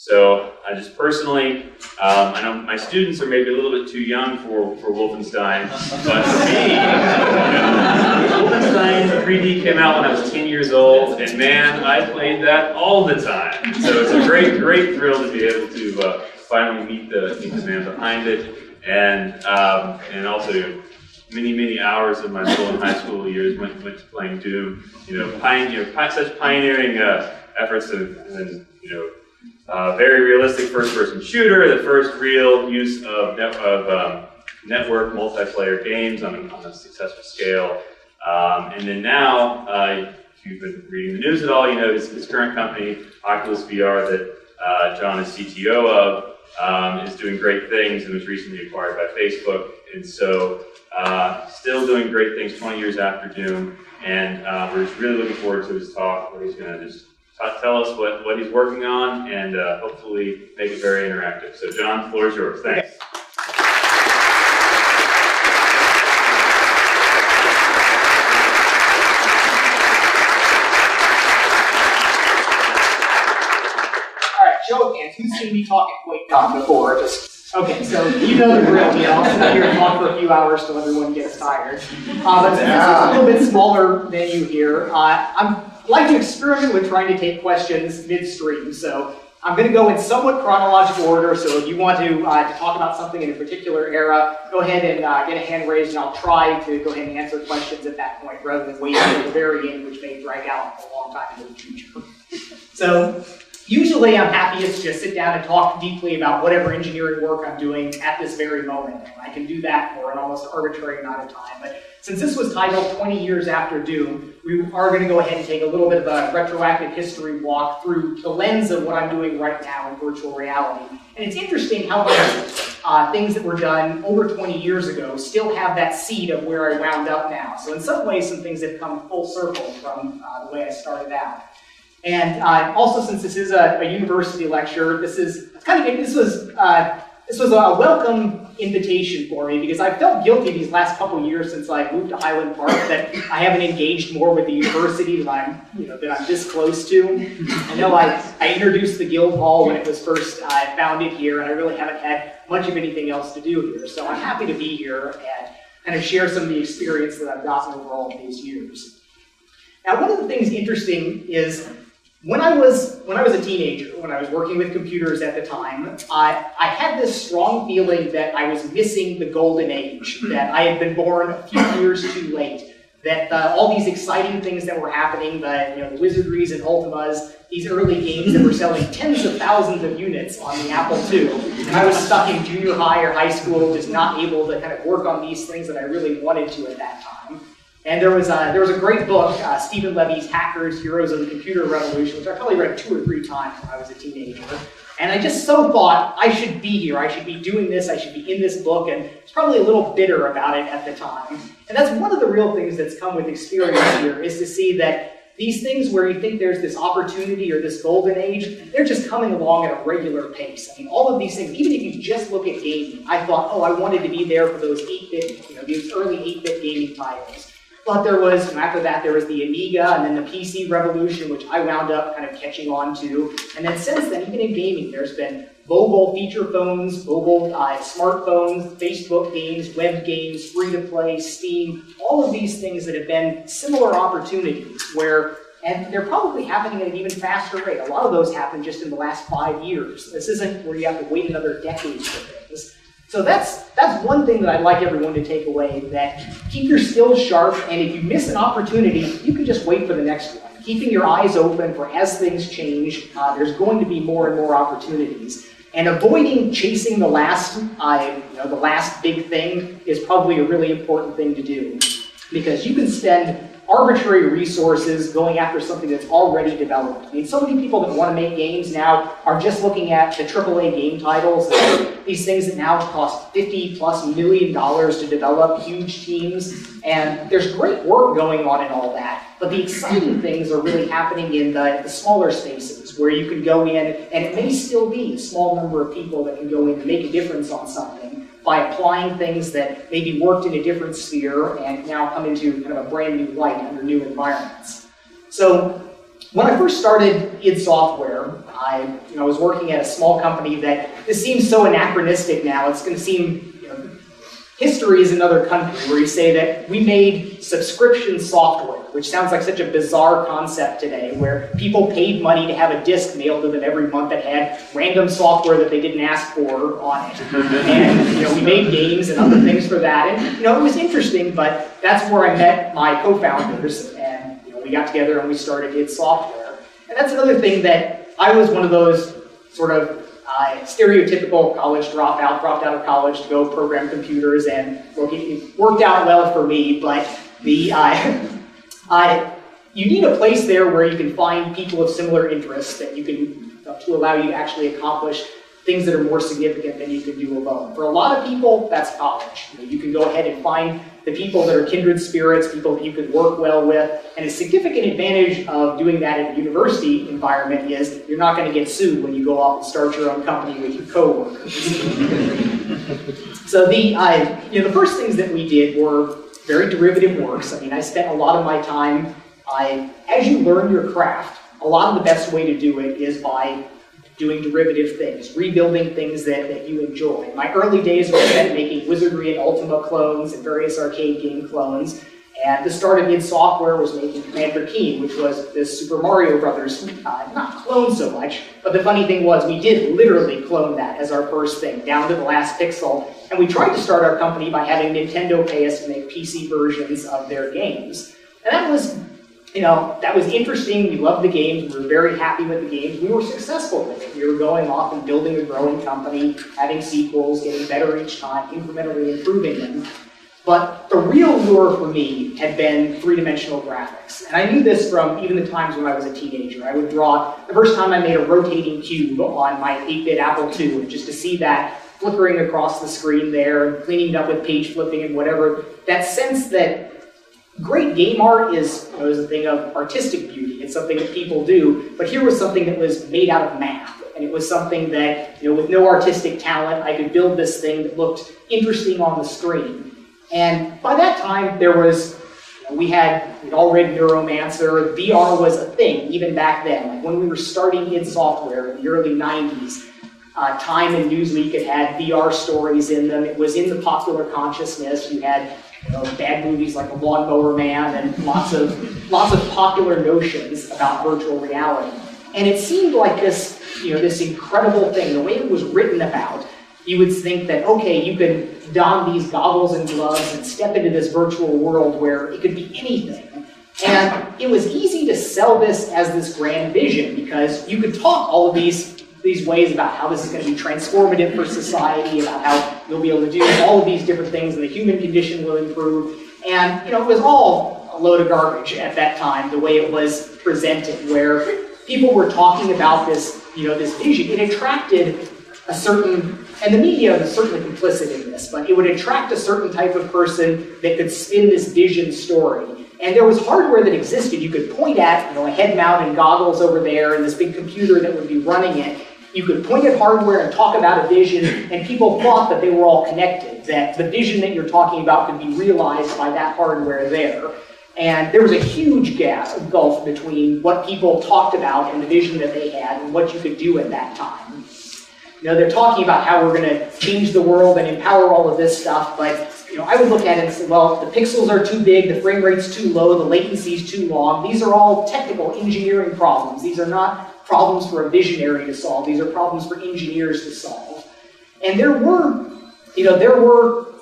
So I just personally, I know my students are maybe a little bit too young for Wolfenstein, but for me, Wolfenstein 3D came out when I was 10 years old, and man, I played that all the time. So it's a great thrill to be able to finally meet the man behind it, and also many hours of my middle and high school years went to playing Doom. Such pioneering efforts and very realistic first-person shooter, the first real use of network multiplayer games on a successful scale. And then now, if you've been reading the news at all, you know his current company, Oculus VR, that John is CTO of, is doing great things and was recently acquired by Facebook. And so, still doing great things 20 years after Doom. And we're just really looking forward to his talk, where he's going to just tell us what he's working on and hopefully make it very interactive. So John, the floor is yours. Thanks. Okay. All right, show of hands. Who's seen me talk at QuakeCon before? Okay, so you know the drill. I'll sit here and talk for a few hours till everyone gets tired. But since it's a little bit smaller venue here, I like to experiment with trying to take questions midstream. So I'm going to go in somewhat chronological order. So if you want to talk about something in a particular era, go ahead and get a hand raised, and I'll try to go ahead and answer questions at that point rather than wait until the very end, which may drag out a long time into the future. So usually I'm happiest to just sit down and talk deeply about whatever engineering work I'm doing at this very moment. And I can do that for an almost arbitrary amount of time. But since this was titled 20 years after Doom, we are going to go ahead and take a little bit of a retroactive history walk through the lens of what I'm doing right now in virtual reality. And it's interesting how much things that were done over 20 years ago still have that seed of where I wound up now. So in some ways, some things have come full circle from the way I started out. And also, since this is a university lecture, this was a welcome invitation for me, because I felt guilty these last couple of years since I moved to Highland Park that I haven't engaged more with the university that I'm this close to. I know I introduced the Guild Hall when it was first founded here, and I really haven't had much of anything else to do here. So I'm happy to be here and kind of share some of the experience that I've gotten over all of these years. Now, one of the things interesting is, when I was a teenager, when I was working with computers at the time, I had this strong feeling that I was missing the golden age, that I had been born a few years too late, that all these exciting things that were happening, the Wizardries and Ultimas, these early games that were selling tens of thousands of units on the Apple II, and I was stuck in junior high or high school, just not able to kind of work on these things that I really wanted to at that time. And there was a great book, Stephen Levy's Hackers, Heroes of the Computer Revolution, which I probably read 2 or 3 times when I was a teenager. And I just so thought, I should be here, I should be doing this, I should be in this book, and I was probably a little bitter about it at the time. And that's one of the real things that's come with experience here, is to see that these things where you think there's this opportunity or this golden age, they're just coming along at a regular pace. I mean, all of these things, even if you just look at gaming, I thought, oh, I wanted to be there for those 8-bit, these early 8-bit gaming titles. But there was, after that, there was the Amiga, and then the PC revolution, which I wound up kind of catching on to. And then since then, even in gaming, there's been mobile feature phones, mobile smartphones, Facebook games, web games, free-to-play, Steam, all of these things that have been similar opportunities where, and they're probably happening at an even faster rate. A lot of those happened just in the last 5 years. This isn't where you have to wait another decade for things. So that's one thing that I'd like everyone to take away, that keep your skills sharp, and if you miss an opportunity, you can just wait for the next one. Keeping your eyes open for as things change, there's going to be more and more opportunities. And avoiding chasing the last big thing is probably a really important thing to do, because you can spend arbitrary resources going after something that's already developed. I mean, so many people that want to make games now are just looking at the AAA game titles, these things that now cost $50+ million to develop, huge teams, and there's great work going on in all that, but the exciting things are really happening in the smaller spaces, where you can go in, and it may still be a small number of people that can go in and make a difference on something by applying things that maybe worked in a different sphere and now come into kind of a brand new light under new environments. So when I first started id Software, I was working at a small company that this seems so anachronistic now. It's going to seem, history is another country where you say that we made subscription software, which sounds like such a bizarre concept today, where people paid money to have a disc mailed to them every month that had random software that they didn't ask for on it. And we made games and other things for that. And it was interesting, but that's where I met my co-founders, and we got together and we started id Software. And that's another thing that I was one of those sort of stereotypical college dropped out of college to go program computers, and look, it worked out well for me, but you need a place there where you can find people of similar interests that you can, to allow you to actually accomplish things that are more significant than you can do alone. For a lot of people, that's college. You can go ahead and find the people that are kindred spirits, people that you could work well with, and a significant advantage of doing that in a university environment is you're not going to get sued when you go off and start your own company with your coworkers. So the first things that we did were very derivative works. I spent a lot of my time, as you learn your craft, a lot of the best way to do it is by doing derivative things, rebuilding things that you enjoy. My early days were spent making Wizardry and Ultima clones and various arcade game clones. And the start of id Software was making Commander Keen, which was this Super Mario Brothers, not clone so much, but the funny thing was we did literally clone that as our first thing, down to the last pixel. And we tried to start our company by having Nintendo pay us to make PC versions of their games. And that was interesting. We loved the games. We were very happy with the games. We were successful with it. We were going off and building a growing company, having sequels, getting better each time, incrementally improving them. But the real lure for me had been three-dimensional graphics. And I knew this from even the times when I was a teenager. I would draw, the first time I made a rotating cube on my 8-bit Apple II, just to see that flickering across the screen there, and cleaning it up with page flipping and whatever, that sense that great game art is a thing of artistic beauty. It's something that people do, but here was something that was made out of math. And it was something that, with no artistic talent, I could build this thing that looked interesting on the screen. And by that time, there was, we'd all read Neuromancer. VR was a thing, even back then. Like when we were starting id Software in the early 90s, Time and Newsweek had had VR stories in them. It was in the popular consciousness. You had bad movies like The Lawnmower Man and lots of popular notions about virtual reality. And it seemed like this, this incredible thing. The way it was written about, you would think that, okay, you could don these goggles and gloves and step into this virtual world where it could be anything. And it was easy to sell this as this grand vision because you could talk all of these ways about how this is going to be transformative for society, about how you'll be able to do all of these different things and the human condition will improve. And, it was all a load of garbage at that time, the way it was presented, where people were talking about this, this vision. It attracted a certain, and the media was certainly complicit in this, but it would attract a certain type of person that could spin this vision story. And there was hardware that existed. You could point at, a head-mounted goggles over there and this big computer that would be running it. You could point at hardware and talk about a vision, and people thought that they were all connected, that the vision that you're talking about could be realized by that hardware there. And there was a huge gulf between what people talked about and the vision that they had and what you could do at that time. They're talking about how we're going to change the world and empower all of this stuff, but I would look at it and say, well, the pixels are too big, the frame rate's too low, the latency's too long. These are all technical engineering problems. These are not problems for a visionary to solve. These are problems for engineers to solve. And there were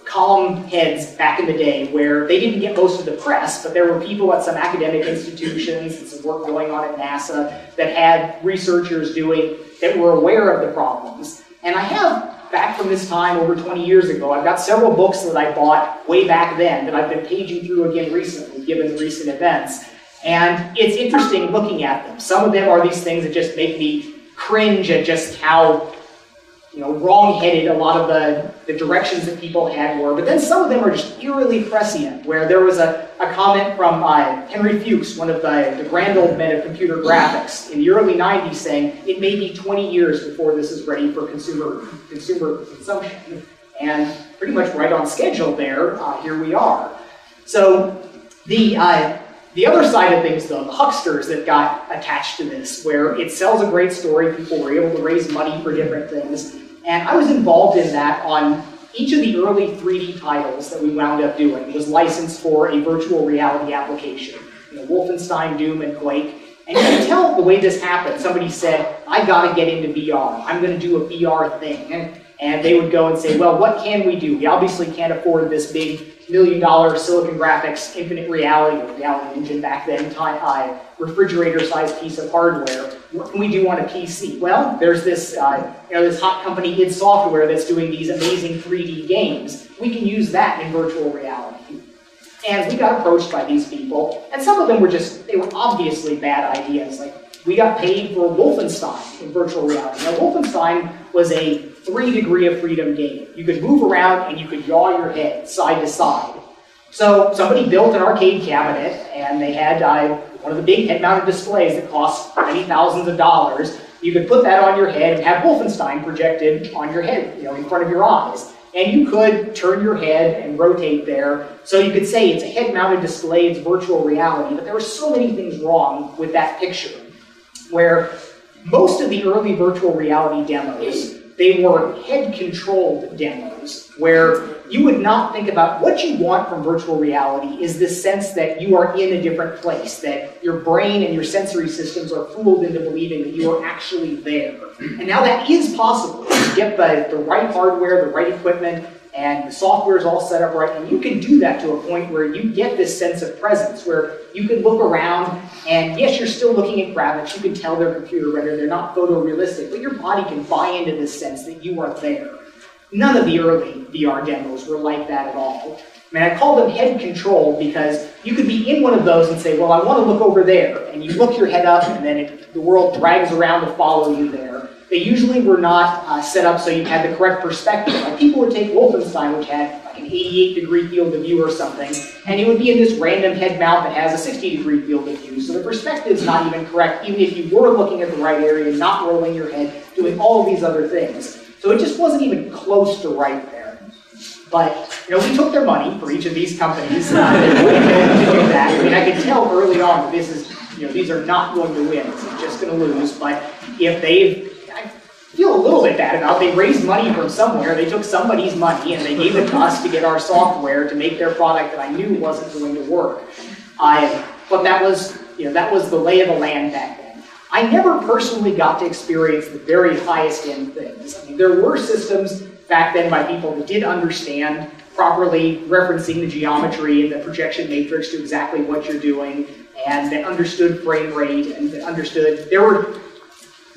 column heads back in the day where they didn't get most of the press, but there were people at some academic institutions and some work going on at NASA that had researchers doing that were aware of the problems. And I have, back from this time over 20 years ago, I've got several books that I bought way back then that I've been paging through again recently, given the recent events. And it's interesting looking at them. Some of them are these things that just make me cringe at just how wrong-headed a lot of the directions that people had were. But then some of them are just eerily prescient, where there was a comment from Henry Fuchs, one of the grand old men of computer graphics, in the early 90s saying, it may be 20 years before this is ready for consumer consumption. And pretty much right on schedule there, here we are. So the The other side of things, though, the hucksters that got attached to this, where it sells a great story, people were able to raise money for different things, and I was involved in that on each of the early 3D titles that we wound up doing was licensed for a virtual reality application. Wolfenstein, Doom, and Quake. And you can tell the way this happened. Somebody said, I gotta get into VR. I'm gonna do a VR thing. And they would go and say, well, what can we do? We obviously can't afford this big $1 million Silicon Graphics infinite reality, or reality engine back then, refrigerator-sized piece of hardware. What can we do on a PC? Well, there's this, this hot company, id Software, that's doing these amazing 3D games. We can use that in virtual reality. And we got approached by these people, and some of them were they were obviously bad ideas. Like, we got paid for Wolfenstein in virtual reality. Now, Wolfenstein was a 3-degree of freedom game. You could move around and you could yaw your head side to side. So somebody built an arcade cabinet, and they had one of the big head-mounted displays that cost many thousands of dollars. You could put that on your head and have Wolfenstein projected on your head, in front of your eyes. And you could turn your head and rotate there. So you could say it's a head-mounted display, it's virtual reality, but there were so many things wrong with that picture, where most of the early virtual reality demos, they were head-controlled demos, where you would not think about what you want from virtual reality is this sense that you are in a different place, that your brain and your sensory systems are fooled into believing that you are actually there. And now that is possible. You get the right hardware, the right equipment, and the software is all set up right, and you can do that to a point where you get this sense of presence, where you can look around, and yes, you're still looking at graphics, you can tell they're computer rendered, they're not photorealistic, but your body can buy into this sense that you are there. None of the early VR demos were like that at all. I mean, I call them head-controlled because you could be in one of those and say, well, I want to look over there, and you look your head up, and then the world drags around to follow you there. They usually were not set up so you had the correct perspective. Like, people would take Wolfenstein, which had like an 88-degree field of view or something, and it would be in this random head mount that has a 60-degree field of view. So the perspective's not even correct, even if you were looking at the right area, not rolling your head, doing all of these other things. So it just wasn't even close to right there. But, we took their money for each of these companies that were able to do that. I mean, I could tell early on that this is, these are not going to win. It's just going to lose. But if I feel a little bit bad about, they raised money from somewhere. They took somebody's money and they gave it to us to get our software to make their product that I knew wasn't going to work. But that was, that was the lay of the land back then. I never personally got to experience the very highest end things. I mean, there were systems back then by people that did understand properly referencing the geometry and the projection matrix to exactly what you're doing, and that understood frame rate, and that understood,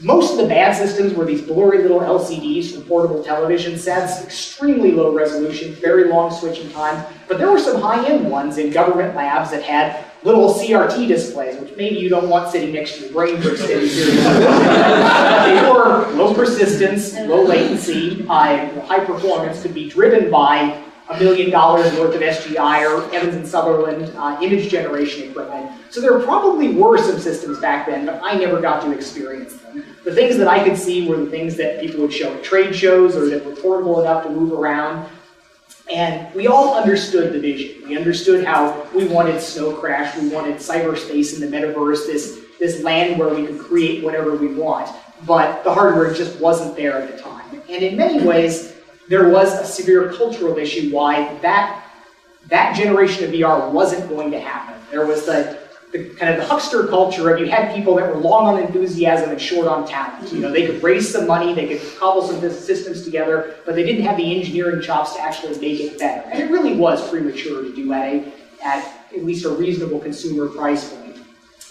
most of the bad systems were these blurry little LCDs from portable television sets, extremely low resolution, very long switching time, but there were some high-end ones in government labs that had little CRT displays, which maybe you don't want sitting next to your brain for extended periods of time. They were low persistence, low latency, high performance, could be driven by $1 million worth of SGI or Evans and Sutherland image generation equipment. So there probably were some systems back then, but I never got to experience them. The things that I could see were the things that people would show at trade shows or that were portable enough to move around. And we all understood the vision. We understood how we wanted Snow Crash, we wanted cyberspace in the metaverse, this land where we could create whatever we want. But the hardware just wasn't there at the time. And in many ways, there was a severe cultural issue why that generation of VR wasn't going to happen. There was the kind of the huckster culture of, you had people that were long on enthusiasm and short on talent. They could raise some money, they could cobble some systems together, but they didn't have the engineering chops to actually make it better. And it really was premature to do at least a reasonable consumer price point.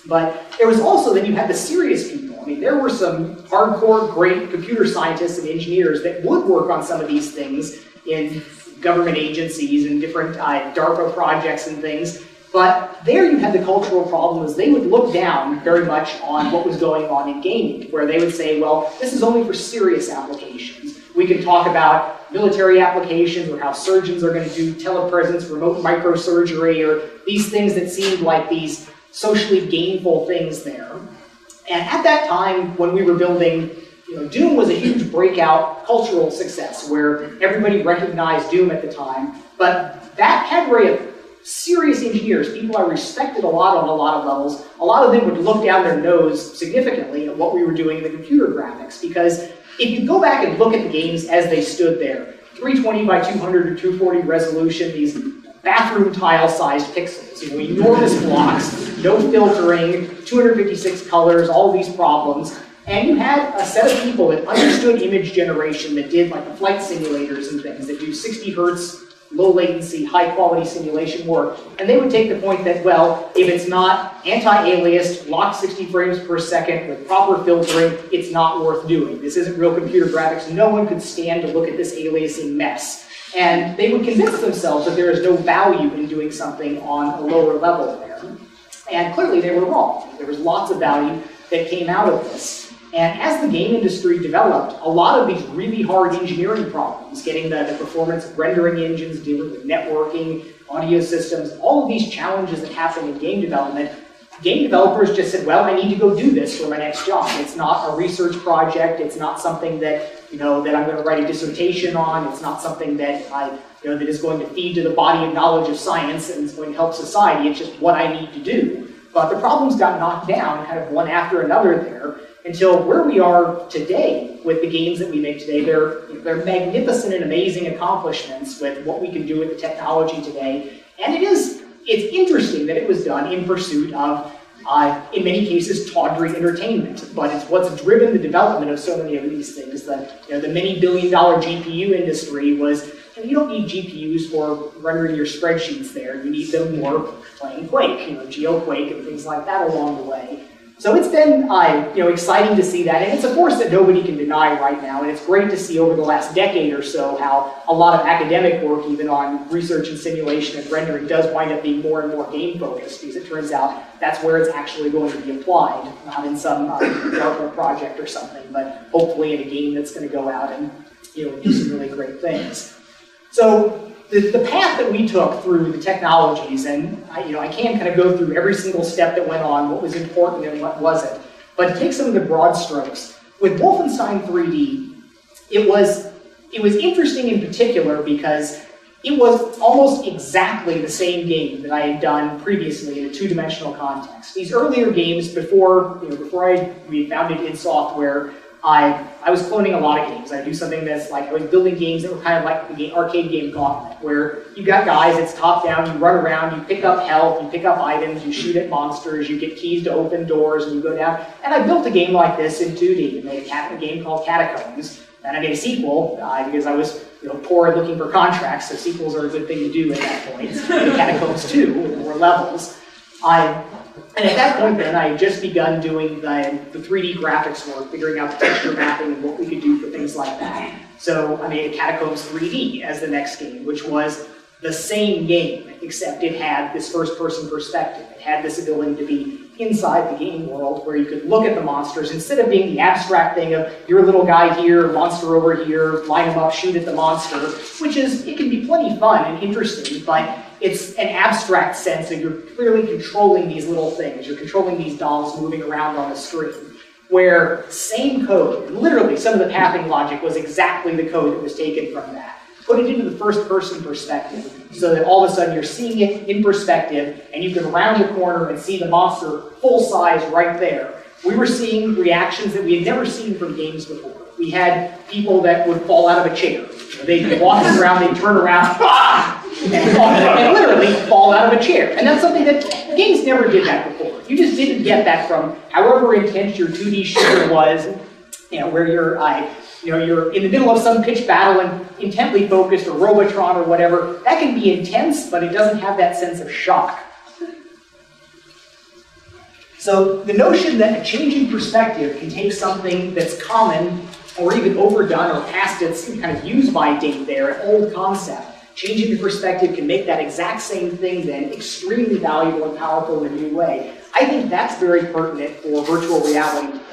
But there was also that you had the serious people. I mean, there were some hardcore, great computer scientists and engineers that would work on some of these things in government agencies and different DARPA projects and things. But there you had the cultural problem is they would look down very much on what was going on in gaming, where they would say, well, this is only for serious applications. We can talk about military applications or how surgeons are going to do telepresence, remote microsurgery, or these things that seemed like these socially gainful things there. And at that time, when we were building, Doom was a huge breakout cultural success where everybody recognized Doom at the time, but that category of serious engineers, people I respected a lot on a lot of levels. A lot of them would look down their nose significantly at what we were doing in the computer graphics, because if you go back and look at the games as they stood there, 320 by 200 or 240 resolution, these bathroom tile-sized pixels, enormous blocks, no filtering, 256 colors, all these problems. And you had a set of people that understood image generation, that did like the flight simulators and things, that do 60 hertz, low latency, high quality simulation work. And they would take the point that, well, if it's not anti-aliased, locked 60 frames per second with proper filtering, it's not worth doing. This isn't real computer graphics. No one could stand to look at this aliasing mess. And they would convince themselves that there is no value in doing something on a lower level there. And clearly they were wrong. There was lots of value that came out of this. And as the game industry developed, a lot of these really hard engineering problems, getting the performance of rendering engines, dealing with networking, audio systems, all of these challenges that happen in game development, game developers just said, well, I need to go do this for my next job. It's not a research project. It's not something that, that I'm going to write a dissertation on. It's not something that that is going to feed to the body of knowledge of science and is going to help society. It's just what I need to do. But the problems got knocked down kind of one after another there, until where we are today with the games that we make today. They're magnificent and amazing accomplishments with what we can do with the technology today. And it's interesting that it was done in pursuit of, in many cases, tawdry entertainment. But it's what's driven the development of so many of these things. The many billion-dollar GPU industry was, you don't need GPUs for rendering your spreadsheets there. You need them more playing Quake, GeoQuake and things like that along the way. So it's been exciting to see that, and it's a force that nobody can deny right now, and it's great to see over the last decade or so how a lot of academic work, even on research and simulation and rendering, does wind up being more and more game-focused, because it turns out that's where it's actually going to be applied, not in some DARPA project or something, but hopefully in a game that's going to go out and do some really great things. So the path that we took through the technologies, and I can't kind of go through every single step that went on, what was important and what wasn't, but take some of the broad strokes. With Wolfenstein 3D, it was interesting in particular because it was almost exactly the same game that I had done previously in a two-dimensional context. These earlier games, before we founded id Software, I was cloning a lot of games. I do something that's like, I was building games that were kind of like the arcade game Gauntlet, where you got guys, it's top down, you run around, you pick up health, you pick up items, you shoot at monsters, you get keys to open doors, and you go down. And I built a game like this in 2D. I made a game called Catacombs, and I made a sequel because I was poor and looking for contracts, so sequels are a good thing to do at that point. I made Catacombs 2 with more levels. And at that point then, I had just begun doing the 3D graphics work, figuring out the texture mapping and what we could do for things like that. So I made a Catacombs 3D as the next game, which was the same game, except it had this first-person perspective. It had this ability to be inside the game world, where you could look at the monsters, instead of being the abstract thing of, you're a little guy here, monster over here, line them up, shoot at the monster, it can be plenty fun and interesting, but it's an abstract sense of you're clearly controlling these little things. You're controlling these dolls moving around on the screen. Where same code, literally some of the pathing logic was exactly the code that was taken from that. Put it into the first-person perspective, so that all of a sudden you're seeing it in perspective, and you can round the corner and see the monster full size right there. We were seeing reactions that we had never seen from games before. We had people that would fall out of a chair. They'd be walking around, they'd turn around, and literally fall out of a chair. And that's something that games never did that before. You just didn't get that from however intense your 2D shooter was, where you're in the middle of some pitched battle and intently focused, or Robotron or whatever. That can be intense, but it doesn't have that sense of shock. So the notion that a change in perspective can take something that's common or even overdone or past its kind of use-by date there, an old concept, changing the perspective can make that exact same thing then extremely valuable and powerful in a new way. I think that's very pertinent for virtual reality today.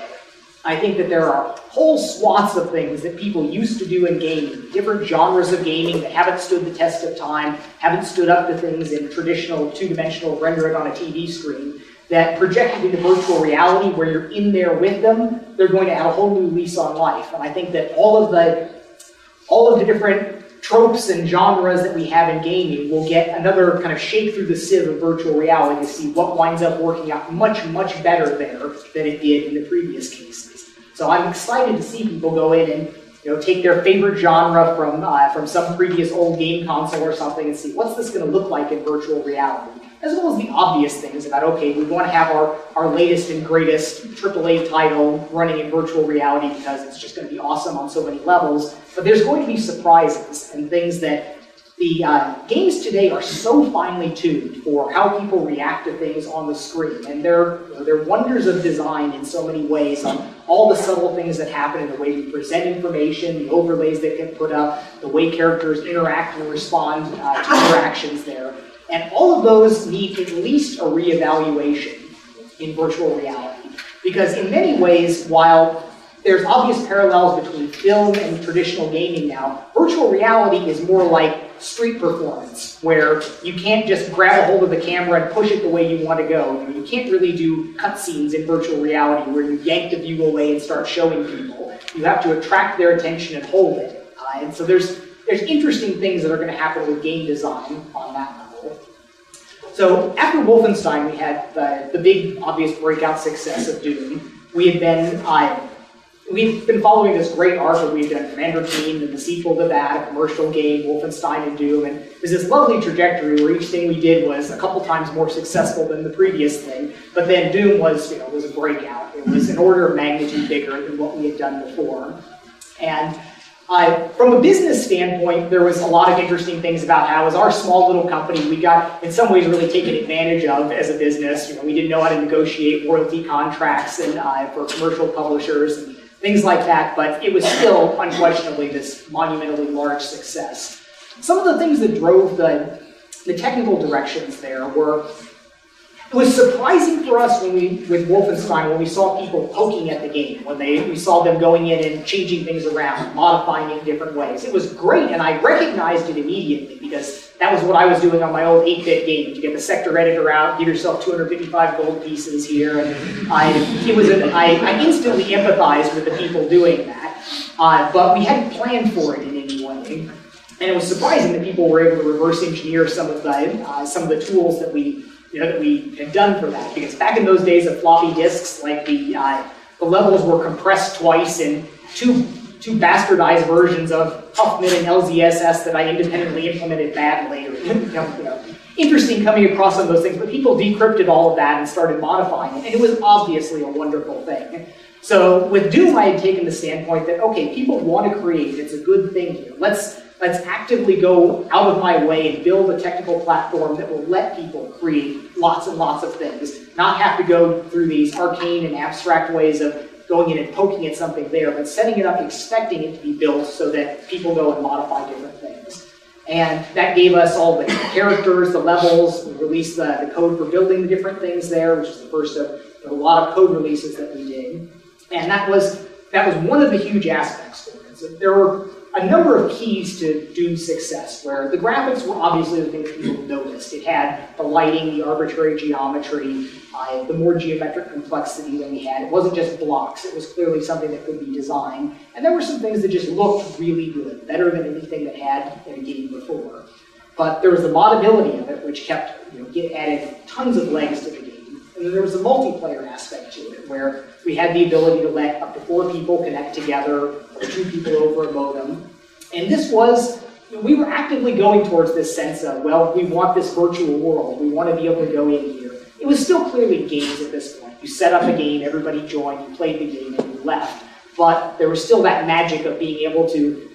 I think that there are whole swaths of things that people used to do in gaming, different genres of gaming that haven't stood the test of time, haven't stood up to things in traditional two-dimensional rendering on a TV screen, that projected into virtual reality where you're in there with them, they're going to have a whole new lease on life. And I think that all of the different tropes and genres that we have in gaming, we'll get another kind of shake through the sieve of virtual reality to see what winds up working out much, much better there than it did in the previous cases. So I'm excited to see people go in and take their favorite genre from some previous old game console or something and see what's this going to look like in virtual reality. As well as the obvious things about, okay, we want to have our latest and greatest AAA title running in virtual reality because it's just going to be awesome on so many levels. But there's going to be surprises and things that the games today are so finely tuned for how people react to things on the screen. And they're wonders of design in so many ways on all the subtle things that happen in the way we present information, the overlays that get put up, the way characters interact and respond to interactions there. And all of those need at least a reevaluation in virtual reality. Because in many ways, while there's obvious parallels between film and traditional gaming now, virtual reality is more like street performance, where you can't just grab a hold of the camera and push it the way you want to go. You can't really do cutscenes in virtual reality where you yank the view away and start showing people. You have to attract their attention and hold it. And so there's interesting things that are going to happen with game design on that level. So after Wolfenstein, we had the big, obvious breakout success of Doom. We've been following this great arc where we've done Commander Keen and the sequel to that, a commercial game, Wolfenstein and Doom, and there's this lovely trajectory where each thing we did was a couple times more successful than the previous thing, but then Doom was a breakout. It was an order of magnitude bigger than what we had done before. And from a business standpoint, there was a lot of interesting things about how, as our small little company, we got, in some ways, really taken advantage of as a business. We didn't know how to negotiate royalty contracts and for commercial publishers and things like that, but it was still, unquestionably, this monumentally large success. Some of the things that drove the technical directions there were, it was surprising for us with Wolfenstein, when we saw people poking at the game, when we saw them going in and changing things around, modifying it in different ways. It was great, and I recognized it immediately, because that was what I was doing on my old 8-bit game. You get the sector editor out, give yourself 255 gold pieces here, and I instantly empathized with the people doing that, but we hadn't planned for it in any way. And it was surprising that people were able to reverse engineer some of the tools that we had done for that, because back in those days of floppy disks, like the levels were compressed twice in two bastardized versions of Huffman and LZSS that I independently implemented badly. Interesting coming across some of those things, but people decrypted all of that and started modifying it, and it was obviously a wonderful thing. So with Doom, I had taken the standpoint that, okay, people want to create, it's a good thing here. Let's actively go out of my way and build a technical platform that will let people create lots and lots of things, not have to go through these arcane and abstract ways of going in and poking at something there, but setting it up, expecting it to be built so that people go and modify different things. And that gave us all the characters, the levels. We released the code for building the different things there, which is the first of a lot of code releases that we did. And that was one of the huge aspects for it. So there were a number of keys to Doom's success, where the graphics were obviously the things people noticed. It had the lighting, the arbitrary geometry, the more geometric complexity than we had. It wasn't just blocks, it was clearly something that could be designed. And there were some things that just looked really good, better than anything that had in a game before. But there was the modability of it, which kept, added tons of legs to the game. And then there was the multiplayer aspect to it, where we had the ability to let up to 4 people connect together, or 2 people over a modem. And this was, we were actively going towards this sense of, well, we want this virtual world. We want to be able to go in here. It was still clearly games at this point. You set up a game, everybody joined, you played the game, and you left. But there was still that magic of being able to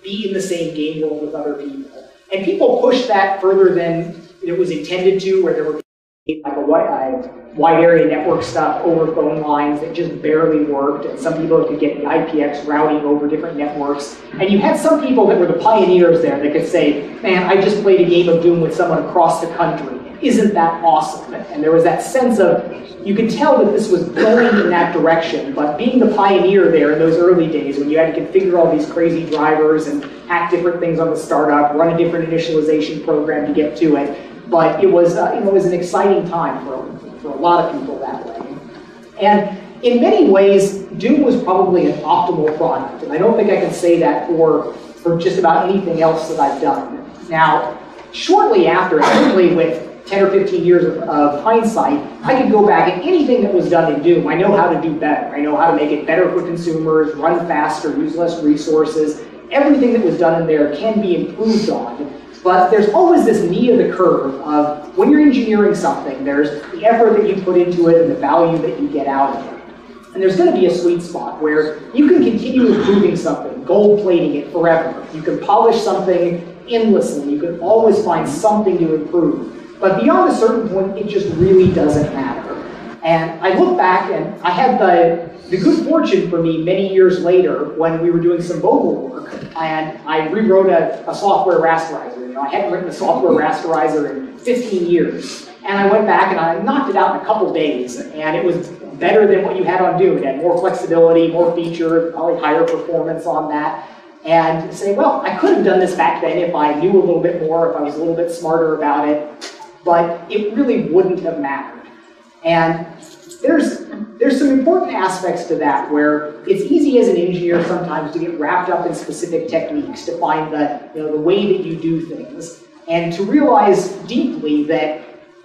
be in the same game world with other people. And people pushed that further than it was intended to, where there were like a wide area network stuff over phone lines that just barely worked, and some people could get the IPX routing over different networks. And you had some people that were the pioneers there that could say, man, I just played a game of Doom with someone across the country. Isn't that awesome? And there was that sense of, you could tell that this was going in that direction, but being the pioneer there in those early days when you had to configure all these crazy drivers and hack different things on the startup, run a different initialization program to get to it, but it was an exciting time for a lot of people that way. And in many ways, Doom was probably an optimal product, and I don't think I can say that for just about anything else that I've done. Now, shortly after, certainly with 10 or 15 years of hindsight, I could go back and anything that was done in Doom, I know how to do better. I know how to make it better for consumers, run faster, use less resources. Everything that was done in there can be improved on. But there's always this knee of the curve of when you're engineering something, there's the effort that you put into it and the value that you get out of it. And there's going to be a sweet spot where you can continue improving something, gold plating it forever. You can polish something endlessly. You can always find something to improve. But beyond a certain point, it just really doesn't matter. And I look back, and I had the good fortune for me many years later when we were doing some mobile work, and I rewrote a software rasterizer. You know, I hadn't written a software rasterizer in 15 years. And I went back and I knocked it out in a couple days, and it was better than what you had on Doom. It had more flexibility, more feature, probably higher performance on that. And say, well, I could have done this back then if I knew a little bit more, if I was a little bit smarter about it, but it really wouldn't have mattered. And there's some important aspects to that where it's easy as an engineer sometimes to get wrapped up in specific techniques, to find the way that you do things, and to realize deeply that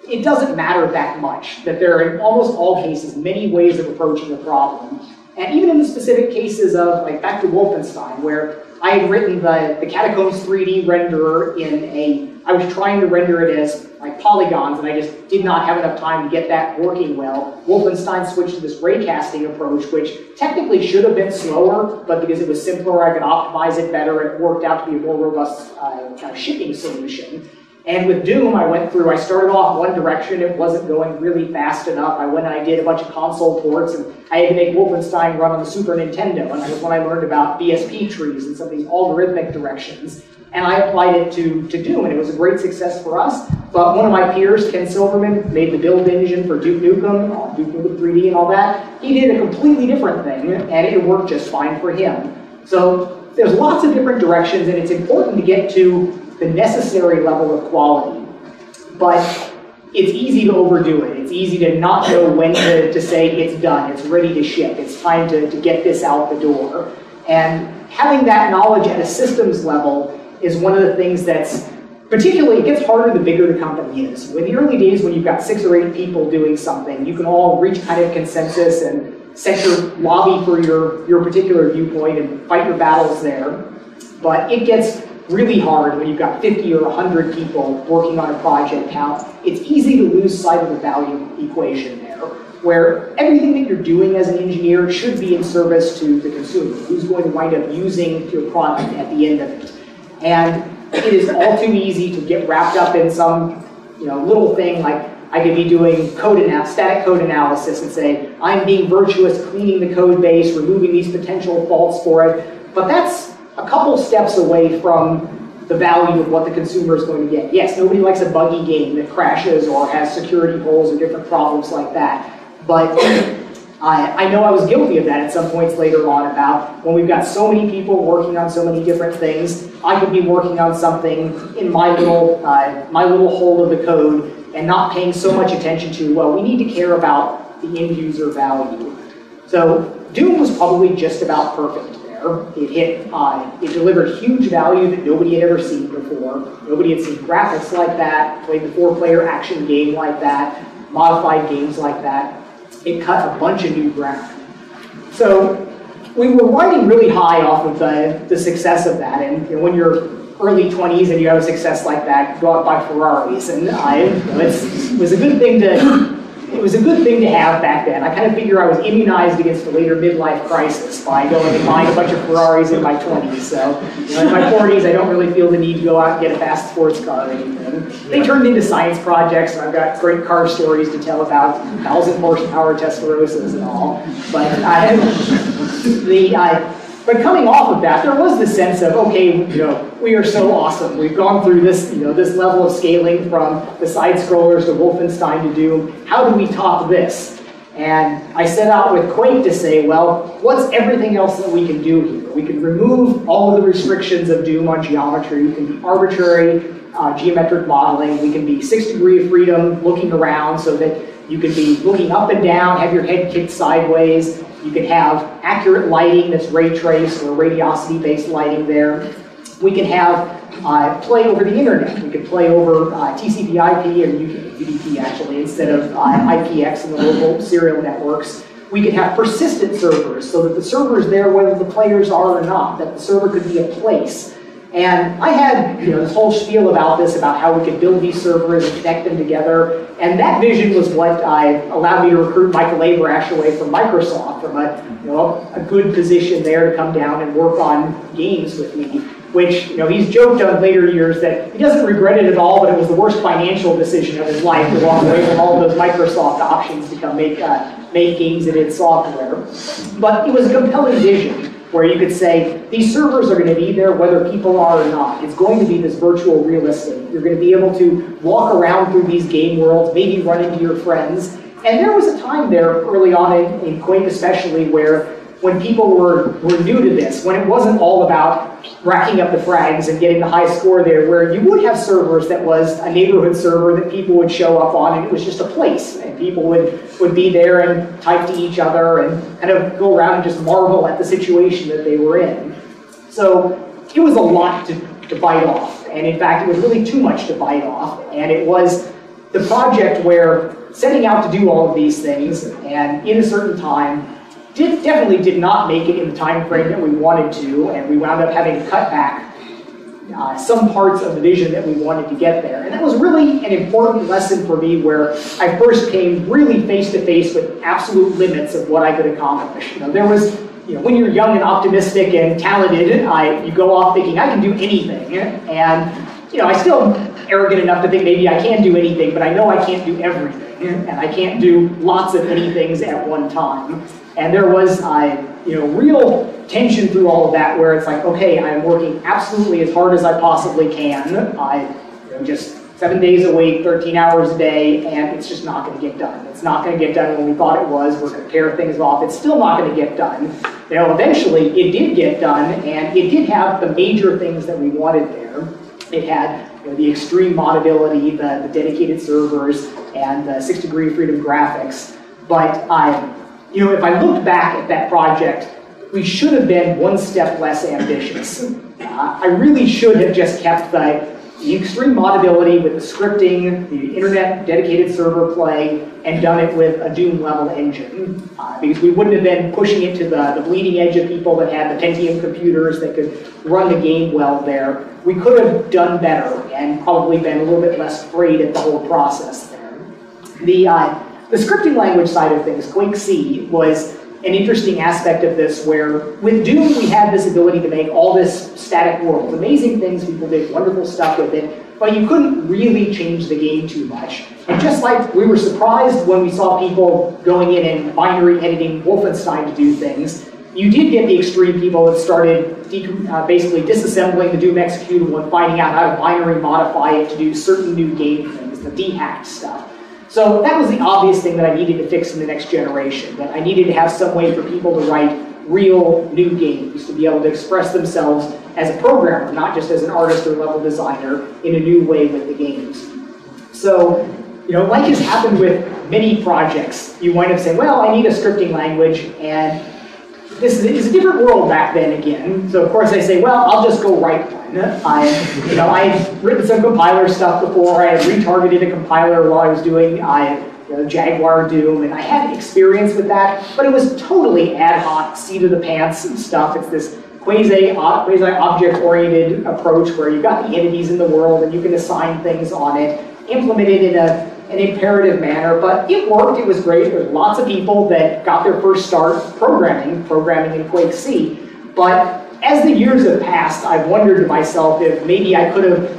it doesn't matter that much, that there are in almost all cases many ways of approaching a problem. And even in the specific cases of, like back to Wolfenstein, where I had written the Catacombs 3D renderer I was trying to render it as like polygons, and I just did not have enough time to get that working well. Wolfenstein switched to this raycasting approach, which technically should have been slower, but because it was simpler, I could optimize it better, and it worked out to be a more robust kind of shipping solution. And with Doom, I started off one direction, it wasn't going really fast enough. I went and I did a bunch of console ports, and I had to make Wolfenstein run on the Super Nintendo, and that was when I learned about BSP trees and some of these algorithmic directions. And I applied it to Doom, and it was a great success for us. But one of my peers, Ken Silverman, made the build engine for Duke Nukem, Duke Nukem 3D and all that. He did a completely different thing, and it worked just fine for him. So there's lots of different directions, and it's important to get to the necessary level of quality. But it's easy to overdo it. It's easy to not know when to say it's done, it's ready to ship, it's time to get this out the door. And having that knowledge at a systems level is one of the things that's particularly, it gets harder the bigger the company is. In the early days when you've got 6 or 8 people doing something, you can all reach kind of consensus and set your lobby for your particular viewpoint and fight your battles there. But it gets really hard when you've got 50 or 100 people working on a project. How it's easy to lose sight of the value equation there, where everything that you're doing as an engineer should be in service to the consumer, who's going to wind up using your product at the end of it. And it is all too easy to get wrapped up in some little thing like I could be doing static code analysis and say, I'm being virtuous, cleaning the code base, removing these potential faults for it. But that's a couple steps away from the value of what the consumer is going to get. Yes, nobody likes a buggy game that crashes or has security holes or different problems like that. But I know I was guilty of that at some points later on about when we've got so many people working on so many different things, I could be working on something in my little hole of the code and not paying so much attention to, well, we need to care about the end user value. So Doom was probably just about perfect. It delivered huge value that nobody had ever seen before. Nobody had seen graphics like that, played the 4-player action game like that, modified games like that. It cut a bunch of new ground. So we were riding really high off of the success of that. And when you're early 20s and you have a success like that, you go out and buy Ferraris. And it was a good thing to have back then. I kind of figure I was immunized against a later midlife crisis by going and buying a bunch of Ferraris in my 20s. So in my 40s, I don't really feel the need to go out and get a fast sports car or anything. They turned into science projects, and I've got great car stories to tell about 1,000 horsepower Testarossas and all. But coming off of that, there was this sense of, okay, we are so awesome. We've gone through this, this level of scaling from the side scrollers to Wolfenstein to Doom. How do we top this? And I set out with Quake to say, well, what's everything else that we can do here? We can remove all of the restrictions of Doom on geometry. We can be arbitrary geometric modeling. We can be 6 degrees of freedom looking around so that You could be looking up and down, have your head kicked sideways. You could have accurate lighting that's ray traced or radiosity-based lighting there. We could have play over the internet. We could play over TCP/IP and UDP actually, instead of IPX and the local serial networks. We could have persistent servers, so that the server is there whether the players are or not, that the server could be a place. And I had this whole spiel about this, about how we could build these servers and connect them together. And that vision was what allowed me to recruit Michael Abrash away from Microsoft, from a good position there to come down and work on games with me. Which he's joked on later years that he doesn't regret it at all, but it was the worst financial decision of his life to walk away from all of those Microsoft options to come make games that did software. But it was a compelling vision, where you could say, these servers are going to be there whether people are or not. It's going to be this virtual real estate. You're going to be able to walk around through these game worlds, maybe run into your friends. And there was a time there early on in Quake especially where when people were new to this, when it wasn't all about racking up the frags and getting the high score there, where you would have servers that was a neighborhood server that people would show up on, and it was just a place, and people would be there and type to each other and kind of go around and just marvel at the situation that they were in. So it was a lot to bite off, and in fact it was really too much to bite off, and it was the project where setting out to do all of these things, and in a certain time, definitely did not make it in the time frame that we wanted to, and we wound up having to cut back some parts of the vision that we wanted to get there. And that was really an important lesson for me, where I first came really face to face with absolute limits of what I could accomplish. There was, when you're young and optimistic and talented, you go off thinking I can do anything, and I still am arrogant enough to think maybe I can do anything, but I know I can't do everything, and I can't do lots of anythings at one time. And there was, real tension through all of that, where it's like, okay, I'm working absolutely as hard as I possibly can. Just 7 days a week, 13 hours a day, and it's just not going to get done. It's not going to get done when we thought it was. We're going to tear things off. It's still not going to get done. Eventually, it did get done, and it did have the major things that we wanted there. It had the extreme modability, the dedicated servers, and the 6-degree freedom graphics. But if I looked back at that project, we should have been one step less ambitious. I really should have just kept the extreme modability with the scripting, the internet dedicated server play, and done it with a Doom-level engine. Because we wouldn't have been pushing it to the bleeding edge of people that had the Pentium computers that could run the game well there. We could have done better and probably been a little bit less afraid at the whole process there. The scripting language side of things, Quake C, was an interesting aspect of this, where with Doom we had this ability to make all this static world. Amazing things, people did wonderful stuff with it, but you couldn't really change the game too much. And just like we were surprised when we saw people going in and binary editing Wolfenstein to do things, you did get the extreme people that started basically disassembling the Doom executable and finding out how to binary modify it to do certain new game things, the dehacked stuff. So that was the obvious thing that I needed to fix in the next generation, that I needed to have some way for people to write real new games, to be able to express themselves as a programmer, not just as an artist or level designer, in a new way with the games. So, like has happened with many projects, you wind up saying, well, I need a scripting language, and this is a different world back then again. So of course I say, well, I'll just go write one. I had written some compiler stuff before. I had retargeted a compiler while I was doing Jaguar Doom, and I had experience with that, but it was totally ad hoc, seat of the pants stuff. It's this quasi-object-oriented approach where you've got the entities in the world and you can assign things on it, implement it in an imperative manner, but it worked, it was great. There were lots of people that got their first start programming in Quake C, but as the years have passed, I've wondered to myself if maybe I could have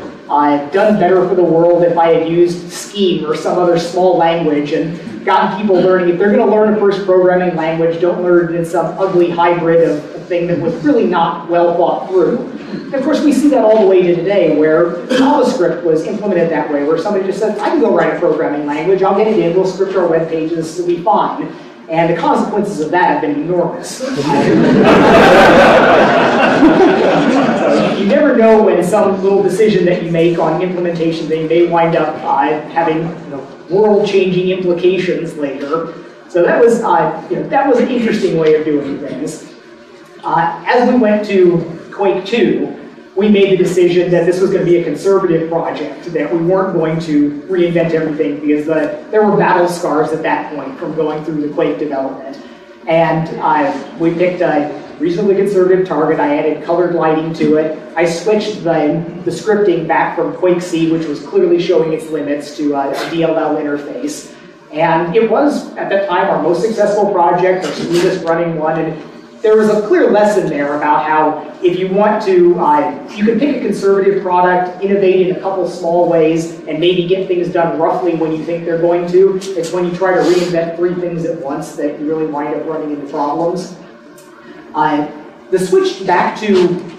done better for the world if I had used Scheme or some other small language and gotten people learning. If they're going to learn a first programming language, don't learn it in some ugly hybrid of a thing that was really not well thought through. And of course, we see that all the way to today, where JavaScript was implemented that way, where somebody just said, I can go write a programming language, I'll get it in, we'll script our web pages, it'll be fine. And the consequences of that have been enormous. So you never know when some little decision that you make on implementation that you may wind up having world-changing implications later. So that was that was an interesting way of doing things. As we went to Quake 2, we made the decision that this was going to be a conservative project, that we weren't going to reinvent everything because there were battle scars at that point from going through the Quake development. And we picked a reasonably conservative target. I added colored lighting to it. I switched the scripting back from Quake C, which was clearly showing its limits, to a DLL interface. And it was, at that time, our most successful project, our smoothest running one. And there was a clear lesson there about how if you want to, you can pick a conservative product, innovate in a couple small ways, and maybe get things done roughly when you think they're going to. It's when you try to reinvent 3 things at once that you really wind up running into problems. The switch back to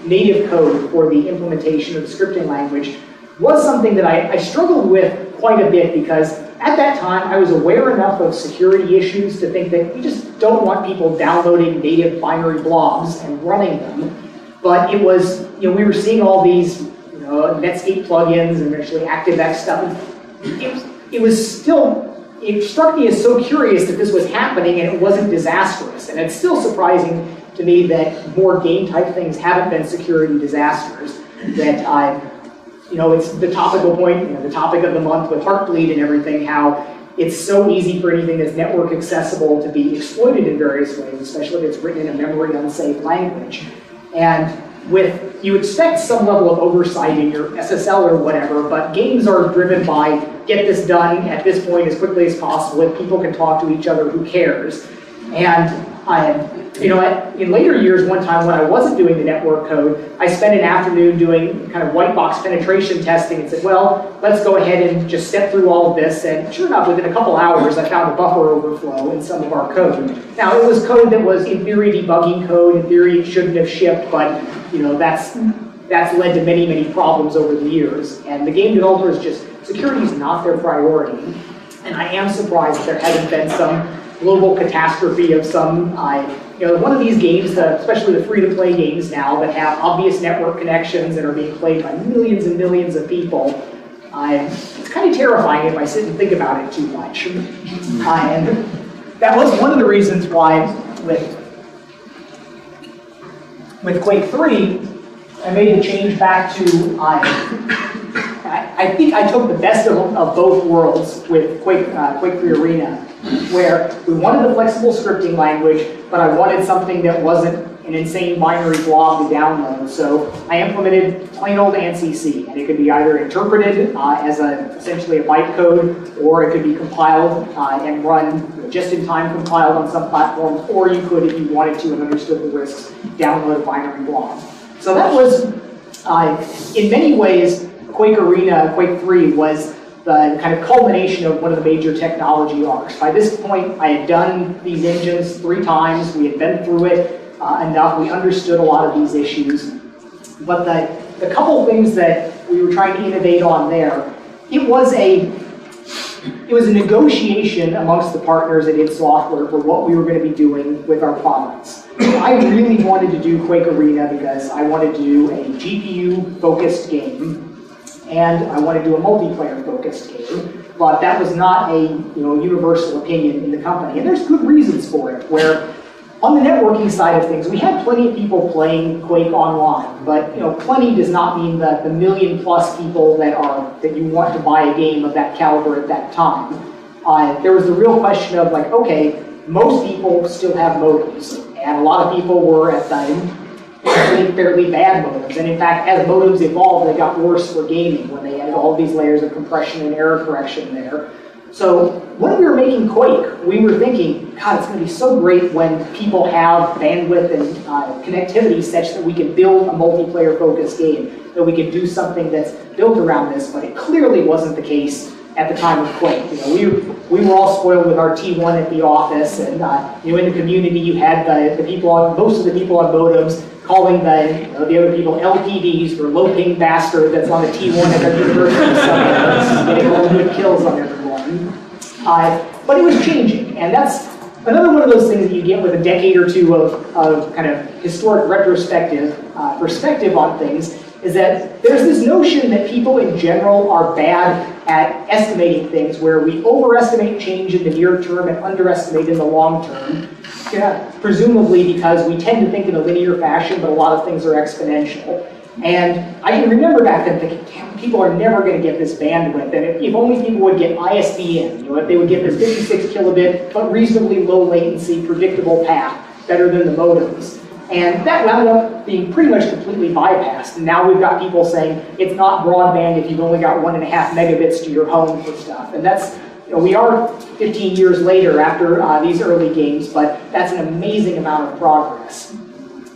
native code for the implementation of the scripting language was something that I struggled with quite a bit, because at that time I was aware enough of security issues to think that we just don't want people downloading native binary blobs and running them. But it was, we were seeing all these Netscape plugins and eventually ActiveX stuff. It struck me as so curious that this was happening and it wasn't disastrous. And it's still surprising to me that more game-type things haven't been security disasters. That it's the topical point, the topic of the month with Heartbleed and everything, how it's so easy for anything that's network accessible to be exploited in various ways, especially if it's written in a memory unsafe language. And you expect some level of oversight in your SSL or whatever, but games are driven by get this done at this point as quickly as possible. If people can talk to each other, who cares? And in later years, one time when I wasn't doing the network code, I spent an afternoon doing kind of white box penetration testing and said, well, let's go ahead and just step through all of this. And sure enough, within a couple hours, I found a buffer overflow in some of our code. Now, it was code that was, in theory, debugging code. In theory, it shouldn't have shipped, but that's led to many, many problems over the years. And the game developers security is not their priority. And I am surprised that there hasn't been some global catastrophe of some, one of these games, especially the free-to-play games now that have obvious network connections and are being played by millions and millions of people. It's kind of terrifying if I sit and think about it too much. And that was one of the reasons why with Quake 3, I made the change back to, I think I took the best of both worlds with Quake 3 Arena, where we wanted the flexible scripting language, but I wanted something that wasn't an insane binary blob to download. So I implemented plain old ANSI, and it could be either interpreted as essentially a bytecode, or it could be compiled and run just-in-time compiled on some platforms, or you could, if you wanted to and understood the risks, download a binary blob. So that was, in many ways, Quake Arena, Quake 3 was the kind of culmination of one of the major technology arcs. By this point, I had done these engines 3 times. We had been through it enough. We understood a lot of these issues. But the couple things that we were trying to innovate on there, it was a negotiation amongst the partners at id Software for what we were going to be doing with our products. I really wanted to do Quake Arena because I wanted to do a GPU-focused game, and I want to do a multiplayer-focused game, but that was not a universal opinion in the company, and there's good reasons for it. Where on the networking side of things, we had plenty of people playing Quake online, but plenty does not mean that the million-plus people that you want to buy a game of that caliber at that time. There was the real question of okay, most people still have modems, and a lot of people were at the fairly bad modems. And in fact, as modems evolved, they got worse for gaming when they added all these layers of compression and error correction there. So when we were making Quake, we were thinking, God, it's going to be so great when people have bandwidth and connectivity such that we can build a multiplayer-focused game, that we can do something that's built around this, but it clearly wasn't the case at the time of Quake. We were all spoiled with our T1 at the office, and in the community you had most of the people on modems calling the other people LPDs for low ping bastard that's on the T1 at their university somewhere, getting all good kills on everyone. But it was changing, and that's another one of those things that you get with a decade or two of kind of historic retrospective perspective on things is that there's this notion that people in general are bad at estimating things, where we overestimate change in the near term and underestimate in the long term, presumably because we tend to think in a linear fashion, but a lot of things are exponential. And I can remember back then thinking, damn, people are never going to get this bandwidth, and if only people would get ISDN, if they would get this 56 kilobit, but reasonably low latency, predictable path, better than the modems. And that wound up being pretty much completely bypassed. And now we've got people saying it's not broadband if you've only got 1.5 megabits to your home for stuff. And that's, we are 15 years later after these early games, but that's an amazing amount of progress.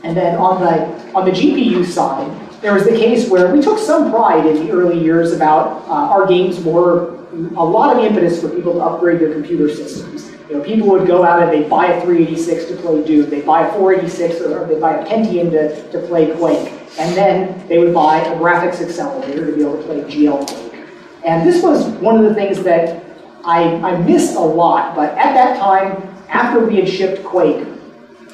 And then on the GPU side, there was the case where we took some pride in the early years about our games were a lot of impetus for people to upgrade their computer systems. People would go out and they'd buy a 386 to play Doom, they'd buy a 486, or they'd buy a Pentium to play Quake, and then they would buy a graphics accelerator to be able to play GL Quake. And this was one of the things that I missed a lot, but at that time, after we had shipped Quake,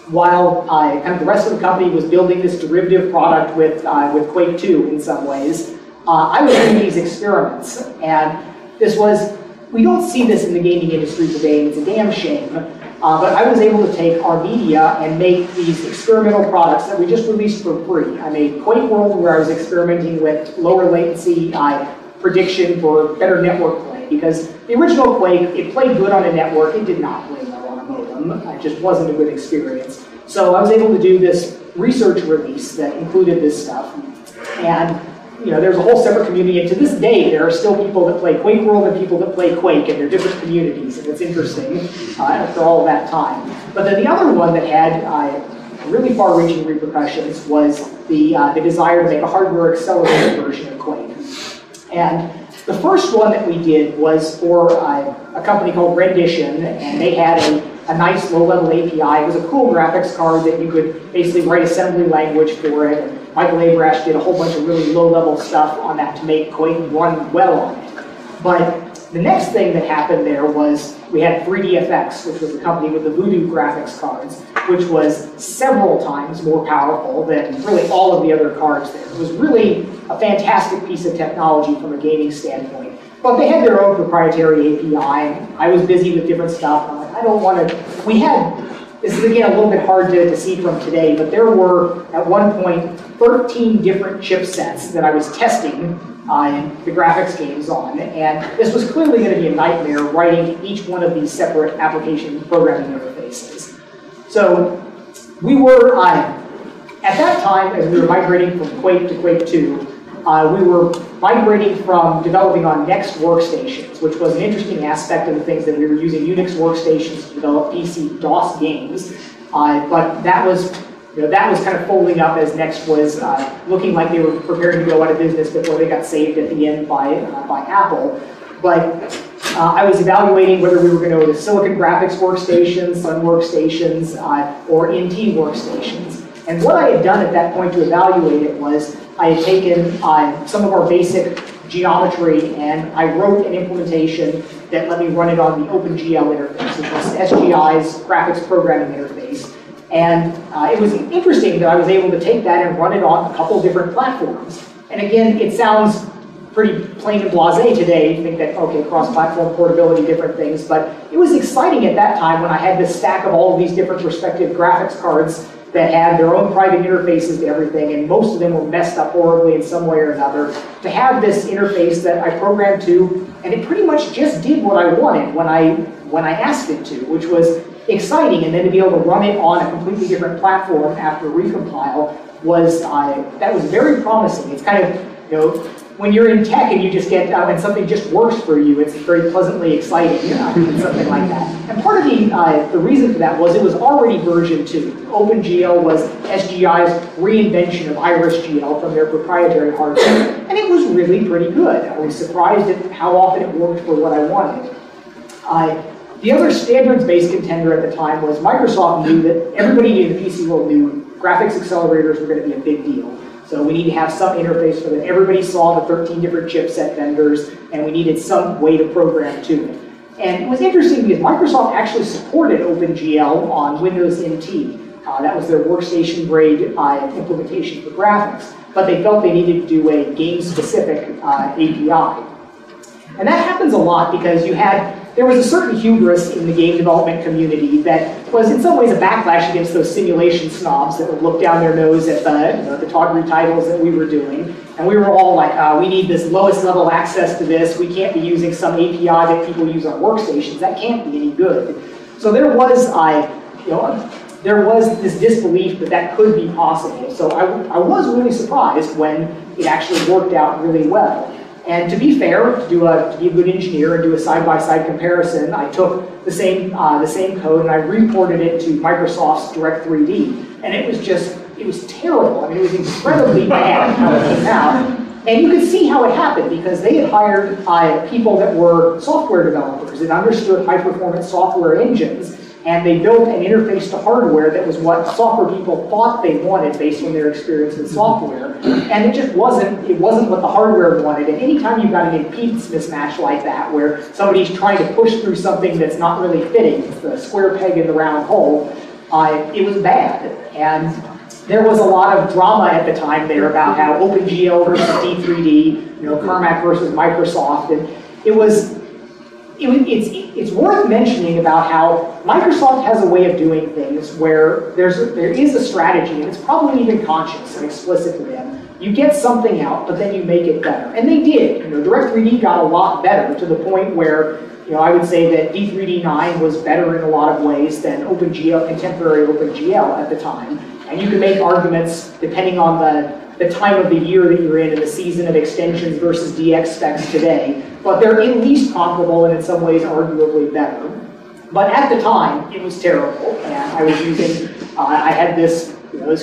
while kind of the rest of the company was building this derivative product with Quake 2 in some ways, I was doing these experiments, and this was, we don't see this in the gaming industry today, and it's a damn shame, but I was able to take our media and make these experimental products that we just released for free. I made Quake World, where I was experimenting with lower latency prediction for better network play, because the original Quake, it played good on a network, it did not play well on a modem, it just wasn't a good experience. So I was able to do this research release that included this stuff, and there's a whole separate community, and to this day, there are still people that play Quake World and people that play Quake, and they're different communities, and it's interesting after all of that time. But then the other one that had really far-reaching repercussions was the desire to make a hardware-accelerated version of Quake. And the first one that we did was for a company called Rendition, and they had a nice low-level API. It was a cool graphics card that you could basically write assembly language for it. And Michael Abrash did a whole bunch of really low-level stuff on that to make Quake run well on it. But the next thing that happened there was we had 3DFX, which was a company with the Voodoo graphics cards, which was several times more powerful than really all of the other cards there. It was really a fantastic piece of technology from a gaming standpoint. But they had their own proprietary API. I was busy with different stuff. I'm like, I don't want to. We had, this is again a little bit hard to see from today, but there were at one point 13 different chipsets that I was testing the graphics games on, and this was clearly going to be a nightmare writing each one of these separate application programming interfaces. So we were, at that time, as we were migrating from Quake to Quake 2, we were migrating from developing on Next workstations, which was an interesting aspect of the things that we were using Unix workstations to develop PC DOS games, but that was kind of folding up as Next was looking like they were preparing to go out of business before they got saved at the end by Apple. But I was evaluating whether we were going to go to Silicon Graphics workstations, Sun workstations, or NT workstations. And what I had done at that point to evaluate it was I had taken some of our basic geometry and I wrote an implementation that let me run it on the OpenGL interface, which was SGI's graphics programming interface. And it was interesting that I was able to take that and run it on a couple different platforms. And again, it sounds pretty plain and blasé today. You think that, okay, cross-platform portability, different things. But it was exciting at that time when I had this stack of all of these different respective graphics cards that had their own private interfaces to everything, and most of them were messed up horribly in some way or another, to have this interface that I programmed to, and it pretty much just did what I wanted when I asked it to, which was exciting, and then to be able to run it on a completely different platform after recompile was, that was very promising. It's kind of, when you're in tech and you just get, when something just works for you, it's very pleasantly exciting, something like that. And part of the reason for that was it was already version 2. OpenGL was SGI's reinvention of IrisGL from their proprietary hardware, and it was really pretty good. I was surprised at how often it worked for what I wanted. The other standards-based contender at the time was Microsoft knew that everybody in the PC world knew graphics accelerators were going to be a big deal. So we need to have some interface for that. Everybody saw the 13 different chipset vendors, and we needed some way to program to it. And it was interesting because Microsoft actually supported OpenGL on Windows NT. That was their workstation grade implementation for graphics. But they felt they needed to do a game-specific API. And that happens a lot because there was a certain hubris in the game development community that was in some ways a backlash against those simulation snobs that would look down their nose at the tawdry titles that we were doing. And we were all like, we need this lowest level access to this. We can't be using some API that people use on workstations. That can't be any good. So there was this disbelief that could be possible. So I was really surprised when it actually worked out really well. And to be fair, to be a good engineer and do a side-by-side comparison, I took the same code and I reported it to Microsoft's Direct3D, and it was terrible. I mean, it was incredibly bad how it came out. And you could see how it happened because they had hired people that were software developers and understood high-performance software engines, and they built an interface to hardware that was what software people thought they wanted based on their experience with software. And it just wasn't what the hardware wanted. And anytime you've got an impedance mismatch like that, where somebody's trying to push through something that's not really fitting, it's the square peg in the round hole, it was bad. And there was a lot of drama at the time there about how OpenGL versus D3D, Carmack versus Microsoft, and it's worth mentioning about how Microsoft has a way of doing things where there is a strategy, and it's probably even conscious and explicit to them. You get something out, but then you make it better. And they did. Direct3D got a lot better to the point where I would say that D3D9 was better in a lot of ways than OpenGL, contemporary OpenGL at the time. And you can make arguments depending on the time of the year that you're in and the season of extensions versus DX specs today. But they're at least comparable and in some ways arguably better. But at the time, it was terrible. And I was using, I had this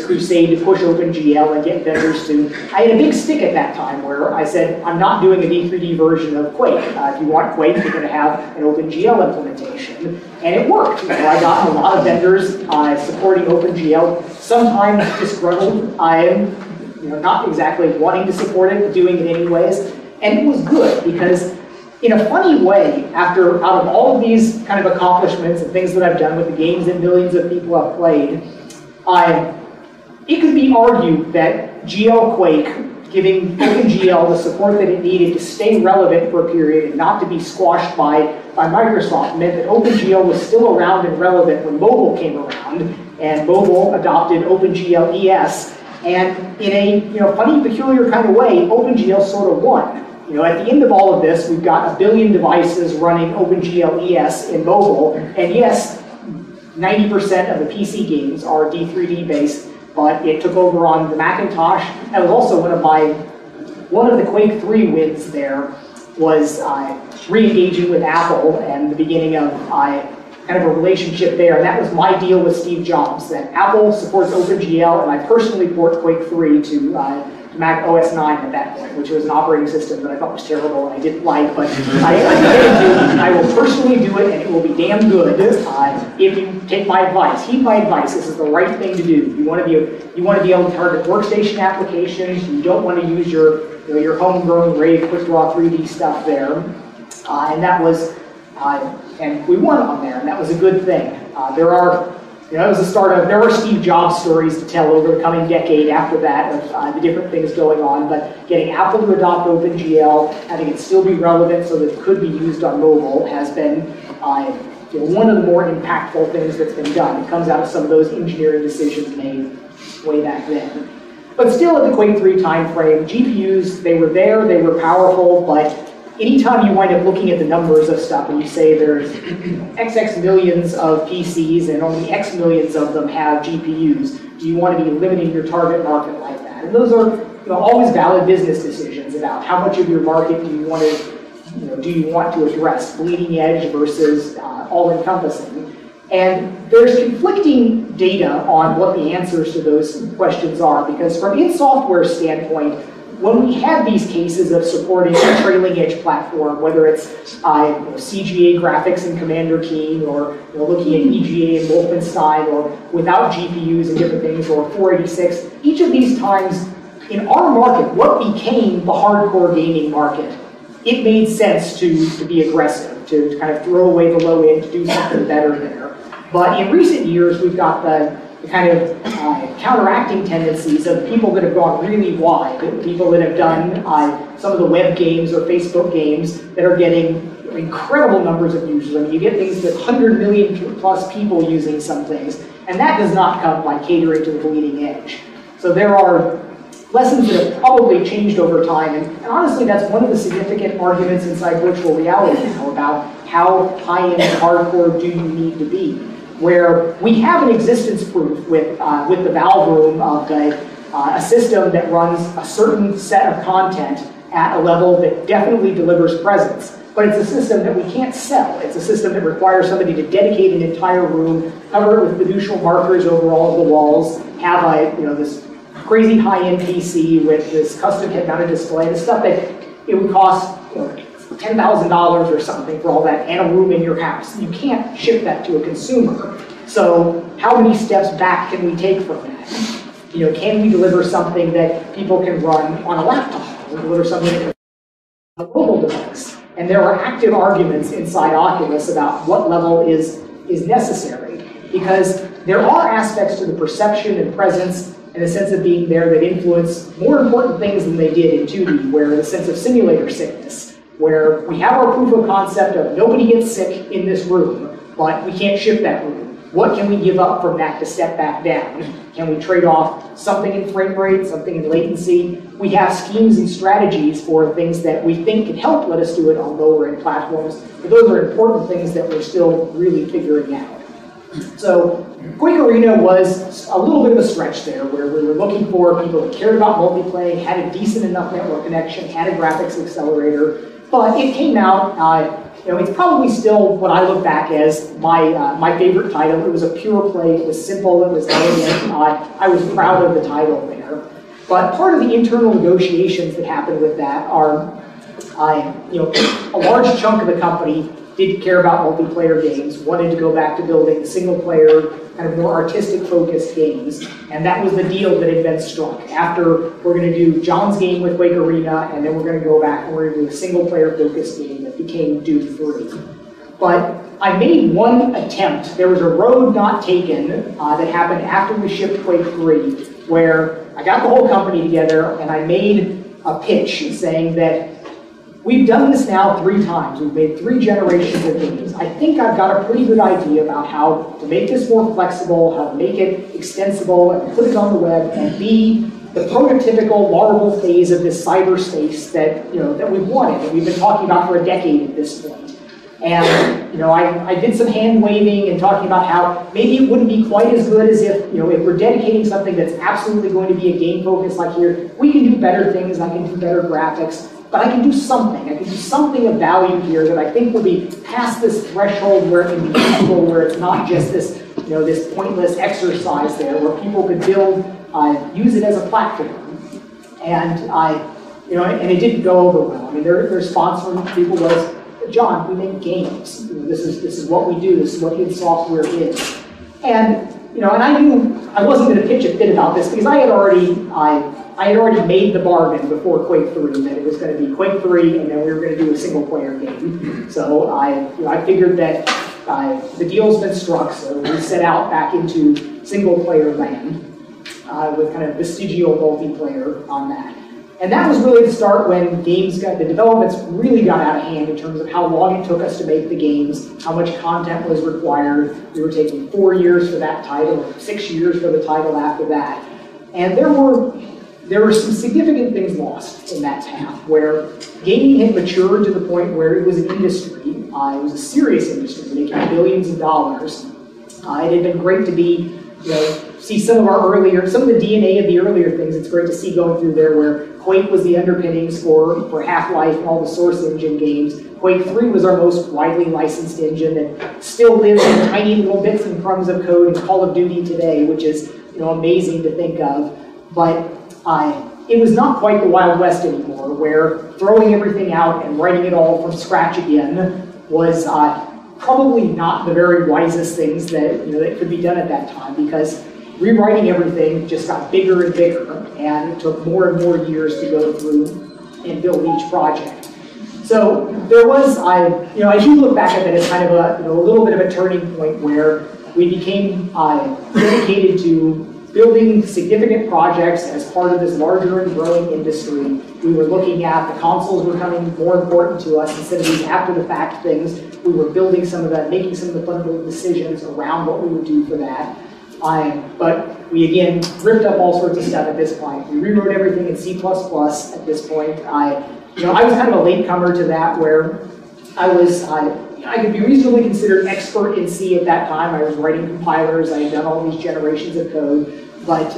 crusade to push OpenGL and get vendors to, I had a big stick at that time where I said, I'm not doing a D3D version of Quake. If you want Quake, you're going to have an OpenGL implementation. And it worked. I got a lot of vendors supporting OpenGL, sometimes disgruntled. I am not exactly wanting to support it, but doing it anyways. And it was good because in a funny way, out of all of these kind of accomplishments and things that I've done with the games that millions of people have played, it could be argued that GL Quake, giving OpenGL the support that it needed to stay relevant for a period and not to be squashed by Microsoft, meant that OpenGL was still around and relevant when mobile came around, and mobile adopted OpenGL ES. And in a funny, peculiar kind of way, OpenGL sort of won. At the end of all of this, we've got 1 billion devices running OpenGL ES in mobile, and yes, 90% of the PC games are D3D based, but it took over on the Macintosh. That was also one of the Quake 3 wins there was re-engaging with Apple and the beginning of kind of a relationship there, and that was my deal with Steve Jobs, that Apple supports OpenGL, and I personally port Quake 3 to Mac OS 9 at that point, which was an operating system that I thought was terrible and I didn't like, but I will personally do it, and it will be damn good if you take my advice. Heed my advice. This is the right thing to do. You want to be able to target workstation applications. You don't want to use your homegrown RAID quick draw 3D stuff there, and that was. And we won on there, and that was a good thing. There are Steve Jobs stories to tell over the coming decade after that of the different things going on, but getting Apple to adopt OpenGL, having it still be relevant so that it could be used on mobile has been one of the more impactful things that's been done. It comes out of some of those engineering decisions made way back then. But still at the Quake 3 timeframe, GPUs, they were there, they were powerful, but anytime you wind up looking at the numbers of stuff and you say there's XX millions of PCs and only X millions of them have GPUs, do you want to be limiting your target market like that? And those are always valid business decisions about how much of your market do you want to address, bleeding edge versus all-encompassing. And there's conflicting data on what the answers to those questions are, because from in-software standpoint, when we have these cases of supporting a trailing edge platform, whether it's CGA graphics in Commander Keen, or looking at EGA and Wolfenstein, or without GPUs and different things, or 486, each of these times in our market, what became the hardcore gaming market, it made sense to be aggressive. to kind of throw away the low end to do something better there. But in recent years, we've got the kind of counteracting tendencies of people that have gone really wide, people that have done some of the web games or Facebook games that are getting incredible numbers of users. I mean, you get things with 100 million plus people using some things, and that does not come by catering to the bleeding edge. So there are lessons that have probably changed over time, and honestly, that's one of the significant arguments inside virtual reality now about how high-end hardcore do you need to be, where we have an existence proof with the Valve room of a system that runs a certain set of content at a level that definitely delivers presence. But it's a system that we can't sell. It's a system that requires somebody to dedicate an entire room, cover it with fiducial markers over all of the walls, have this crazy high-end PC with this custom head-mounted display, the stuff that it would cost $10,000 or something for all that, and a room in your house. You can't ship that to a consumer. So how many steps back can we take from that? Can we deliver something that people can run on a laptop? Can we deliver something that can run on a mobile device? And there are active arguments inside Oculus about what level is necessary, because there are aspects to the perception and presence and the sense of being there that influence more important things than they did in 2D, where the sense of simulator sickness, where we have our proof of concept of nobody gets sick in this room, but we can't ship that room. What can we give up from that to step back down? Can we trade off something in frame rate, something in latency? We have schemes and strategies for things that we think can help let us do it on lower end platforms, but those are important things that we're still really figuring out. So Quake Arena was a little bit of a stretch there, where we were looking for people that cared about multiplayer, had a decent enough network connection, had a graphics accelerator, but it came out, it's probably still what I look back as my favorite title. It was a pure play, it was simple, it was elegant, I was proud of the title there. But part of the internal negotiations that happened with that are, a large chunk of the company didn't care about multiplayer games, wanted to go back to building single-player, kind of more artistic-focused games, and that was the deal that had been struck. After, we're going to do John's game with Quake Arena, and then we're going to go back and we're going to do a single-player-focused game that became Duke 3. But I made one attempt. There was a road not taken that happened after we shipped Quake 3, where I got the whole company together, and I made a pitch saying that we've done this now 3 times. We've made 3 generations of games. I think I've got a pretty good idea about how to make this more flexible, how to make it extensible, and put it on the web, and be the prototypical Laravel phase of this cyberspace that we've wanted, that we've been talking about for a decade at this point. And I did some hand waving and talking about how maybe it wouldn't be quite as good as if we're dedicating something that's absolutely going to be a game focus like here. We can do better things. I can do better graphics. But I can do something. I can do something of value here that I think will be past this threshold where it can be useful, where it's not just this, this pointless exercise there, where people could build, use it as a platform. And and it didn't go over well. I mean, their response from people was, John, we make games. This is what we do. This is what id Software is. And and I knew I wasn't going to pitch a fit about this because I had already made the bargain before Quake 3 that it was going to be Quake 3 and then we were going to do a single-player game. So I figured that the deal's been struck, so we set out back into single-player land with kind of vestigial multiplayer on that. And that was really the start when the developments really got out of hand in terms of how long it took us to make the games, how much content was required. We were taking 4 years for that title, or 6 years for the title after that. And there were some significant things lost in that path, where gaming had matured to the point where it was an industry. It was a serious industry, making billions of dollars. It had been great to see some of the DNA of the earlier things. It's great to see going through there where Quake was the underpinnings for Half-Life and all the Source Engine games. Quake 3 was our most widely licensed engine that still lives in tiny little bits and crumbs of code in Call of Duty today, which is amazing to think of. But it was not quite the Wild West anymore, where throwing everything out and writing it all from scratch again was probably not the very wisest things that that could be done at that time, because rewriting everything just got bigger and bigger, and it took more and more years to go through and build each project. So there was, I do look back at that as kind of a little bit of a turning point where we became dedicated to building significant projects as part of this larger and growing industry. We were looking at the consoles were becoming more important to us instead of these after-the-fact things. We were building some of that, making some of the fundamental decisions around what we would do for that. But we again ripped up all sorts of stuff at this point. We rewrote everything in C++ at this point. I was kind of a latecomer to that, where I could be reasonably considered expert in C at that time. I was writing compilers. I had done all these generations of code, but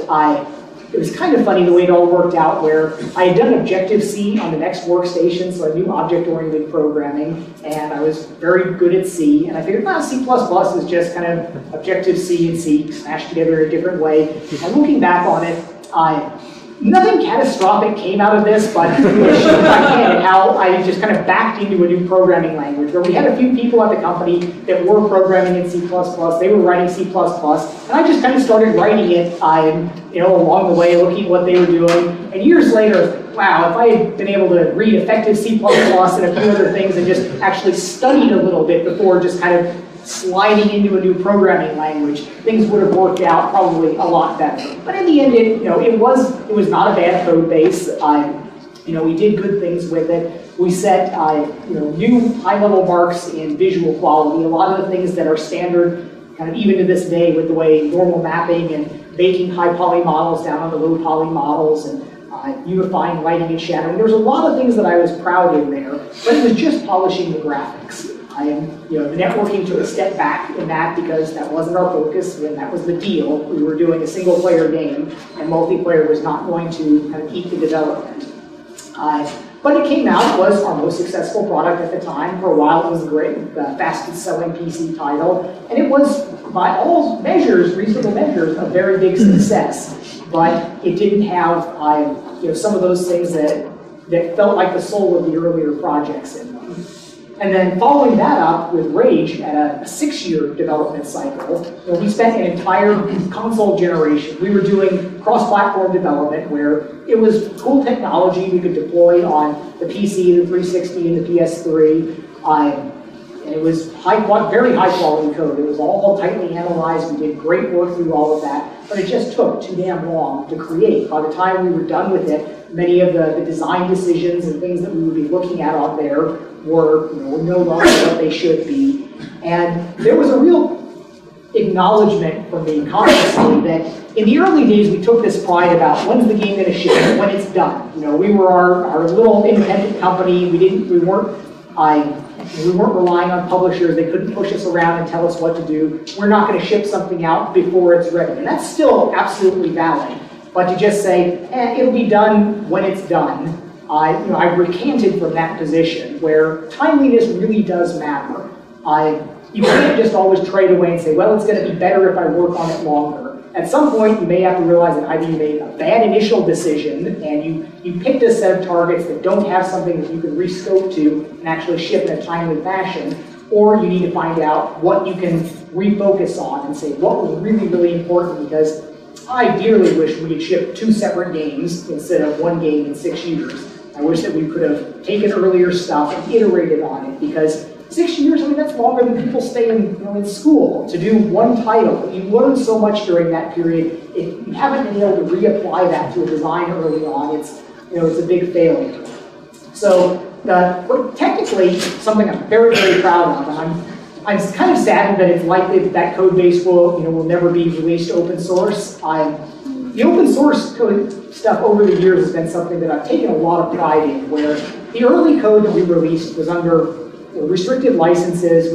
it was kind of funny the way it all worked out, where I had done Objective-C on the next workstation, so I knew object-oriented programming, and I was very good at C, and I figured, C++ is just kind of Objective-C and C smashed together in a different way. And looking back on it, nothing catastrophic came out of this, but I can, and how I just kind of backed into a new programming language, where we had a few people at the company that were programming in C++, they were writing C++, and I just kind of started writing it, along the way, looking at what they were doing, and years later, wow, if I had been able to read effective C++ and a few other things and just actually studied a little bit before just kind of sliding into a new programming language, things would have worked out probably a lot better. But in the end, it was not a bad code base. We did good things with it. We set new high-level marks in visual quality. A lot of the things that are standard, kind of even to this day, with the way normal mapping and baking high poly models down on the low poly models and unifying lighting and shadowing. There was a lot of things that I was proud in there, but it was just polishing the graphics. The networking took a step back in that because that wasn't our focus, and that was the deal. We were doing a single-player game, and multiplayer was not going to kind of eat the development. But it came out, was our most successful product at the time. For a while, it was great, the fastest-selling PC title, and it was, by all measures, reasonable measures, a very big success. But it didn't have, some of those things that felt like the soul of the earlier projects in them. And then following that up with Rage at a 6-year development cycle, we spent an entire console generation. We were doing cross-platform development where it was cool technology we could deploy on the PC, the 360, and the PS3. And it was very high-quality code. It was all tightly analyzed. We did great work through all of that, but it just took too damn long to create. By the time we were done with it, many of the design decisions and things that we would be looking at on there were no longer what they should be. And there was a real acknowledgement from me consciously that in the early days we took this pride about when's the game going to ship, when it's done. We were our little independent company. We weren't relying on publishers. They couldn't push us around and tell us what to do. We're not going to ship something out before it's ready. And that's still absolutely valid. But to just say, it'll be done when it's done, I've recanted from that position where timeliness really does matter. You can't just always trade away and say, well, it's going to be better if I work on it longer. At some point, you may have to realize that either you made a bad initial decision and you picked a set of targets that don't have something that you can rescope to and actually ship in a timely fashion, or you need to find out what you can refocus on and say what was really, really important, because I dearly wish we had shipped 2 separate games instead of 1 game in 6 years. I wish that we could have taken earlier stuff and iterated on it, because 6 years, that's longer than people stay in school to do 1 title. You learn so much during that period. If you haven't been able to reapply that to a design early on, it's a big failure. So technically, something I'm very, very proud of, and I'm kind of saddened that it's likely that code base will never be released open source. The open source code stuff over the years has been something that I've taken a lot of pride in, where the early code that we released was under restricted licenses.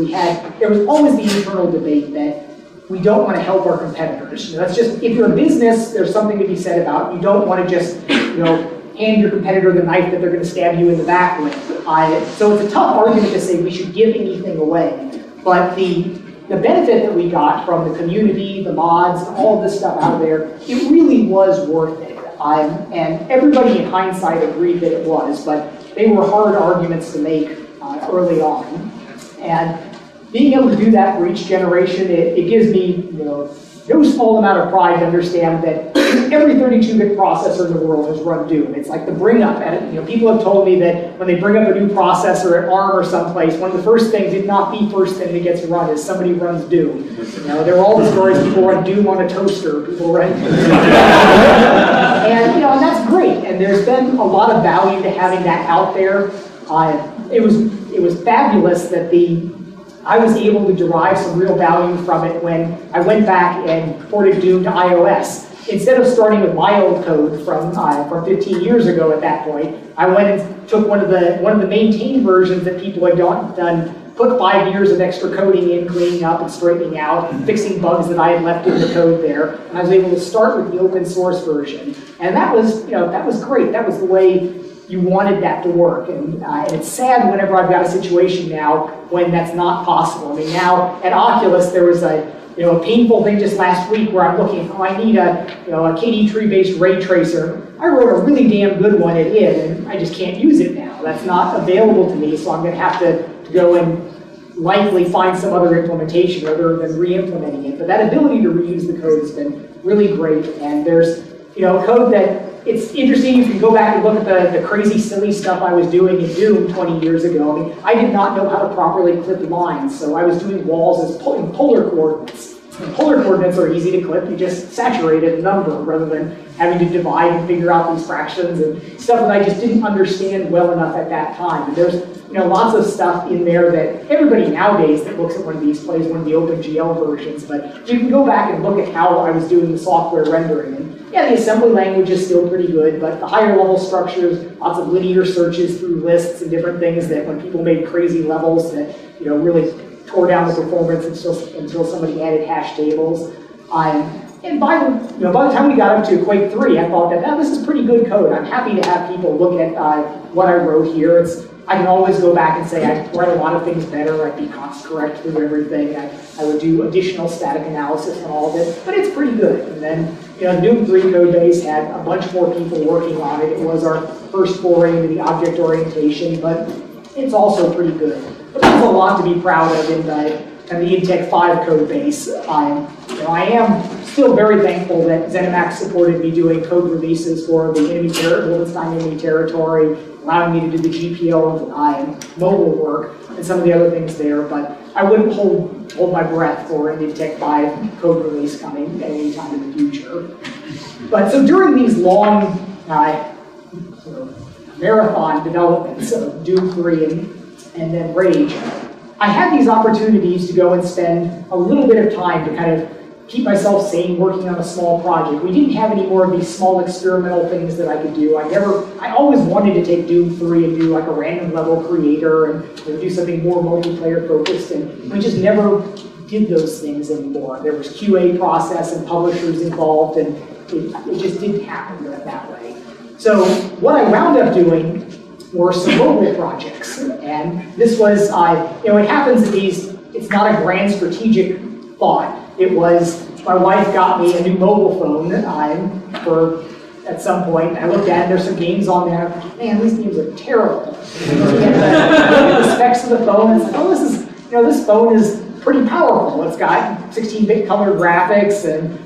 There was always the internal debate that we don't want to help our competitors. That's just, if you're a business, there's something to be said about, you don't want to just, hand your competitor the knife that they're going to stab you in the back with. So it's a tough argument to say we should give anything away. But the benefit that we got from the community, the mods, all of this stuff out there, it really was worth it. And everybody in hindsight agreed that it was, but they were hard arguments to make early on. And being able to do that for each generation, it gives me no small amount of pride to understand that every 32-bit processor in the world has run Doom. It's like the bring up, and people have told me that when they bring up a new processor at ARM or someplace, one of the first things, if not the first thing that gets run, is somebody runs Doom. There are all the stories, people run Doom on a toaster, people run and that's great, and there's been a lot of value to having that out there. It was fabulous that I was able to derive some real value from it when I went back and ported Doom to iOS. Instead of starting with my old code from 15 years ago at that point, I went and took one of the maintained versions that people had done, put 5 years of extra coding in, cleaning up and straightening out, fixing bugs that I had left in the code there, and I was able to start with the open source version. And that was great. That was the way you wanted that to work, and it's sad whenever I've got a situation now when that's not possible. I mean, now at Oculus there was a painful thing just last week where I'm looking, I need a KD tree-based ray tracer. I wrote a really damn good one at id, and I just can't use it now. That's not available to me, so I'm going to have to go and likely find some other implementation rather than re-implementing it. But that ability to reuse the code has been really great, and there's code that it's interesting. You can go back and look at the crazy, silly stuff I was doing in Doom 20 years ago. I mean, I did not know how to properly clip lines, so I was doing walls in polar coordinates. And polar coordinates are easy to clip. You just saturate a number rather than having to divide and figure out these fractions and stuff that I just didn't understand well enough at that time. And there's lots of stuff in there that everybody nowadays that looks at one of these plays one of the OpenGL versions, but you can go back and look at how I was doing the software rendering. And yeah, the assembly language is still pretty good, but the higher level structures, lots of linear searches through lists and different things that when people made crazy levels that really tore down the performance until somebody added hash tables. And by the time we got up to Quake 3, I thought that this is pretty good code. I'm happy to have people look at what I wrote here. I can always go back and say I write a lot of things better. I'd be const correct through everything. I would do additional static analysis on all of it, but it's pretty good. And then the Doom 3 code base had a bunch more people working on it. It was our first foray into the object orientation, but it's also pretty good. But there's a lot to be proud of in the InTech 5 code base. I am still very thankful that ZeniMax supported me doing code releases for the Wolfenstein enemy territory, allowing me to do the GPL mobile work and some of the other things there, but I wouldn't hold my breath for an InTech 5 code release coming at any time in the future. But so during these long marathon developments of Doom 3 and then Rage, I had these opportunities to go and spend a little bit of time to kind of keep myself sane working on a small project. We didn't have any more of these small experimental things that I could do. I always wanted to take Doom 3 and do like a random level creator and do something more multiplayer focused, and we just never did those things anymore. There was QA process and publishers involved, and it just didn't happen that way. So what I wound up doing were some mobile projects, and this was, it happens that it's not a grand strategic thought. It was, my wife got me a new mobile phone at some point. I looked at it, there's some games on there. Man, these games are terrible. Look at the specs of the phone, and it's like, this phone is pretty powerful. It's got 16-bit color graphics and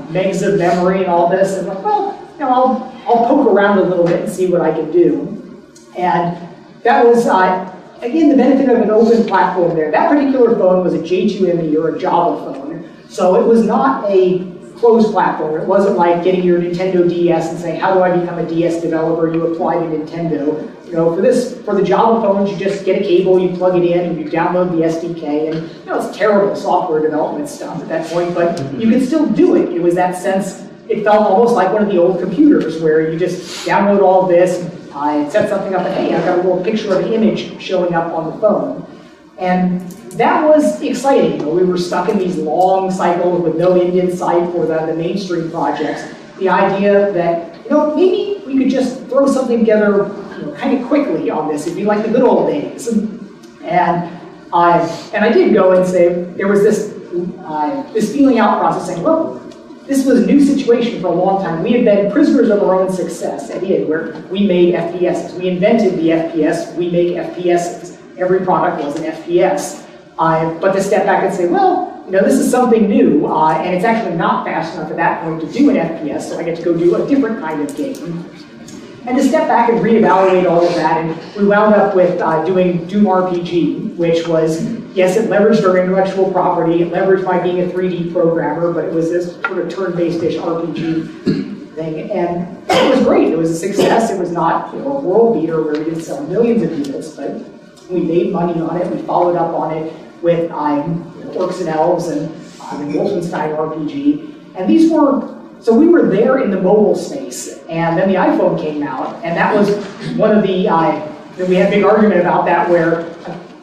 megs of memory and all this. And I'm like, well, I'll poke around a little bit and see what I can do. And that was, again, the benefit of an open platform there. That particular phone was a J2ME or a Java phone. So it was not a closed platform. It wasn't like getting your Nintendo DS and saying, how do I become a DS developer? You apply to Nintendo. For the Java phones, you just get a cable, you plug it in, and you download the SDK. And it's terrible software development stuff at that point, but you could still do it. It was that sense, it felt almost like one of the old computers where you just download all of this, set something up, and hey, I've got a little picture of an image showing up on the phone. And that was exciting. We were stuck in these long cycles with no end in sight for the mainstream projects. The idea that, maybe we could just throw something together kind of quickly on this. It'd be like the good old days. And I did go and say, there was this feeling out process saying, well, this was a new situation for a long time. We had been prisoners of our own success at id, where we made FPSs. We invented the FPS, we make FPSs. Every product was an FPS. But to step back and say, well, this is something new, and it's actually not fast enough at that point to do an FPS, so I get to go do a different kind of game. And to step back and reevaluate all of that, and we wound up with doing Doom RPG, which was, yes, it leveraged our intellectual property, it leveraged my being a 3D programmer, but it was this sort of turn-based-ish RPG thing, and it was great. It was a success. It was not a world beater where we didn't sell millions of units, but we made money on it. We followed up on it with Orcs and Elves and Wolfenstein RPG, and these were. So we were there in the mobile space, and then the iPhone came out, and that was one of the, we had a big argument about that where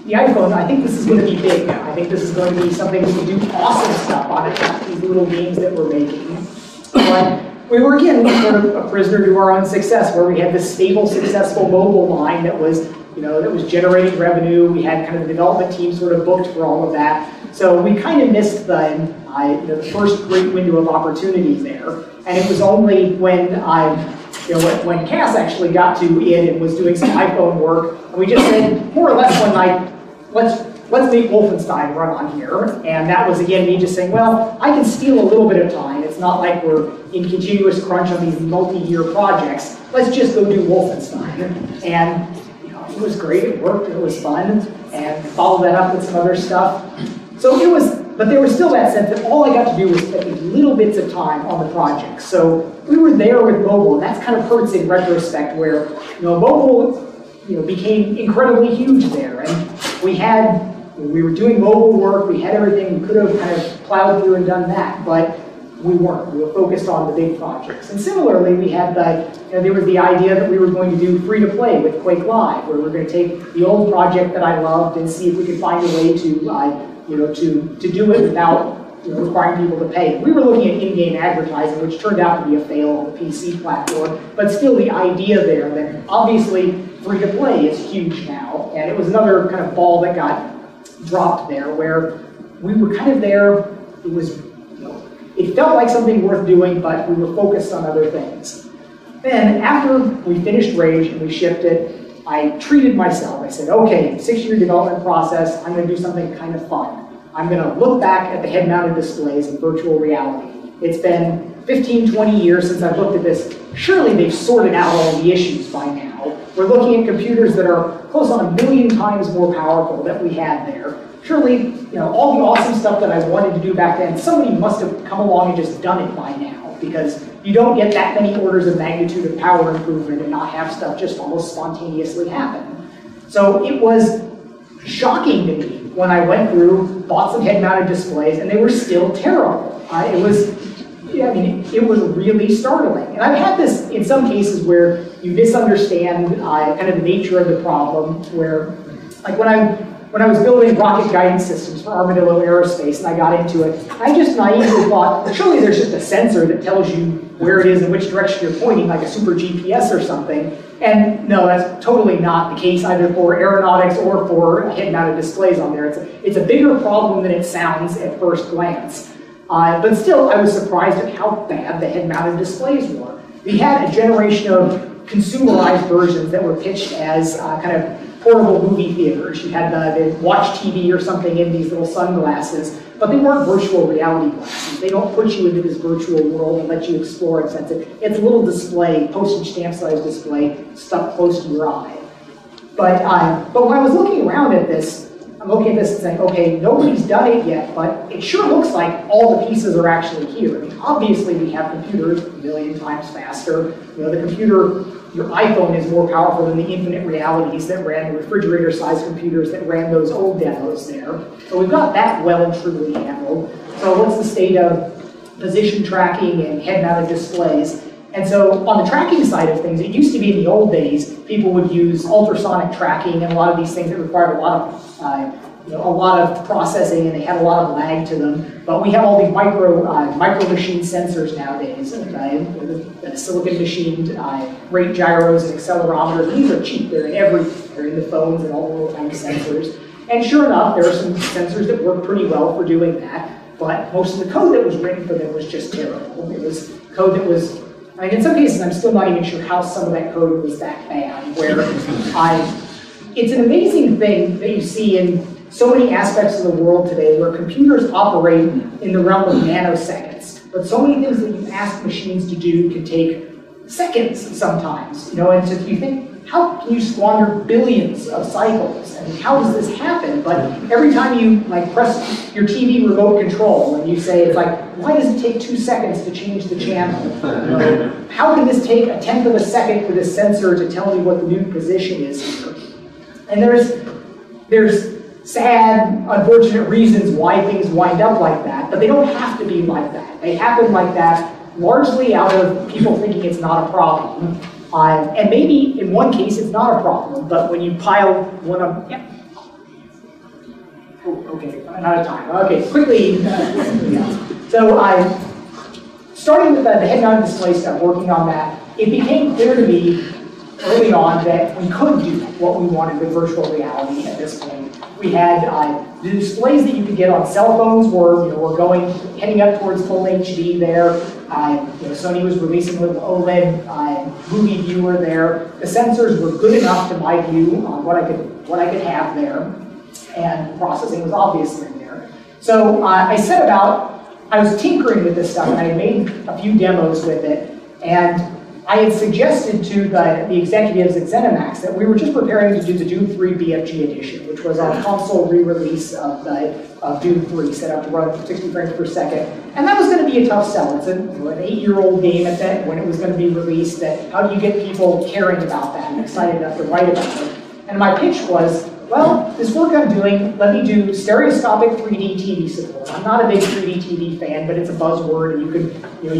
the iPhone, I think this is going to be big now. I think this is going to be something we can do awesome stuff on it, not these little games that we're making. But we were, again, sort of a prisoner to our own success, where we had this stable, successful mobile line that was, that was generating revenue. We had kind of the development team sort of booked for all of that. So we kind of missed the first great window of opportunity there. And it was only when when Cass actually got to it and was doing some iPhone work, and we just said, more or less one night, let's make Wolfenstein run on here. And that was, again, me just saying, well, I can steal a little bit of time. It's not like we're in continuous crunch on these multi-year projects. Let's just go do Wolfenstein. And it was great, it worked, it was fun, and followed that up with some other stuff. So it was, but there was still that sense that all I got to do was spend these little bits of time on the project. So we were there with mobile, and that's kind of hurts in retrospect, where mobile became incredibly huge there, and we were doing mobile work, we had everything, we could have kind of plowed through and done that, but we weren't. We were focused on the big projects. And similarly, we had there was the idea that we were going to do free-to-play with Quake Live, where we're going to take the old project that I loved and see if we could find a way to do it without requiring people to pay. We were looking at in-game advertising, which turned out to be a fail on the PC platform, but still the idea there that obviously free-to-play is huge now, and it was another kind of ball that got dropped there, where we were kind of there. It was, it felt like something worth doing, but we were focused on other things. Then, after we finished Rage and we shipped it, I treated myself. I said, okay, 6-year development process, I'm going to do something kind of fun. I'm going to look back at the head-mounted displays in virtual reality. It's been 15, 20 years since I've looked at this. Surely they've sorted out all the issues by now. We're looking at computers that are close on 1 million times more powerful than we had there. Surely, all the awesome stuff that I wanted to do back then, somebody must have come along and just done it by now, because you don't get that many orders of magnitude of power improvement and not have stuff just almost spontaneously happen. So it was shocking to me when I went through, bought some head-mounted displays, and they were still terrible. It was really startling. And I've had this in some cases where you misunderstand kind of the nature of the problem, where, like when I was building rocket guidance systems for Armadillo Aerospace and I got into it, I just naively thought, well, surely there's just a sensor that tells you where it is and which direction you're pointing, like a super GPS or something. And no, that's totally not the case either for aeronautics or for head-mounted displays on there. It's a bigger problem than it sounds at first glance. But still, I was surprised at how bad the head-mounted displays were. We had a generation of consumerized versions that were pitched as kind of portable movie theaters. You had the watch TV or something in these little sunglasses, but they weren't virtual reality glasses. They don't put you into this virtual world and let you explore and sense it. It's a little display, postage stamp size display, stuck close to your eye. But when I was looking around at this, I'm looking at this and saying, okay, nobody's done it yet, but it sure looks like all the pieces are actually here. I mean, obviously we have computers 1 million times faster. The computer, your iPhone is more powerful than the infinite realities that ran the refrigerator-sized computers that ran those old demos there. So we've got that well and truly handled. So what's the state of position tracking and head-mounted displays? And so on the tracking side of things, it used to be in the old days, people would use ultrasonic tracking and a lot of these things that required a lot of processing, and they had a lot of lag to them. But we have all these micro machine sensors nowadays, the silicon machined rate gyros and accelerometers. These are cheap. They're in everything. They're in the phones and all the little tiny sensors. And sure enough, there are some sensors that work pretty well for doing that. But most of the code that was written for them was just terrible. It was code that was, I mean, in some cases, I'm still not even sure how some of that code was that bad. Where it's an amazing thing that you see in so many aspects of the world today where computers operate in the realm of nanoseconds. But so many things that you ask machines to do can take seconds sometimes. And so you think, how can you squander billions of cycles? And how does this happen? But every time you press your TV remote control and you say, it's like, why does it take 2 seconds to change the channel? How can this take 1/10 of a second for this sensor to tell me what the new position is here? And there's sad, unfortunate reasons why things wind up like that, but they don't have to be like that. They happen like that largely out of people thinking it's not a problem. And maybe in one case it's not a problem, but when you pile one of, yeah. Oh, okay, I'm out of time. Okay, quickly. So starting with the head-mounted display stuff, working on that, it became clear to me early on that we could do what we wanted with virtual reality at this point. We had the displays that you could get on cell phones were heading up towards full HD there. Sony was releasing a little OLED movie viewer there. The sensors were good enough to my view on what I could have there, and processing was obviously there. So I was tinkering with this stuff, and I had made a few demos with it, and I had suggested to the executives at ZeniMax that we were just preparing to do the Doom 3 BFG edition, which was our console re-release of Doom 3, set up to run 60 frames per second. And that was going to be a tough sell. It's an 8-year-old game at that when it was going to be released. That how do you get people caring about that and excited enough to write about it? And my pitch was, well, this work I'm doing, let me do stereoscopic 3D TV support. I'm not a big 3D TV fan, but it's a buzzword, and you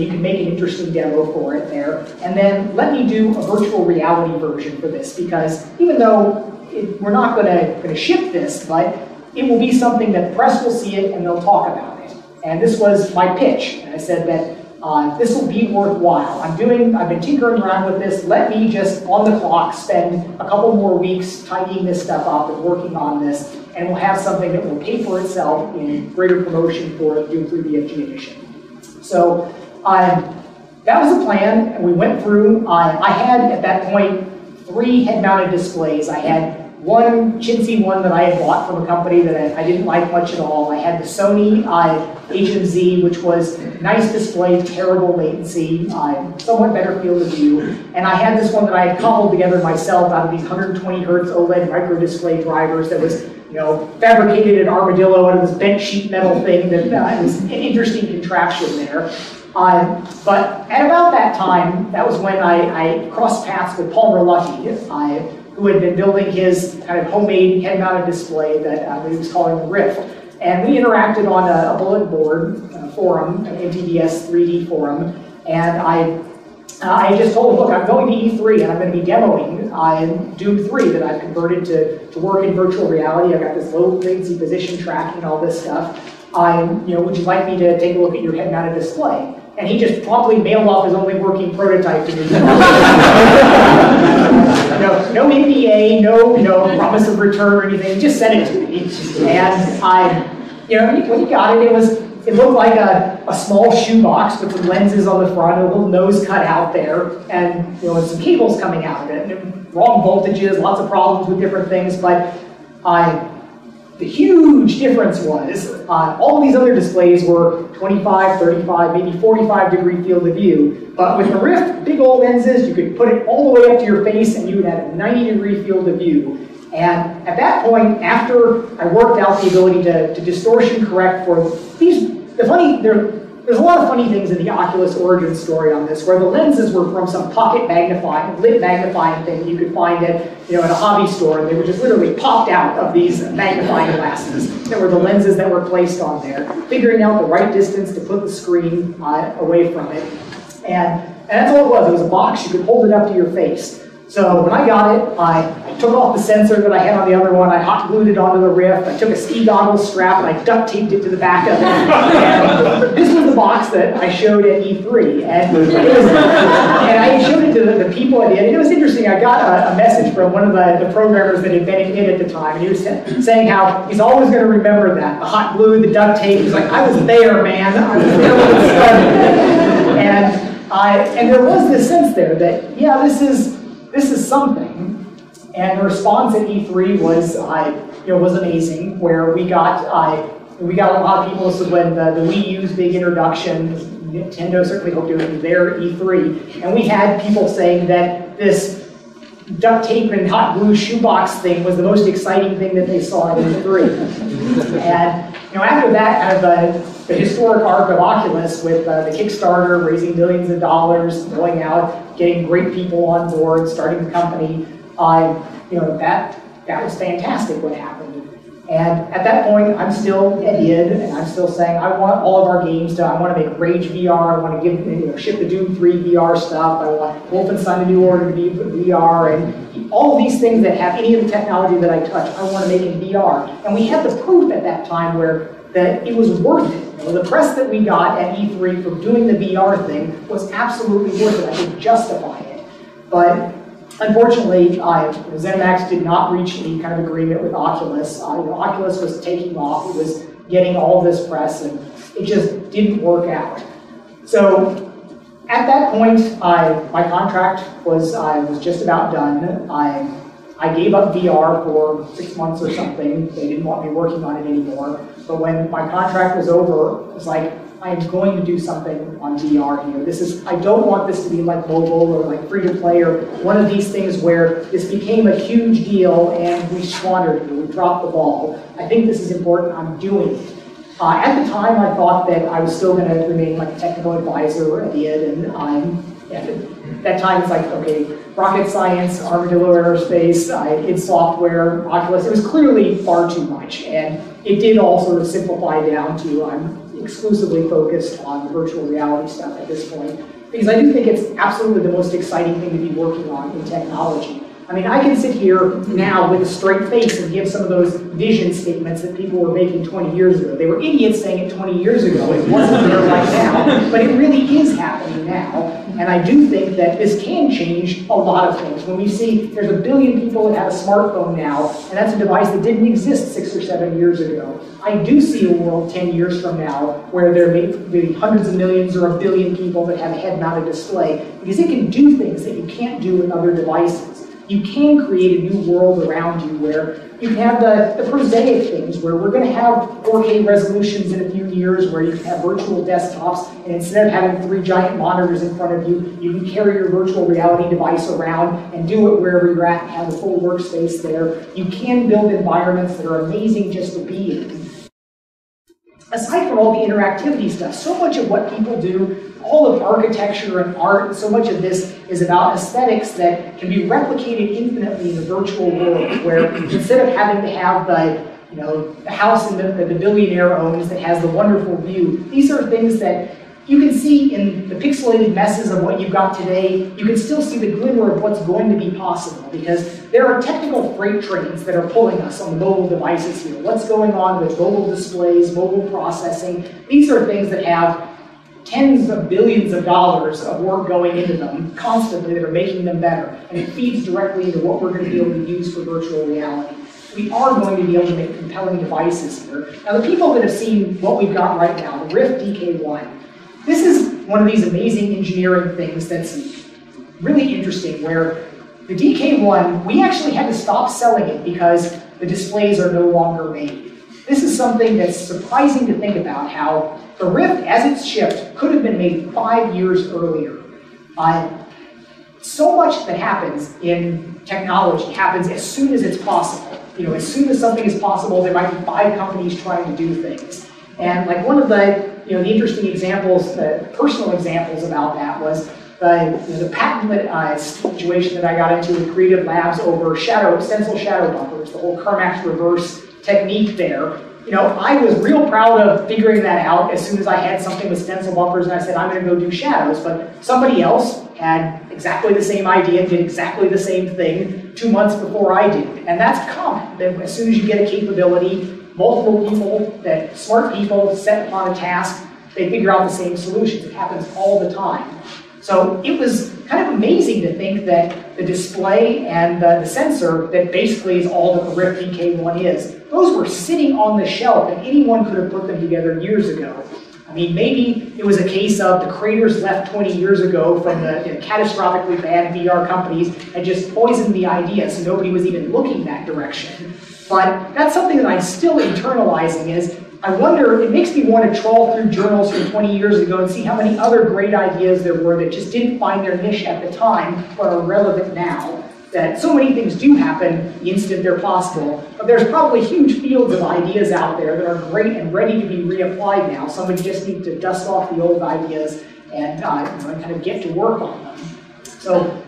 can make an interesting demo for it there. And then let me do a virtual reality version for this, because even though we're not going to ship this, but it will be something that the press will see it and they'll talk about it. And this was my pitch. And I said that this will be worthwhile. I've been tinkering around with this. Let me just, on the clock, spend a couple more weeks tidying this stuff up and working on this, and we'll have something that will pay for itself in greater promotion for Doom 3 BFG edition. So that was the plan, and we went through. I had, at that point, 3 head-mounted displays. I had one chintzy one that I had bought from a company that I didn't like much at all. I had the Sony HMZ, which was nice display, terrible latency, somewhat better field of view. And I had this one that I had cobbled together myself out of these 120 hertz OLED micro display drivers that was, fabricated an armadillo out of this bent sheet metal thing that was an interesting contraption there. But at about that time, that was when I crossed paths with Palmer Luckey, who had been building his kind of homemade head-mounted display that he was calling the Rift. And we interacted on a bulletin board forum, an MTDS 3D forum, and I just told him, look, I'm going to E3 and I'm going to be demoing Doom 3 that I've converted to work in virtual reality. I've got this low latency position tracking and all this stuff. Would you like me to take a look at your head-mounted display? And he just promptly mailed off his only working prototype to me. No NDA, no promise of return or anything. He just sent it to me. And when he got it, it looked like a small shoebox with some lenses on the front, a little nose cut out there, and with some cables coming out of it. And wrong voltages, lots of problems with different things, but the huge difference was all of these other displays were 25, 35, maybe 45 degree field of view. But with the Rift, big old lenses, you could put it all the way up to your face and you would have a 90 degree field of view. And at that point, after I worked out the ability to distortion correct for these, there's a lot of funny things in the Oculus origin story on this, where the lenses were from some pocket magnifying, lit magnifying thing you could find at a hobby store, and they were just literally popped out of these magnifying glasses. That were the lenses that were placed on there, figuring out the right distance to put the screen away from it. And that's all it was. It was a box. You could hold it up to your face. So when I got it, I took off the sensor that I had on the other one, I hot glued it onto the Rift, I took a ski goggle strap and I duct taped it to the back of it. And this was the box that I showed at E3. And I showed it to the people at the end. And it was interesting, I got a message from one of the programmers that had been in it at the time, and he was saying how he's always going to remember that. The hot glue, the duct tape, he's like, I was there, man. I was there when it started. And there was this sense there that, yeah, this is something, And the response at E3 was, was amazing. Where we got a lot of people. This was when the Wii U's big introduction. Nintendo certainly hoped it would be their E3, and we had people saying that this duct tape and hot glue shoebox thing was the most exciting thing that they saw at E3. And after that, kind of the historic arc of Oculus with the Kickstarter raising millions of dollars, going out, getting great people on board, starting the company, that was fantastic what happened. And at that point, I'm still at id, and I'm still saying I want all of our games I want to make Rage VR, I want to ship the Doom 3 VR stuff, I want Wolfenstein: The New Order to be VR, and all these things that have any of the technology that I touch, I want to make in VR. And we had the proof at that time that it was worth it. The press that we got at E3 for doing the VR thing was absolutely worth it. I could justify it. But unfortunately, ZeniMax did not reach any kind of agreement with Oculus. Oculus was taking off, it was getting all this press, and it just didn't work out. So at that point, my contract was just about done. I gave up VR for 6 months or something. They didn't want me working on it anymore. But when my contract was over, it was like, I'm going to do something on VR here. I don't want this to be like mobile or like free to play or one of these things where this became a huge deal and we squandered it, we dropped the ball. I think this is important, I'm doing it. At the time, I thought that I was still going to remain like a technical advisor at id, and at that time it's like, okay, rocket science, Armadillo Aerospace, id Software, Oculus, it was clearly far too much, and it did all sort of simplify down to I'm exclusively focused on virtual reality stuff at this point, because I do think it's absolutely the most exciting thing to be working on in technology. I mean, I can sit here now with a straight face and give some of those vision statements that people were making 20 years ago. They were idiots saying it 20 years ago. It wasn't there right now, but it really is happening now. And I do think that this can change a lot of things. When we see there's 1 billion people that have a smartphone now, and that's a device that didn't exist 6 or 7 years ago. I do see a world 10 years from now where there may be hundreds of millions or 1 billion people that have a head-mounted display, because it can do things that you can't do with other devices. You can create a new world around you where you can have the prosaic things, where we're going to have 4K resolutions in a few years, where you can have virtual desktops, and instead of having 3 giant monitors in front of you, you can carry your virtual reality device around and do it wherever you're at and have a full workspace there. You can build environments that are amazing just to be in. Aside from all the interactivity stuff, so much of what people do, all of architecture and art, so much of this is about aesthetics that can be replicated infinitely in the virtual world, where instead of having to have the house that the billionaire owns that has the wonderful view, these are things that you can see in the pixelated messes of what you've got today. You can still see the glimmer of what's going to be possible, because there are technical freight trains that are pulling us on the mobile devices here. What's going on with mobile displays, mobile processing? These are things that have tens of billions of dollars of work going into them constantly that are making them better. And it feeds directly into what we're going to be able to use for virtual reality. We are going to be able to make compelling devices here. Now, the people that have seen what we've got right now, the Rift DK1, this is one of these amazing engineering things that's really interesting, where the DK1, we actually had to stop selling it because the displays are no longer made. This is something that's surprising to think about, how the Rift, as it's shipped, could have been made 5 years earlier. So much that happens in technology happens as soon as it's possible. As soon as something is possible, there might be 5 companies trying to do things. And like one of the interesting examples, the personal examples about that was the patent situation that I got into with Creative Labs over stencil shadow bumpers, the whole Carmack reverse technique there. I was real proud of figuring that out as soon as I had something with stencil bumpers, and I said, I'm going to go do shadows. But somebody else had exactly the same idea, did exactly the same thing 2 months before I did. And that's common. As soon as you get a capability, multiple people, smart people set upon a task, they figure out the same solutions. It happens all the time. So it was kind of amazing to think that the display and the sensor that basically is all that the Rift DK1 is, those were sitting on the shelf and anyone could have put them together years ago. I mean, maybe it was a case of the creators left 20 years ago from the catastrophically bad VR companies and just poisoned the idea, so nobody was even looking that direction. But that's something that I'm still internalizing is, I wonder, it makes me want to trawl through journals from 20 years ago and see how many other great ideas there were that just didn't find their niche at the time, but are relevant now. That so many things do happen the instant they're possible, but there's probably huge fields of ideas out there that are great and ready to be reapplied now. Somebody just needs to dust off the old ideas and kind of get to work on them. So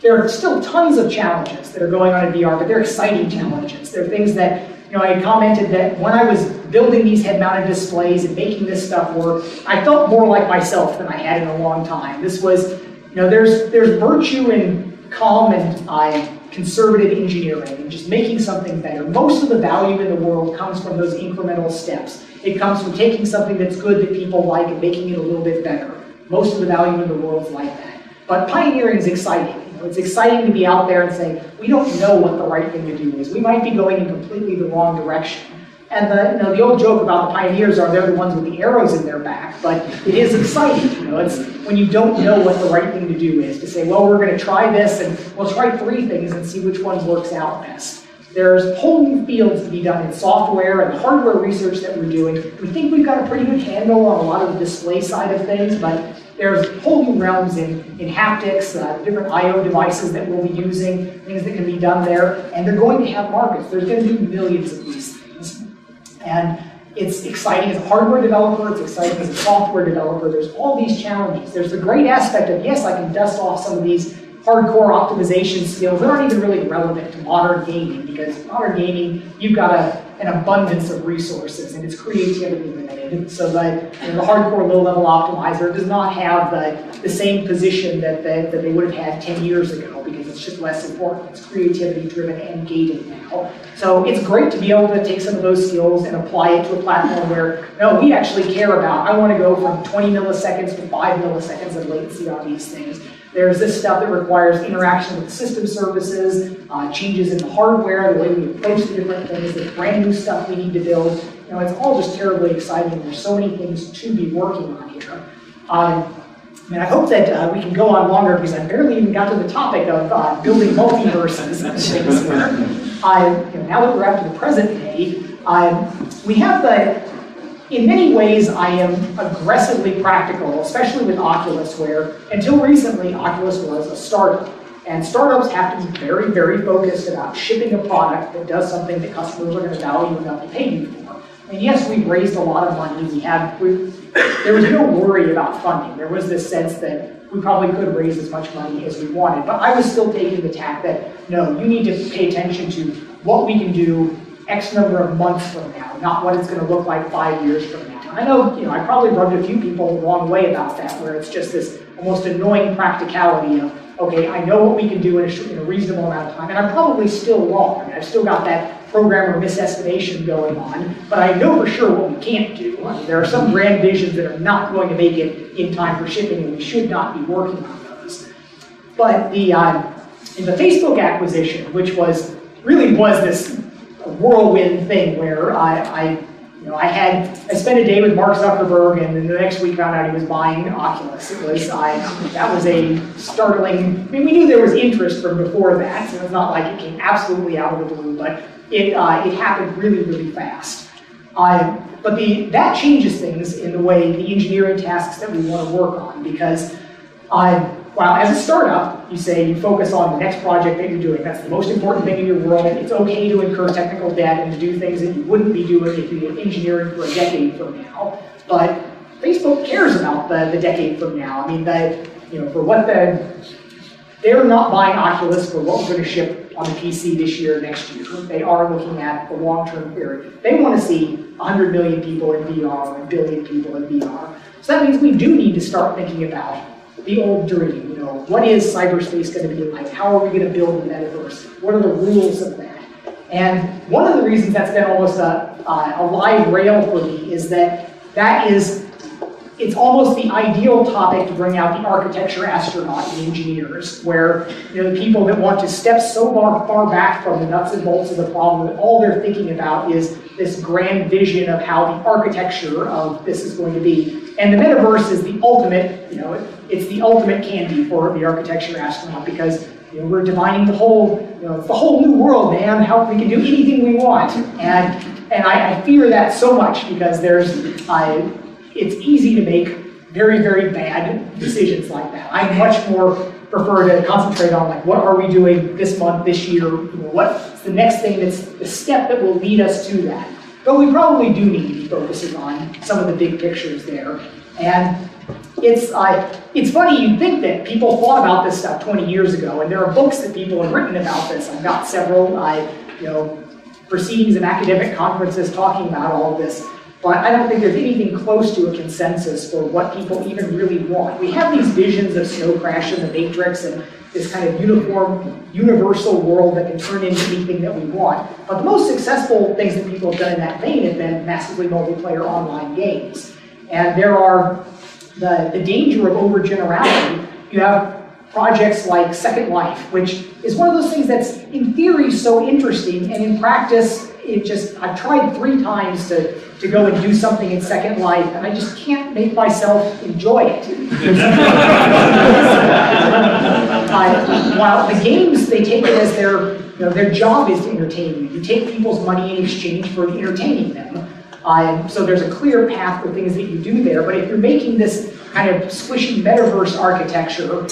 there are still tons of challenges that are going on in VR, but they're exciting challenges. They're things that, I had commented that when I was building these head-mounted displays and making this stuff work, I felt more like myself than I had in a long time. This was, there's virtue in calm and conservative engineering and just making something better. Most of the value in the world comes from those incremental steps. It comes from taking something that's good that people like and making it a little bit better. Most of the value in the world's like that. But pioneering is exciting. It's exciting to be out there and say, we don't know what the right thing to do is. We might be going in completely the wrong direction. And the old joke about the pioneers are they're the ones with the arrows in their back, but it is exciting. It's when you don't know what the right thing to do is, to say, well, we're going to try this, and we'll try 3 things and see which one works out best. There's whole new fields to be done in software and hardware research that we're doing. We think we've got a pretty good handle on a lot of the display side of things, but there's whole new realms in haptics, different I/O devices that we'll be using, things that can be done there, and they're going to have markets. There's going to be millions of these things. And it's exciting as a hardware developer, it's exciting as a software developer. There's all these challenges. There's the great aspect of, yes, I can dust off some of these hardcore optimization skills that aren't even really relevant to modern gaming, because modern gaming, you've got an abundance of resources and it's creativity limited. So that the hardcore low-level optimizer does not have the same position that they would have had 10 years ago, because it's just less important. It's creativity-driven and gated now. So it's great to be able to take some of those skills and apply it to a platform where, no, we actually care about, I want to go from 20 milliseconds to 5 milliseconds of latency on these things. There's this stuff that requires interaction with system services, changes in the hardware, the way we approach the different things, the brand new stuff we need to build. It's all just terribly exciting. There's so many things to be working on here. I hope that we can go on longer, because I barely even got to the topic of building multiverses and things here. Now that we're up to the present day, we have in many ways, I am aggressively practical, especially with Oculus, where until recently, Oculus was a startup. And startups have to be very, very focused about shipping a product that does something that customers are going to value enough to pay you for. And yes, we've raised a lot of money. There was no worry about funding. There was this sense that we probably could raise as much money as we wanted. But I was still taking the tack that, no, you need to pay attention to what we can do X number of months from now, not what it's going to look like 5 years from now. I know, I probably rubbed a few people the wrong way about that, where it's just this almost annoying practicality of, okay, I know what we can do in a reasonable amount of time, and I'm probably still wrong. I've still got that programmer misestimation going on, but I know for sure what we can't do. There are some grand visions that are not going to make it in time for shipping, and we should not be working on those. But in the Facebook acquisition, which really was this whirlwind thing where I spent a day with Mark Zuckerberg, and then the next week found out he was buying Oculus. That was a startling. We knew there was interest from before that, so it's not like it came absolutely out of the blue, but it happened really, really fast. But that changes things in the way the engineering tasks that we want to work on, because while as a startup, you say you focus on the next project that you're doing. That's the most important thing in your world. It's okay to incur technical debt and to do things that you wouldn't be doing if you did engineering for a decade from now. But Facebook cares about the decade from now. They're not buying Oculus for what we're going to ship on the PC this year, next year. They are looking at the long-term period. They want to see 100 million people in VR or 1 billion people in VR. So that means we do need to start thinking about the old dream. What is cyberspace going to be like? How are we going to build the metaverse? What are the rules of that? And one of the reasons that's been almost a live rail for me is that is it's almost the ideal topic to bring out the architecture astronaut and engineers, where the people that want to step so far back from the nuts and bolts of the problem that all they're thinking about is this grand vision of how the architecture of this is going to be. And the metaverse is the ultimate, it's the ultimate candy for the architecture astronaut, because we're defining the whole, it's the whole new world, man. How we can do anything we want, and I fear that so much, because it's easy to make very, very bad decisions like that. I much more prefer to concentrate on what are we doing this month, this year, what's the next thing that's the step that will lead us to that. But we probably do need to be focusing on some of the big pictures there. And it's funny, you'd think that people thought about this stuff 20 years ago, and there are books that people have written about this. I've got several, proceedings of academic conferences talking about all of this. But I don't think there's anything close to a consensus for what people even really want. We have these visions of Snow Crash and the Matrix and this kind of uniform, universal world that can turn into anything that we want. But the most successful things that people have done in that vein have been massively multiplayer online games. And there are the danger of overgenerality. You have projects like Second Life, which is one of those things that's in theory so interesting, and in practice, I've tried 3 times to go and do something in Second Life, and I just can't make myself enjoy it. While the games, they take it as their job is to entertain you. You take people's money in exchange for entertaining them. So there's a clear path for things that you do there, but if you're making this kind of squishy metaverse architecture,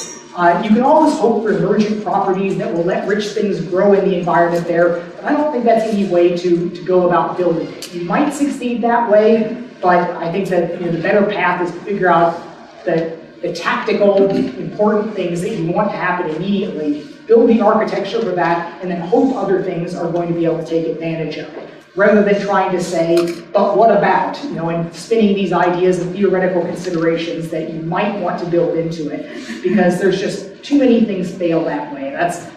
you can always hope for emergent properties that will let rich things grow in the environment there, but I don't think that's any way to go about building it. You might succeed that way, but I think that the better path is to figure out the tactical, important things that you want to happen immediately, build the architecture for that, and then hope other things are going to be able to take advantage of it, rather than trying to say, but what about, and spinning these ideas and theoretical considerations that you might want to build into it, because there's just too many things fail that way.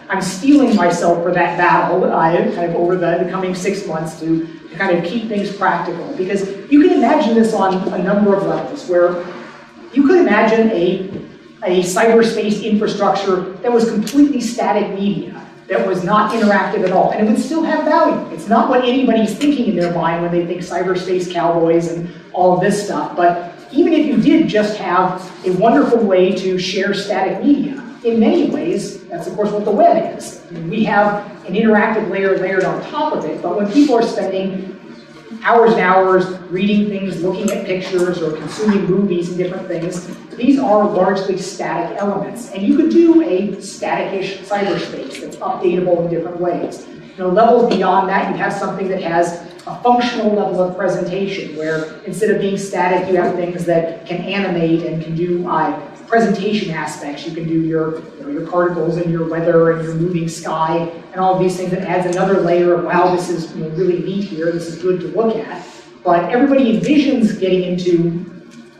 I'm steeling myself for that battle kind of over the coming 6 months to kind of keep things practical, because you can imagine this on a number of levels, where you could imagine a cyberspace infrastructure that was completely static media, that was not interactive at all, and it would still have value. It's not what anybody's thinking in their mind when they think cyberspace cowboys and all of this stuff, but even if you did just have a wonderful way to share static media, in many ways, that's of course what the web is. I mean, we have an interactive layer layered on top of it, but when people are spending hours and hours reading things, looking at pictures, or consuming movies and different things, these are largely static elements. And you could do a static-ish cyberspace that's updatable in different ways. Levels beyond that, you have something that has a functional level of presentation, where instead of being static, you have things that can animate and can do presentation aspects. You can do your particles and your weather and your moving sky and all of these things that adds another layer of, wow, this is really neat here, this is good to look at. But everybody envisions getting into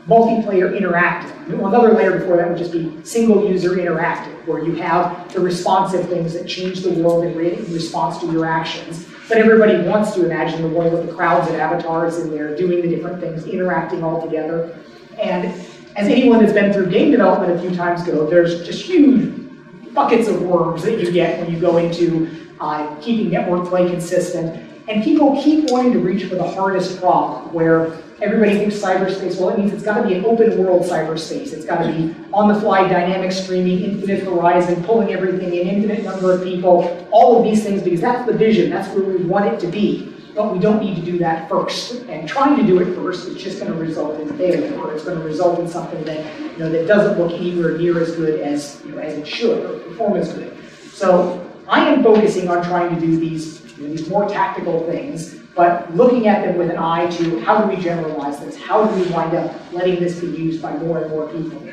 multiplayer interactive. Another layer before that would just be single user interactive, where you have the responsive things that change the world in response to your actions. But everybody wants to imagine the world with the crowds of avatars in there doing the different things, interacting all together. And as anyone that's been through game development a few times go, there's just huge buckets of worms that you get when you go into keeping network play consistent. And people keep wanting to reach for the hardest problem, where everybody thinks cyberspace, well, it means it's got to be an open world cyberspace. It's got to be on-the-fly dynamic streaming, infinite horizon, pulling everything in, infinite number of people, all of these things, because that's the vision, that's where we want it to be. But we don't need to do that first. And trying to do it first is just going to result in failure, or it's going to result in something that that doesn't look anywhere near as good as as it should, or perform as good. So I am focusing on trying to do these more tactical things, but looking at them with an eye to how do we generalize this? How do we wind up letting this be used by more and more people?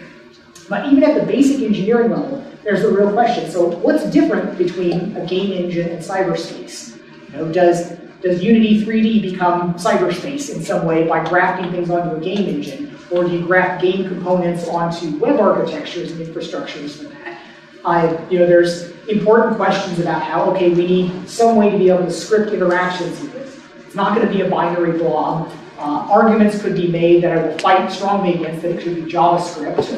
But even at the basic engineering level, there's the real question. So what's different between a game engine and cyberspace? Does Unity 3D become cyberspace in some way by grafting things onto a game engine? Or do you graft game components onto web architectures and infrastructures for that? There's important questions about how, okay, we need some way to be able to script interactions with it. It's not going to be a binary blob. Arguments could be made that I will fight strongly against that it should be JavaScript. It's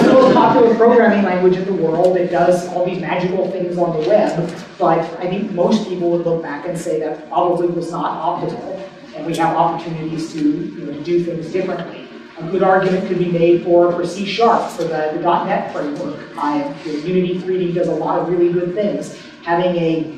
the most popular programming language in the world. It does all these magical things on the web, but I think most people would look back and say that probably was not optimal, and we have opportunities to do things differently. A good argument could be made for C#, for the .NET framework. Unity 3D does a lot of really good things. Having a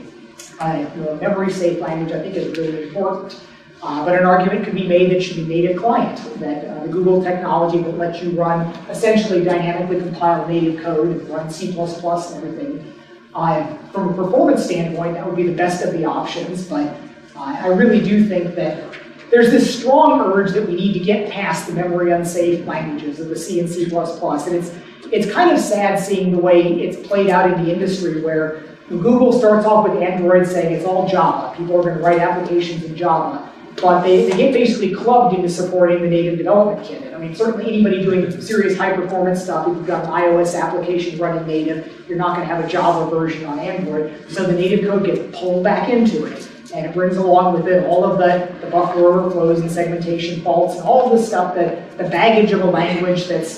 memory safe language, I think, is really important. But an argument could be made that should be native client, that the Google technology that lets you run essentially dynamically compiled native code and run C++ and everything. From a performance standpoint, that would be the best of the options, but I really do think that there's this strong urge that we need to get past the memory unsafe languages of the C and C++, and it's kind of sad seeing the way it's played out in the industry where Google starts off with Android saying it's all Java. People are going to write applications in Java. But they get basically clubbed into supporting the native development kit. I mean, certainly anybody doing serious high-performance stuff, if you've got an iOS application running native, you're not going to have a Java version on Android. So the native code gets pulled back into it. And it brings along with it all of the buffer overflows and segmentation faults and all of the stuff that the baggage of a language that's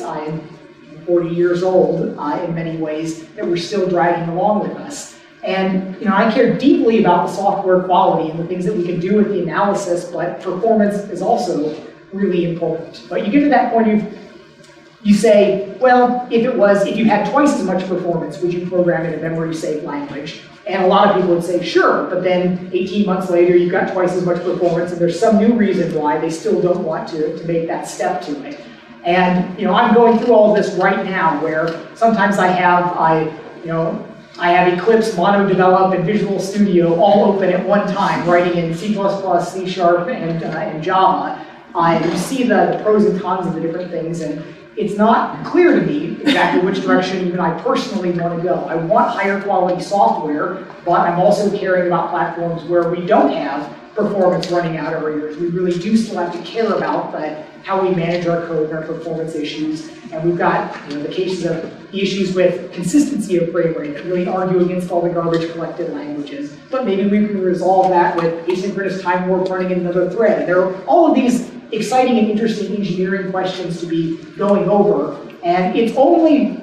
40 years old in many ways that we're still dragging along with us. And I care deeply about the software quality and the things that we can do with the analysis, but performance is also really important. But you get to that point, you say, well, if you had twice as much performance, would you program in a memory-safe language? And a lot of people would say, sure, but then 18 months later, you've got twice as much performance, and there's some new reason why they still don't want to make that step to it. And I'm going through all of this right now, where sometimes I have Eclipse, Mono-Develop, and Visual Studio all open at one time, writing in C++, C#, and Java. You see the pros and cons of the different things, and it's not clear to me exactly which direction even I personally want to go. I want higher quality software, but I'm also caring about platforms where we don't have performance running out every year. We really do still have to care about how we manage our code and our performance issues. And we've got the cases of the issues with consistency of frame rate that really argue against all the garbage collected languages. But maybe we can resolve that with asynchronous time warp running in another thread. There are all of these exciting and interesting engineering questions to be going over. And it's only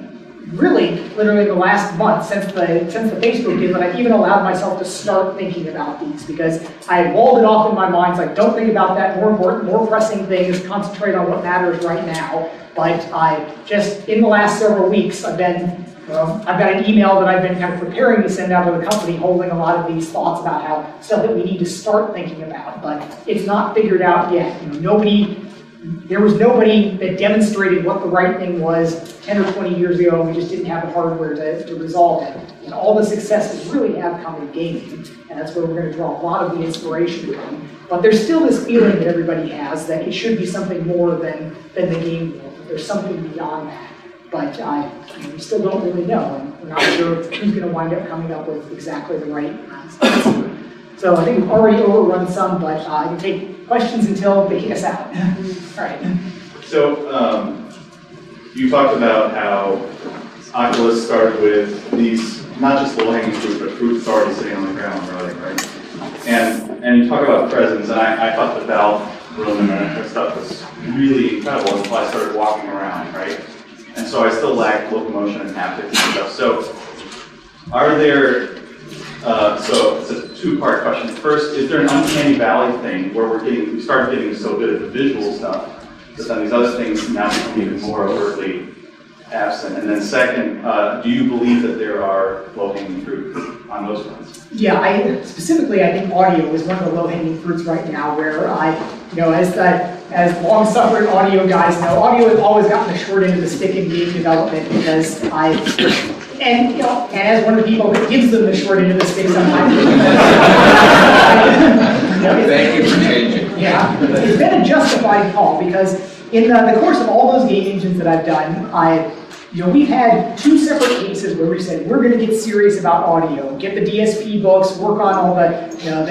really, literally the last month since the Facebook deal that I've even allowed myself to start thinking about these, because I had walled it off in my mind, like, don't think about that, more important, more pressing things, concentrate on what matters right now. But just in the last several weeks, I've got an email that I've been kind of preparing to send out to the company holding a lot of these thoughts about how stuff that we need to start thinking about, but it's not figured out yet. There was nobody that demonstrated what the right thing was 10 or 20 years ago, and we just didn't have the hardware to resolve it. And all the successes really have come in gaming, and that's where we're going to draw a lot of the inspiration from. But there's still this feeling that everybody has that it should be something more than the game world. There's something beyond that. But we still don't really know, and we're not sure who's going to wind up coming up with exactly the right answer. So I think we've already overrun some, but I can take questions until they kick us out. All right. So you talked about how Oculus started with these, not just low-hanging fruit, but fruit that's already sitting on the ground, right? And you talk about presence, and I thought the Valve room and stuff was really incredible until I started walking around, right? And so I still lack locomotion and haptics and stuff. So are there, so it's a two-part question. First, is there an uncanny valley thing where we started getting so good at the visual stuff that then these other things now become even more overtly absent? And then second, do you believe that there are low-hanging fruit on those fronts? Yeah, specifically I think audio is one of the low-hanging fruits right now where as long-suffering audio guys know, audio has always gotten the short end of the stick in game development because and as one of the people that gives them the short end of the stick sometimes. Thank you for changing. Yeah, it's been a justified call because in the course of all those game engines that I've done, we've had two separate cases where we said we're going to get serious about audio, get the DSP books, work on all the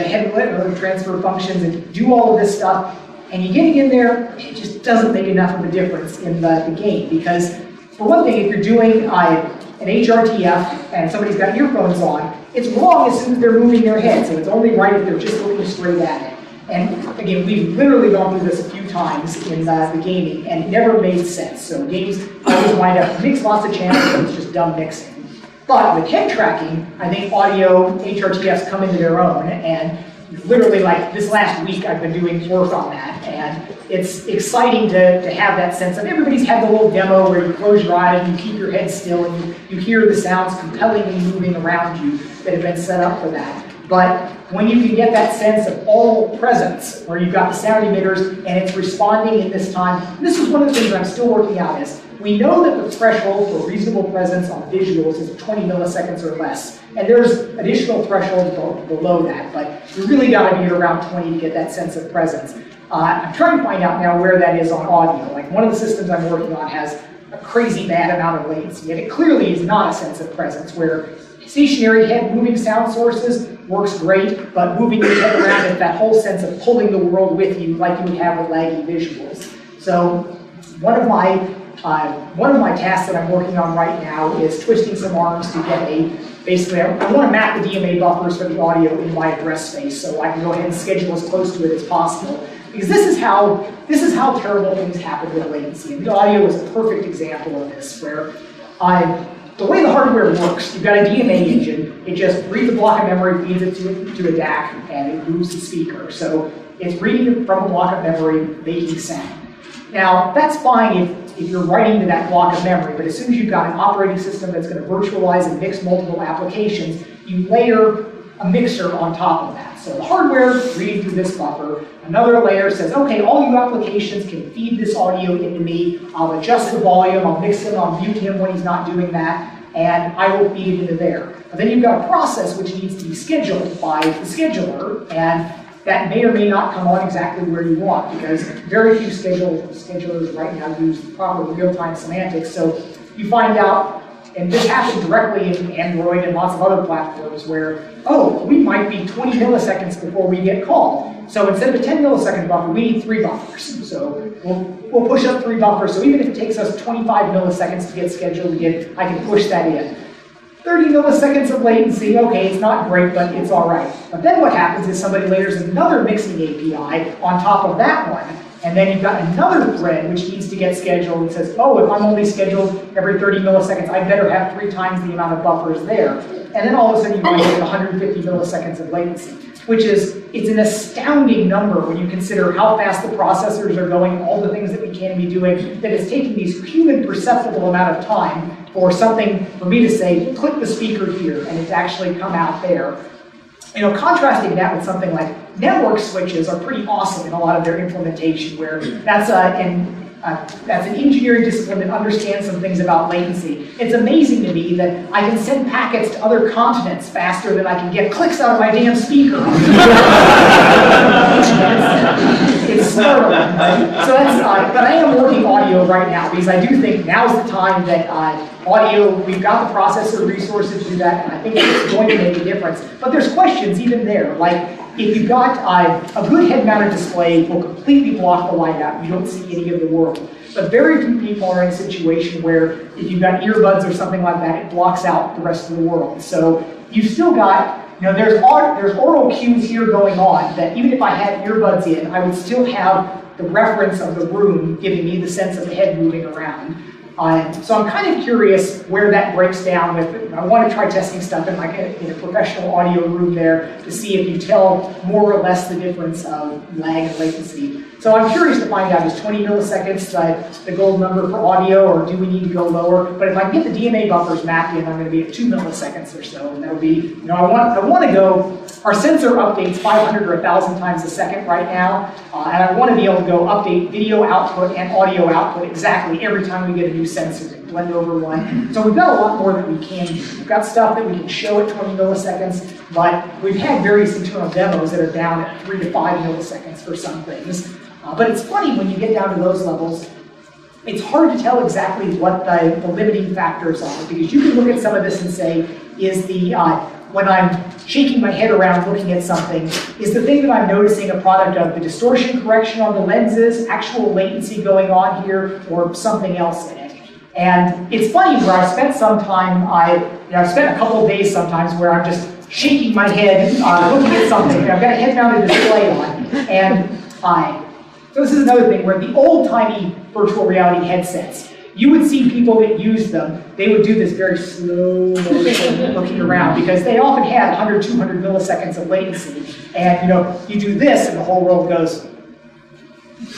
head transfer functions, and do all of this stuff. And you get it in there, it just doesn't make enough of a difference in the game because, for one thing, if you're doing an HRTF and somebody's got earphones on, it's wrong as soon as they're moving their head, so it's only right if they're just looking straight at it. And again, we've literally gone through this a few times in the gaming, and it never made sense. So games always wind up mix lots of channels, and it's just dumb mixing. But with head tracking, I think audio HRTFs come into their own, and literally like this last week I've been doing work on that, and it's exciting to have that sense of everybody's had the little demo where you close your eyes and you keep your head still and you hear the sounds compellingly moving around you that have been set up for that. But when you can get that sense of all presence, where you've got the sound emitters and it's responding in this time, and this is one of the things I'm still working out is, we know that the threshold for reasonable presence on visuals is 20 milliseconds or less. And there's additional thresholds below that, but you really got to be at around 20 to get that sense of presence. I'm trying to find out now where that is on audio. Like one of the systems I'm working on has a crazy bad amount of latency, and it clearly is not a sense of presence, where stationary head moving sound sources works great, but moving your head around it, that whole sense of pulling the world with you like you would have with laggy visuals. So one of my tasks that I'm working on right now is twisting some arms to get basically, I want to map the DMA buffers for the audio in my address space so I can go ahead and schedule as close to it as possible. Because this is how terrible things happen with latency. And the audio is a perfect example of this, where the way the hardware works, you've got a DMA engine, it just reads a block of memory, feeds it to a DAC, and it moves the speaker. So it's reading from a block of memory, making sound. Now, that's fine if you're writing to that block of memory, but as soon as you've got an operating system that's going to virtualize and mix multiple applications, you layer a mixer on top of that. So the hardware reads through this buffer, another layer says, okay, all you applications can feed this audio into me, I'll adjust the volume, I'll mix him, I'll mute him when he's not doing that, and I will feed it into there. But then you've got a process which needs to be scheduled by the scheduler, and that may or may not come on exactly where you want, because very few schedulers right now use proper real-time semantics. So you find out, and this happens directly in Android and lots of other platforms, where, oh, we might be 20 milliseconds before we get called. So instead of a 10 millisecond buffer, we need 3 buffers. So we'll push up 3 buffers. So even if it takes us 25 milliseconds to get scheduled again, I can push that in. 30 milliseconds of latency, okay, it's not great, but it's all right. But then what happens is somebody layers another mixing API on top of that one, and then you've got another thread which needs to get scheduled and says, oh, if I'm only scheduled every 30 milliseconds, I better have 3 times the amount of buffers there. And then all of a sudden you might get 150 milliseconds of latency, which is, it's an astounding number when you consider how fast the processors are going, all the things that we can be doing, that it's taking these human perceptible amount of time for something, for me to say, click the speaker here, and it's actually come out there. You know, contrasting that with something like network switches are pretty awesome in a lot of their implementation, where that's an engineering discipline that understands some things about latency. It's amazing to me that I can send packets to other continents faster than I can get clicks out of my damn speaker. It's startling. So that's, but I am working audio right now, because I do think now's the time that audio, we've got the processor resources to do that, and I think it's going to make a difference. But there's questions even there, like, if you've got a good head-mounted display, will completely block the light out. You don't see any of the world. But very few people are in a situation where if you've got earbuds or something like that, it blocks out the rest of the world. So you've still got, you know, there's oral cues here going on that even if I had earbuds in, I would still have the reference of the room giving me the sense of the head moving around. So I'm kind of curious where that breaks down with, I want to try testing stuff in a professional audio room there to see if you tell more or less the difference of lag and latency. So I'm curious to find out, is 20 milliseconds the gold number for audio, or do we need to go lower? But if I can get the DMA buffers mapped in, I'm going to be at 2 milliseconds or so, and that'll be, you know, I want to go, our sensor updates 500 or 1,000 times a second right now, and I want to be able to go update video output and audio output exactly every time we get a new sensor and blend over one. So we've got a lot more that we can do. We've got stuff that we can show at 20 milliseconds, but we've had various internal demos that are down at 3 to 5 milliseconds for some things. But it's funny when you get down to those levels, it's hard to tell exactly what the limiting factors are, because you can look at some of this and say, is the, when I'm shaking my head around looking at something, is the thing that I'm noticing a product of the distortion correction on the lenses, actual latency going on here, or something else in it? And it's funny where I've spent some time, I've spent a couple of days sometimes where I'm just shaking my head, looking at something, and I've got a head-mounted display on, And so this is another thing where the old-timey virtual reality headsets, you would see people that used them, they would do this very slow motion looking around because they often had 100, 200 milliseconds of latency. And you do this and the whole world goes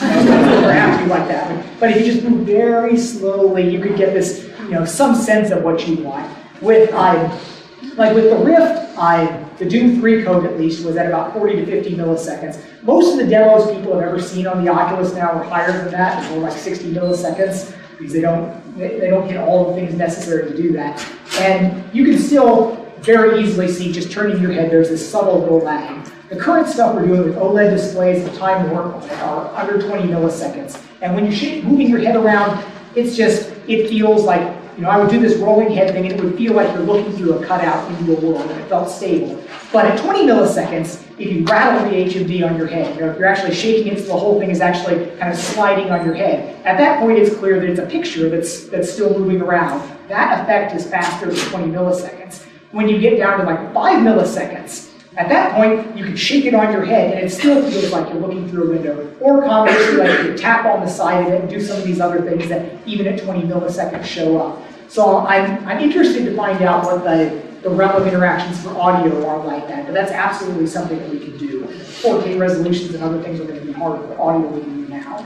around you like that. But if you just move very slowly, you could get this, some sense of what you want. With the Rift, the Doom 3 code at least was at about 40 to 50 milliseconds. Most of the demos people have ever seen on the Oculus now are higher than that, it's more like 60 milliseconds, because they don't hit all the things necessary to do that. And you can still very easily see, just turning your head, there's this subtle little lag. The current stuff we're doing with OLED displays, the time to work on it are under 20 milliseconds. And when you're moving your head around, it feels like, I would do this rolling head thing and it would feel like you're looking through a cutout into a world and it felt stable. But at 20 milliseconds, if you rattle the HMD on your head, if you're actually shaking it so the whole thing is actually kind of sliding on your head, at that point it's clear that it's a picture that's still moving around. That effect is faster than 20 milliseconds. When you get down to like 5 milliseconds, at that point, you can shake it on your head, and it still feels like you're looking through a window. Or conversely, like you tap on the side of it and do some of these other things that even at 20 milliseconds show up. So I'm interested to find out what the realm of interactions for audio are like that, but that's absolutely something that we can do. 4K resolutions and other things are going to be harder, but audio we can do now.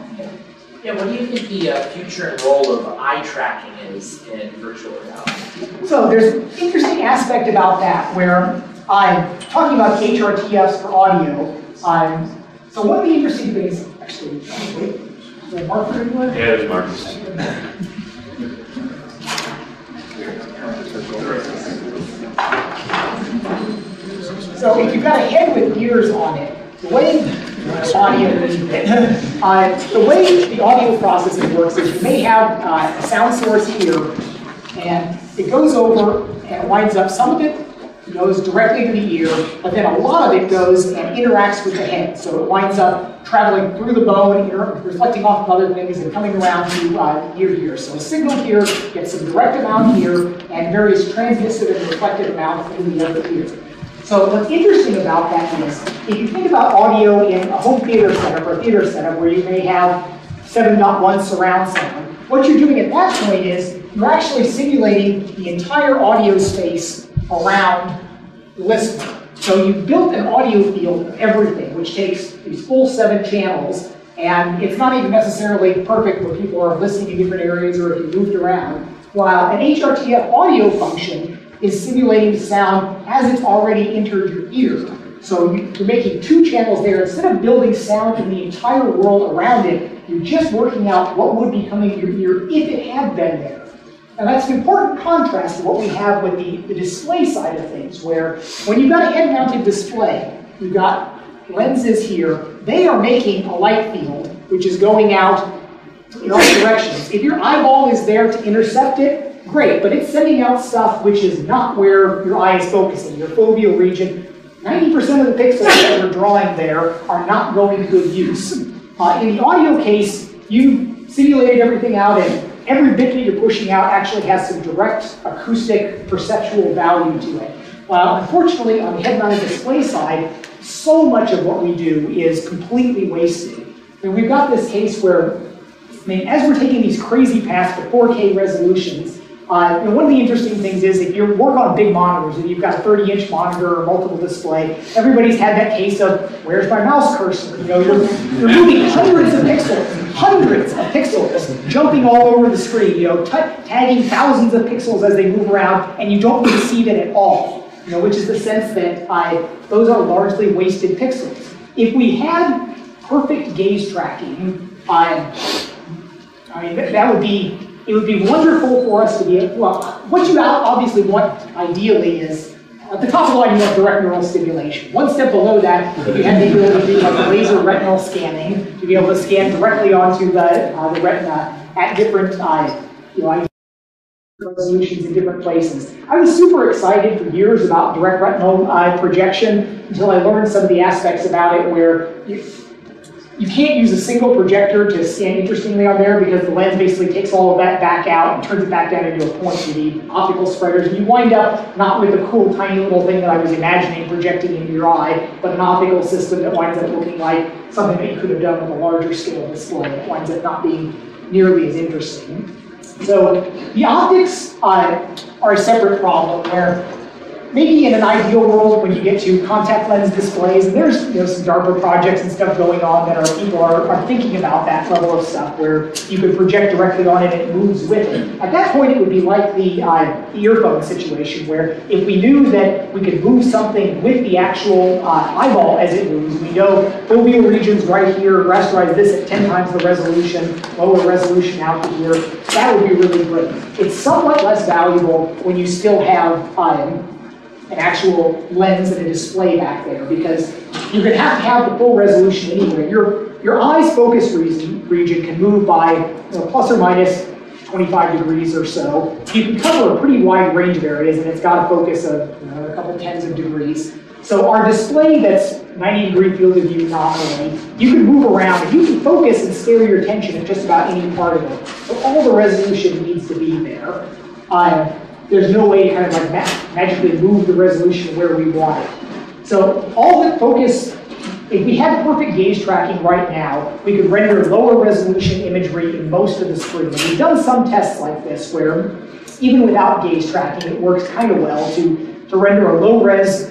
Yeah, what do you think the future and role of eye tracking is in virtual reality? So there's an interesting aspect about that where I'm talking about HRTFs for audio. So one of the interesting things, actually, wait, is there a marker anywhere? Yeah, there's markers. So if you've got a head with ears on it, the way the way the audio processing works is you may have a sound source here, and it goes over and it winds up, some of it goes directly to the ear, but then a lot of it goes and interacts with the head. So it winds up traveling through the bone, reflecting off of other things, and coming around to ear here. So a signal here gets some direct amount here, and various transmitted and reflected amounts in the other ear. So what's interesting about that is, if you think about audio in a home theater setup or a theater setup where you may have 7.1 surround sound, what you're doing at that point is you're actually simulating the entire audio space around the listener. So you built an audio field of everything, which takes these full 7 channels, and it's not even necessarily perfect where people are listening in different areas or if you moved around, while an HRTF audio function is simulating the sound as it's already entered your ear. So you're making 2 channels there. Instead of building sound in the entire world around it, you're just working out what would be coming to your ear if it had been there. And that's an important contrast to what we have with the display side of things, where when you've got a head-mounted display, you've got lenses here, they are making a light field, which is going out in all directions. If your eyeball is there to intercept it, great, but it's sending out stuff which is not where your eye is focusing, your foveal region. 90% of the pixels that you're drawing there are not going to good use. In the audio case, you simulated everything out, and every bit that you're pushing out actually has some direct acoustic perceptual value to it. Unfortunately, on the head-mounted display side, so much of what we do is completely wasted. And we've got this case where, as we're taking these crazy paths to 4K resolutions, one of the interesting things is if you work on big monitors and you've got a 30-inch monitor or multiple display, everybody's had that case of, where's my mouse cursor? You're moving hundreds of pixels jumping all over the screen, tagging thousands of pixels as they move around, and you don't receive it at all, which is the sense that those are largely wasted pixels. If we had perfect gaze tracking, it would be wonderful for us to be able, well, what you obviously want ideally is, at the top of the line you want direct neural stimulation. One step below that, you have the ability to do like laser retinal scanning, to be able to scan directly onto the retina at different resolutions in different places. I was super excited for years about direct retinal projection until I learned some of the aspects about it where you can't use a single projector to scan interestingly on there because the lens basically takes all of that back out and turns it back down into a point. You need optical spreaders, and you wind up not with a cool tiny little thing that I was imagining projecting into your eye, but an optical system that winds up looking like something that you could have done with a larger scale display. It winds up not being nearly as interesting. So the optics are a separate problem where maybe in an ideal world when you get to contact lens displays, and there's some DARPA projects and stuff going on that people are thinking about that level of stuff where you could project directly on it and it moves with it. At that point it would be like the earphone situation where if we knew that we could move something with the actual eyeball as it moves, we know foveal regions right here, rasterize this at 10 times the resolution, lower resolution out to here, that would be really great. It's somewhat less valuable when you still have an actual lens and a display back there because you're going to have the full resolution anyway. Your eye's focus region can move by plus or minus 25 degrees or so. You can cover a pretty wide range of areas and it's got a focus of a couple tens of degrees. So our display that's 90-degree field of view nominally, you can move around and you can focus and steer your attention at just about any part of it. So all the resolution needs to be there. There's no way to kind of like magically move the resolution where we want it. So all the focus, if we had perfect gaze tracking right now, we could render lower resolution imagery in most of the screen. And we've done some tests like this where even without gaze tracking, it works kind of well to render a low res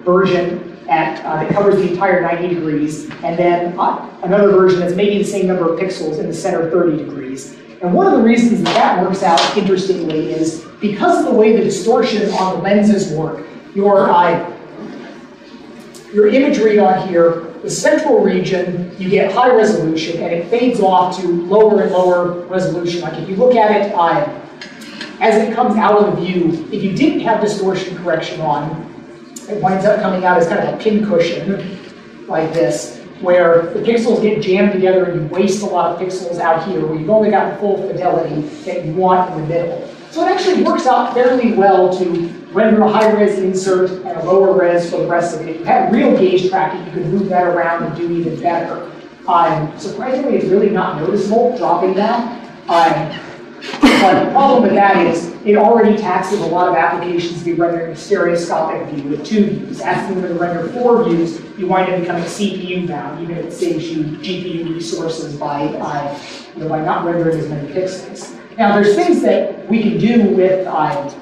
version that covers the entire 90 degrees, and then another version that's maybe the same number of pixels in the center 30 degrees. And one of the reasons that works out interestingly is because of the way the distortion on the lenses work, your imagery on here, the central region, you get high resolution and it fades off to lower and lower resolution. Like if you look at it as it comes out of the view, if you didn't have distortion correction on, it winds up coming out as kind of a pincushion like this, where the pixels get jammed together and you waste a lot of pixels out here, where you've only got full fidelity that you want in the middle. So it actually works out fairly well to render a high-res insert and a lower res for the rest of it. If you had real gaze tracking, you could move that around and do even better. Surprisingly, it's really not noticeable dropping that. But the problem with that is it already taxes a lot of applications to be rendering a stereoscopic view with 2 views. Asking them to render 4 views, you wind up becoming CPU bound, even if it saves you GPU resources by not rendering as many pixels. Now there's things that we can do with,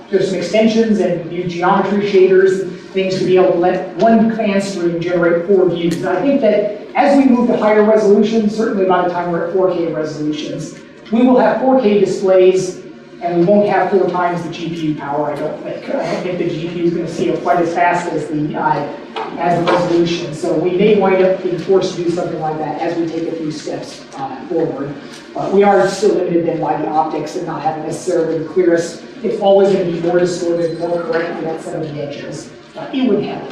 there's some extensions and new geometry shaders, and things to be able to let one command stream generate 4 views. And I think that as we move to higher resolutions, certainly by the time we're at 4K resolutions, we will have 4K displays and we won't have 4 times the GPU power, I don't think. I don't think the GPU is going to scale quite as fast as the resolution. So we may wind up being forced to do something like that as we take a few steps forward. But we are still limited then by the optics and not having necessarily the clearest. It's always going to be more distorted, more correctly at some of the edges. It would help.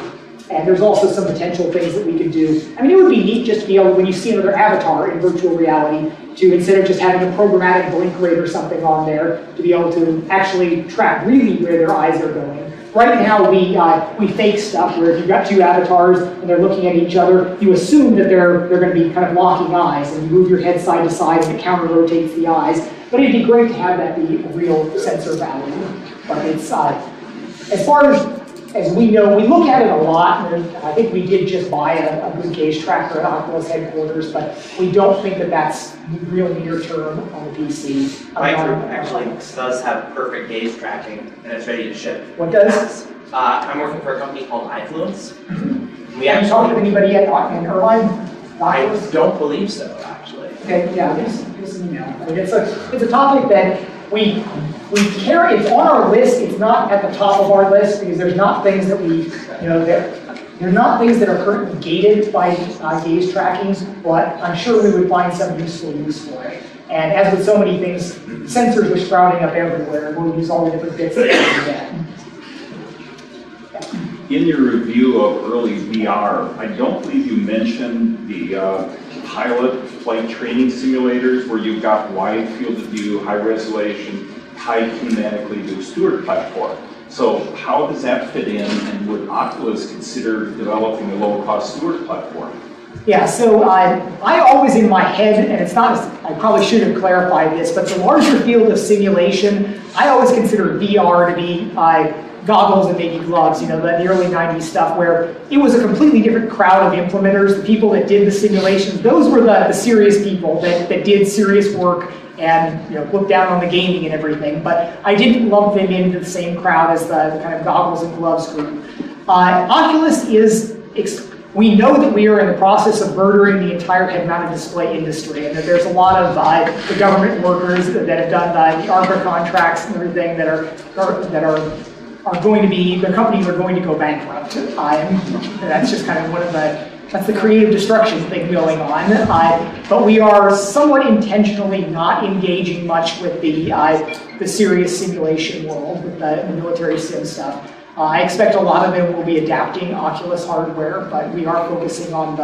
And there's also some potential things that we could do. I mean, it would be neat just to be able, when you see another avatar in virtual reality, to instead of just having a programmatic blink rate or something on there, to be able to actually track really where their eyes are going. Right now, we fake stuff where if you've got 2 avatars and they're looking at each other, you assume that they're going to be kind of locking eyes, and you move your head side to side and it counter rotates the eyes. But it'd be great to have that be a real sensor value. But it's as far as we know, we look at it a lot, and I think we did just buy a good gaze tracker at Oculus headquarters, but we don't think that that's real near term on the PC. My group actually does have perfect gaze tracking, and it's ready to ship. What does? I'm working for a company called iFluence. We Have you talked to anybody yet in Irvine? I don't believe so, actually. Okay, yeah, here's an email. I mean, it's a topic that we carry. It's on our list. It's not at the top of our list because there's not things that we, they're not things that are currently gated by gaze tracking, but I'm sure we would find some useful use for it. And as with so many things, sensors are sprouting up everywhere, and we'll use all the different bits that we can get. In your review of early VR, I don't believe you mentioned the pilot flight training simulators where you've got wide field of view, high resolution, tied kinematically to a Stewart platform. So how does that fit in, and would Oculus consider developing a low-cost Stewart platform? Yeah, so I always in my head, and it's not, I probably should have clarified this, but the larger field of simulation, I always consider VR to be goggles and maybe gloves, you know, the early 90s stuff where it was a completely different crowd of implementers. The people that did the simulations, those were the serious people that did serious work and, you know, looked down on the gaming and everything. But I didn't lump them into the same crowd as the kind of goggles and gloves group. Oculus is, we know that we are in the process of murdering the entire head-mounted display industry, and that there's a lot of the government workers that have done the ARPA contracts and everything that are going to be, their companies are going to go bankrupt. And that's just kind of one of that's the creative destruction thing going on. But we are somewhat intentionally not engaging much with the serious simulation world, with the military sim stuff. I expect a lot of them will be adapting Oculus hardware, but we are focusing on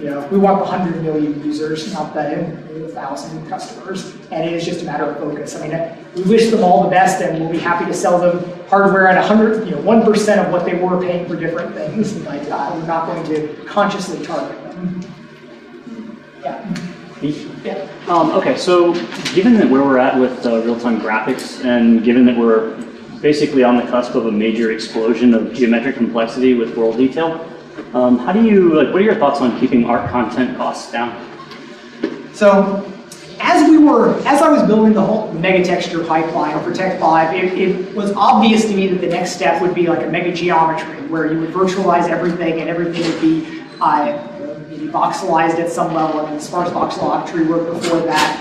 we want the 100 million users, not the 1,000 customers, and it is just a matter of focus. I mean, we wish them all the best, and we'll be happy to sell them hardware at 1% of what they were paying for different things, but we're not going to consciously target them. Yeah. Okay, so given that where we're at with real-time graphics, and given that we're basically on the cusp of a major explosion of geometric complexity with world detail, how do you, what are your thoughts on keeping art content costs down? So, as I was building the whole mega texture pipeline for Tech 5, it was obvious to me that the next step would be like a mega geometry, where you would virtualize everything and everything would be maybe voxelized at some level. I mean, sparse voxelometry worked before that.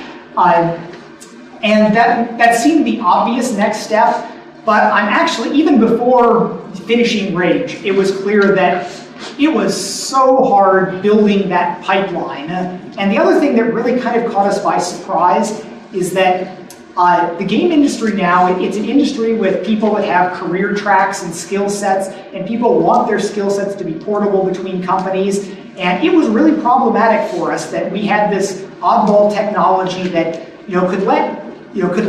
And that seemed the obvious next step, but I'm actually, even before finishing Rage, it was clear that it was so hard building that pipeline. And the other thing that really kind of caught us by surprise is that the game industry now, it's an industry with people that have career tracks and skill sets, and people want their skill sets to be portable between companies. And it was really problematic for us that we had this oddball technology that could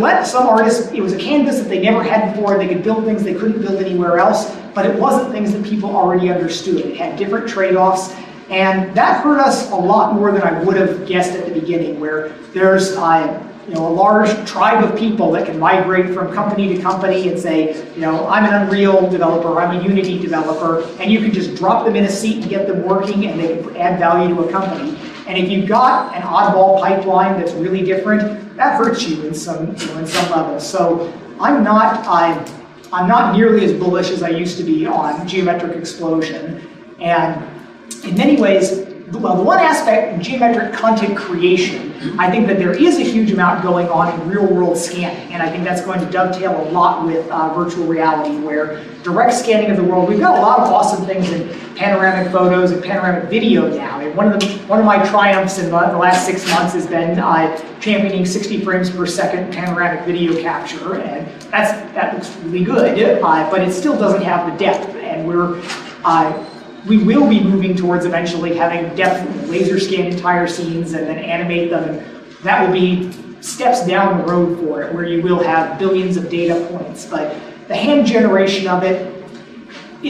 let some artists, it was a canvas that they never had before, they could build things they couldn't build anywhere else, but it wasn't things that people already understood. It had different trade-offs, and that hurt us a lot more than I would have guessed at the beginning, where there's a large tribe of people that can migrate from company to company and say, I'm an Unreal developer, I'm a Unity developer, and you can just drop them in a seat and get them working, and they can add value to a company. And if you've got an oddball pipeline that's really different, that hurts you in some level. So I'm not nearly as bullish as I used to be on geometric explosion. And in many ways, well, the one aspect in geometric content creation, I think that there is a huge amount going on in real-world scanning, and I think that's going to dovetail a lot with virtual reality, where direct scanning of the world, we've got a lot of awesome things in panoramic photos and panoramic video now. And one of my triumphs in the last 6 months has been championing 60 frames per second panoramic video capture, and that looks really good, but it still doesn't have the depth, and we will be moving towards eventually having depth, laser scan entire scenes and then animate them, and that will be steps down the road for it, where you will have billions of data points. But the hand generation of it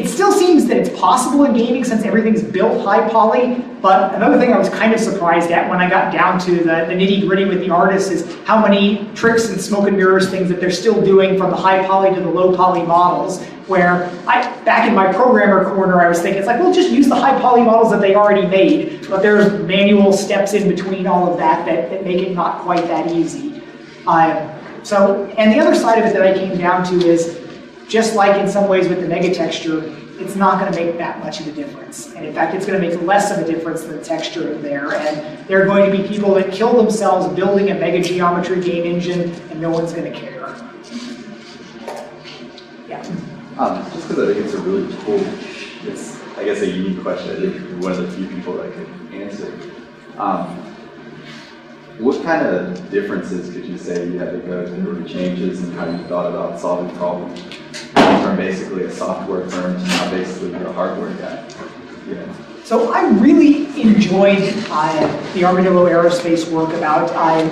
still seems that it's possible in gaming since everything's built high poly, but another thing I was kind of surprised at when I got down to the nitty-gritty with the artists is how many tricks and smoke and mirrors things that they're still doing from the high poly to the low poly models, where back in my programmer corner, I was thinking, it's like, well, just use the high poly models that they already made, but there's manual steps in between all of that make it not quite that easy. And the other side of it that I came down to is, just like in some ways with the mega texture, it's not going to make that much of a difference. And in fact, it's going to make less of a difference than the texture in there. And there are going to be people that kill themselves building a mega geometry game engine, and no one's going to care. Yeah. Just because I think it's a really cool, it's, I guess, a unique question. I think you're one of the few people that could answer. What kind of differences could you say you had to go through, or changes in how you thought about solving problems from basically a software firm to now basically you're a hardware guy? Yeah. So I really enjoyed the Armadillo Aerospace work about, and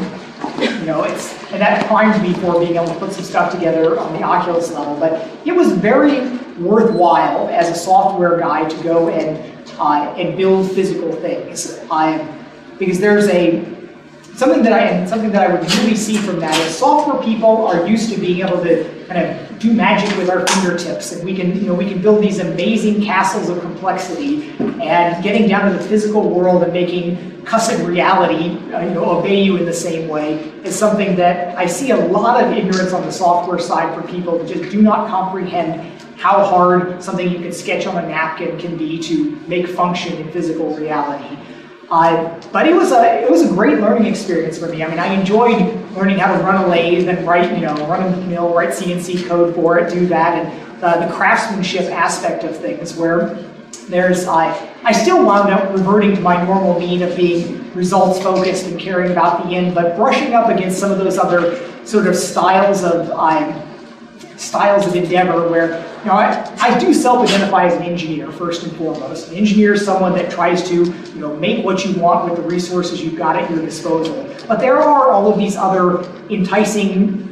that primed me for being able to put some stuff together on the Oculus level, but it was very worthwhile as a software guy to go and and build physical things. Because there's something that I would really see from that is software people are used to being able to kind of do magic with our fingertips, and we can build these amazing castles of complexity, and getting down to the physical world and making cussed reality obey you in the same way is something that I see a lot of ignorance on the software side for people who just do not comprehend how hard something you can sketch on a napkin can be to make function in physical reality. But it was a great learning experience for me. I mean, I enjoyed learning how to run a lathe and run a mill, write CNC code for it, do that, and the craftsmanship aspect of things where I still wound up reverting to my normal mean of being results focused and caring about the end, but brushing up against some of those other sort of styles of endeavor where, I do self-identify as an engineer first and foremost. An engineer is someone that tries to, make what you want with the resources you've got at your disposal. But there are all of these other enticing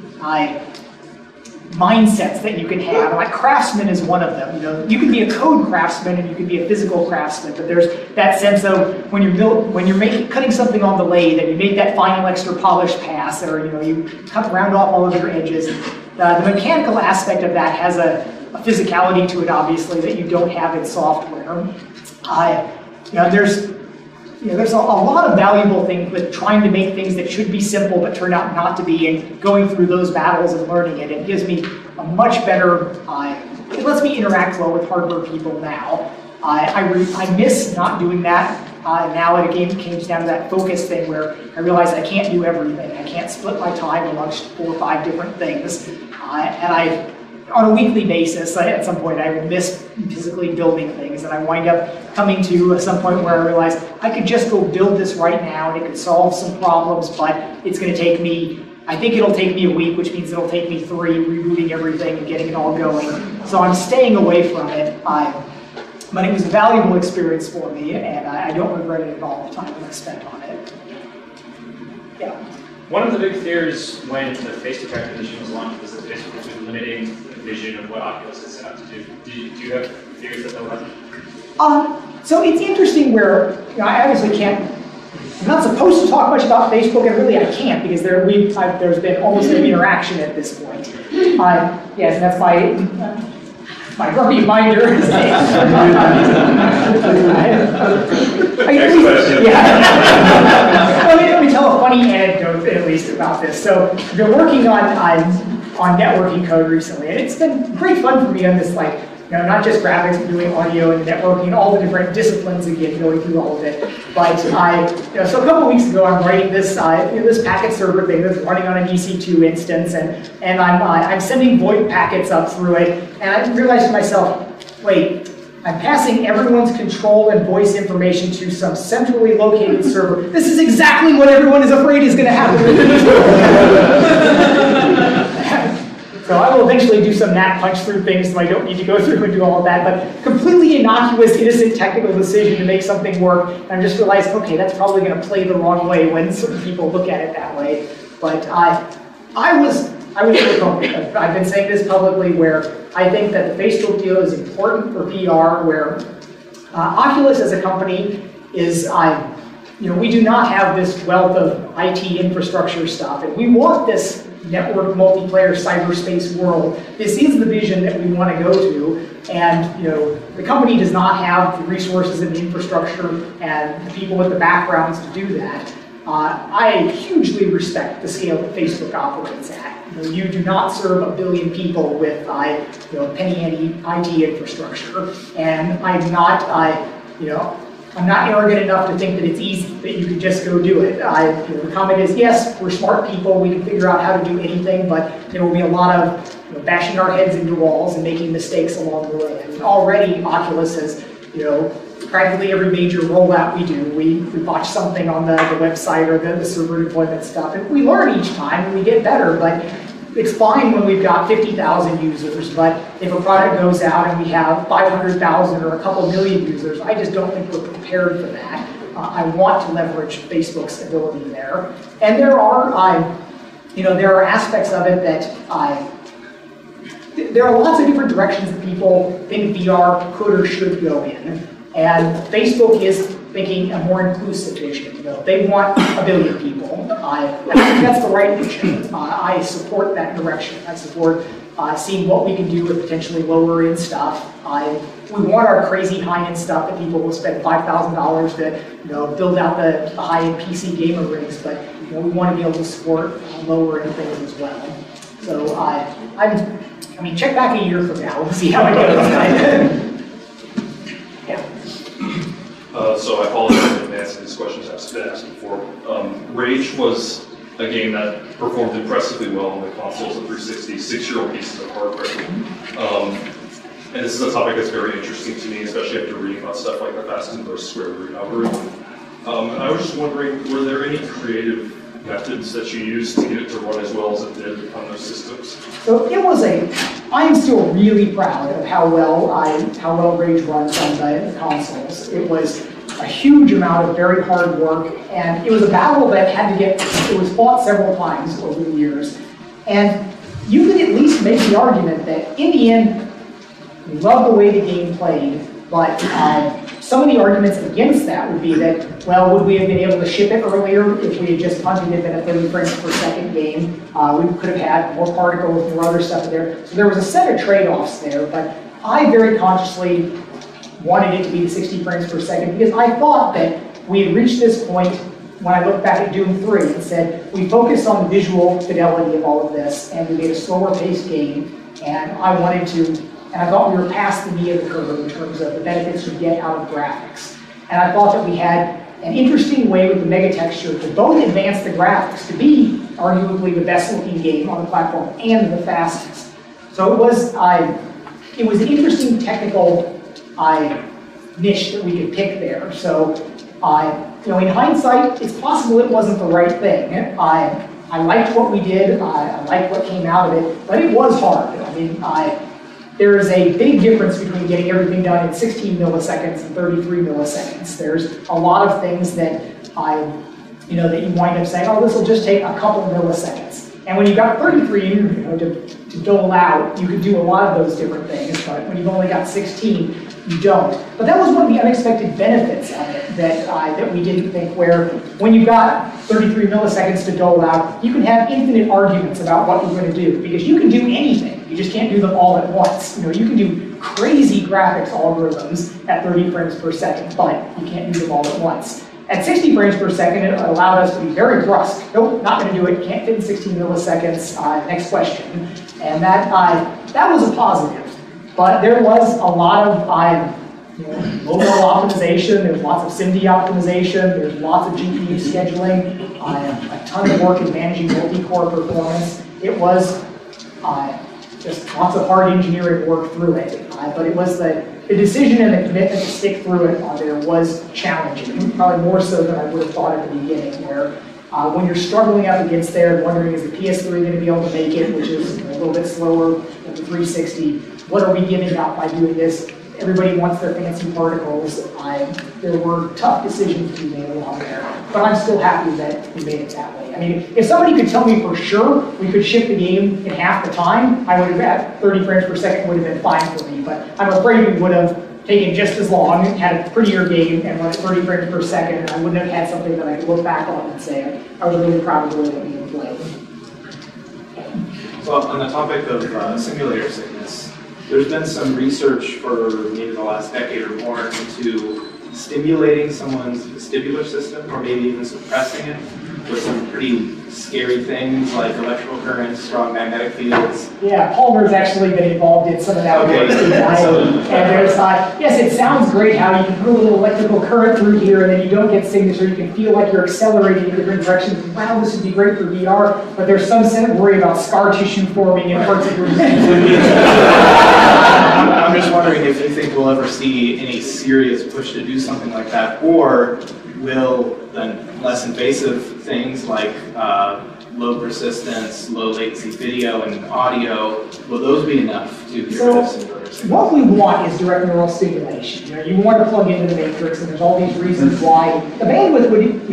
mindsets that you can have. Like craftsman is one of them. You can be a code craftsman and you can be a physical craftsman, but there's that sense of when you're cutting something on the lathe and you make that final extra polish pass, or you round off all of your edges. The mechanical aspect of that has a physicality to it, obviously, that you don't have in software. There's a lot of valuable things with trying to make things that should be simple but turn out not to be, and going through those battles and learning it. It gives me a much better, it lets me interact well with hardware people now. I miss not doing that. Now it again comes down to that focus thing where I realize I can't do everything. I can't split my time amongst 4 or 5 different things. And on a weekly basis, at some point I will miss physically building things, and I wind up coming to some point where I realize I could just go build this right now and it could solve some problems, but it's going to take me, I think it'll take me a week, which means it'll take me 3, rebooting everything and getting it all going. So I'm staying away from it. But it was a valuable experience for me, and I don't regret it at all, the time that I spent on it. Yeah. One of the big fears when the Facebook acquisition was launched was that Facebook was limiting the vision of what Oculus had set out to do. Do you have fears that they'll have? So it's interesting where, I obviously can't, I'm not supposed to talk much about Facebook, and really I can't, because there's been almost no interaction at this point. Yes, and that's my grumpy binder. Next question. Yeah. Let me tell a funny anecdote at least about this. So I've been working on networking code recently, and it's been great fun for me on this, not just graphics, but doing audio and networking, all the different disciplines again, going through all of it. But so a couple of weeks ago, I'm writing this packet server thing that's running on an EC2 instance, and I'm sending VoIP packets up through it, and I realized to myself, wait, I'm passing everyone's control and voice information to some centrally located server. This is exactly what everyone is afraid is going to happen. So I will eventually do some NAT punch through things so I don't need to go through and do all of that, but completely innocuous, innocent technical decision to make something work, and I just realized, okay, that's probably going to play the wrong way when certain people look at it that way. But I was really hoping, I've been saying this publicly, where I think that the Facebook deal is important for PR, where Oculus as a company is, we do not have this wealth of IT infrastructure stuff, and we want this network multiplayer cyberspace world. This is the vision that we want to go to, and the company does not have the resources and the infrastructure and the people with the backgrounds to do that. I hugely respect the scale that Facebook operates at. You do not serve 1 billion people with penny IT infrastructure, and I'm not arrogant enough to think that it's easy, that you can just go do it. The comment is, yes, we're smart people, we can figure out how to do anything, but there will be a lot of bashing our heads into walls and making mistakes along the way. I mean, already Oculus has, practically every major rollout we do, we botch something on the website or the server deployment stuff, and we learn each time and we get better, but it's fine when we've got 50,000 users, but if a product goes out and we have 500,000 or a couple million users, I just don't think we're prepared for that. I want to leverage Facebook's ability there. And there are aspects of it that there are lots of different directions that people think VR could or should go in. And Facebook is thinking a more inclusive vision. You know, they want 1 billion people. I think that's the right vision. I support that direction. I support seeing what we can do with potentially lower end stuff. We want our crazy high-end stuff that people will spend $5,000 to build out the high-end PC gamer rigs, but we want to be able to support lower end things as well. So I mean, check back a year from now. We'll see how it goes. Yeah. So I apologize in advance if these questions have been asked before. Rage was a game that performed impressively well on the consoles of 360, 6-year-old pieces of hardware. And this is a topic that's very interesting to me, especially after reading about stuff like the fast and burst square root algorithm. And I was just wondering, were there any creative methods that you used to get it to run as well as it did on those systems? So it was I'm still really proud of how well Rage runs on the consoles. It was a huge amount of very hard work, and it was a battle that it was fought several times over the years. And you could at least make the argument that in the end, we love the way the game played, but some of the arguments against that would be that, well, would we have been able to ship it earlier if we had just punted it in a 30 frames per second game? We could have had more particles, more other stuff in there. So there was a set of trade-offs there, but I very consciously wanted it to be the 60 frames per second because I thought that we had reached this point when I looked back at Doom 3 and said, we focused on the visual fidelity of all of this, and we made a slower paced game, and I thought we were past the knee of the curve in terms of the benefits you get out of graphics. And I thought that we had an interesting way with the mega texture to both advance the graphics, to be arguably the best looking game on the platform and the fastest. So it was an interesting technical niche that we could pick there. So in hindsight, it's possible it wasn't the right thing. I liked what we did, I liked what came out of it, but it was hard. I mean, there is a big difference between getting everything done in 16 milliseconds and 33 milliseconds. There's a lot of things that that you wind up saying, oh, this will just take a couple of milliseconds. And when you've got 33, to dole out, you could do a lot of those different things, but when you've only got 16, you don't. But that was one of the unexpected benefits of it that we didn't think, where when you've got 33 milliseconds to dole out, you can have infinite arguments about what you're going to do, because you can do anything. You just can't do them all at once. You can do crazy graphics algorithms at 30 frames per second, but you can't do them all at once. At 60 frames per second, it allowed us to be very brusque. Nope, not going to do it. Can't fit in 16 milliseconds. Next question. And that was a positive. But there was a lot of low-level optimization. There's lots of SIMD optimization. There's lots of GPU scheduling. A ton of work in managing multi-core performance. It was just lots of hard engineering work through it. But it was the decision and the commitment to stick through it there was challenging, probably more so than I would have thought at the beginning, where when you're struggling up against there and wondering, is the PS3 going to be able to make it, which is a little bit slower than the 360, what are we giving up by doing this? Everybody wants their fancy particles. There were tough decisions to be made along there, but I'm still happy that we made it that way. I mean, if somebody could tell me for sure we could ship the game in half the time, I would have at 30 frames per second would have been fine for me, but I'm afraid we would have taken just as long, had a prettier game, and run at 30 frames per second, and I wouldn't have had something that I could look back on and say, I was really proud of the way that we had played. So on the topic of simulator sickness, there's been some research for maybe the last decade or more into stimulating someone's vestibular system, or maybe even suppressing it with some pretty scary things like electrical currents, strong magnetic fields. Yeah, Palmer's actually been involved in some of that work. And there's, yes, it sounds great how you can put a little electrical current through here and then you don't get signature. You can feel like you're accelerating in different directions. Wow, this would be great for VR, but there's some worry about scar tissue forming in parts of your I'm just wondering if you think we'll ever see any serious push to do something like that, or will then less invasive things like low persistence, low latency video and audio, will those be enough to get rid of simulator sickness? What we want is direct neural stimulation. You want to plug into the matrix, and there's all these reasons why the bandwidth would,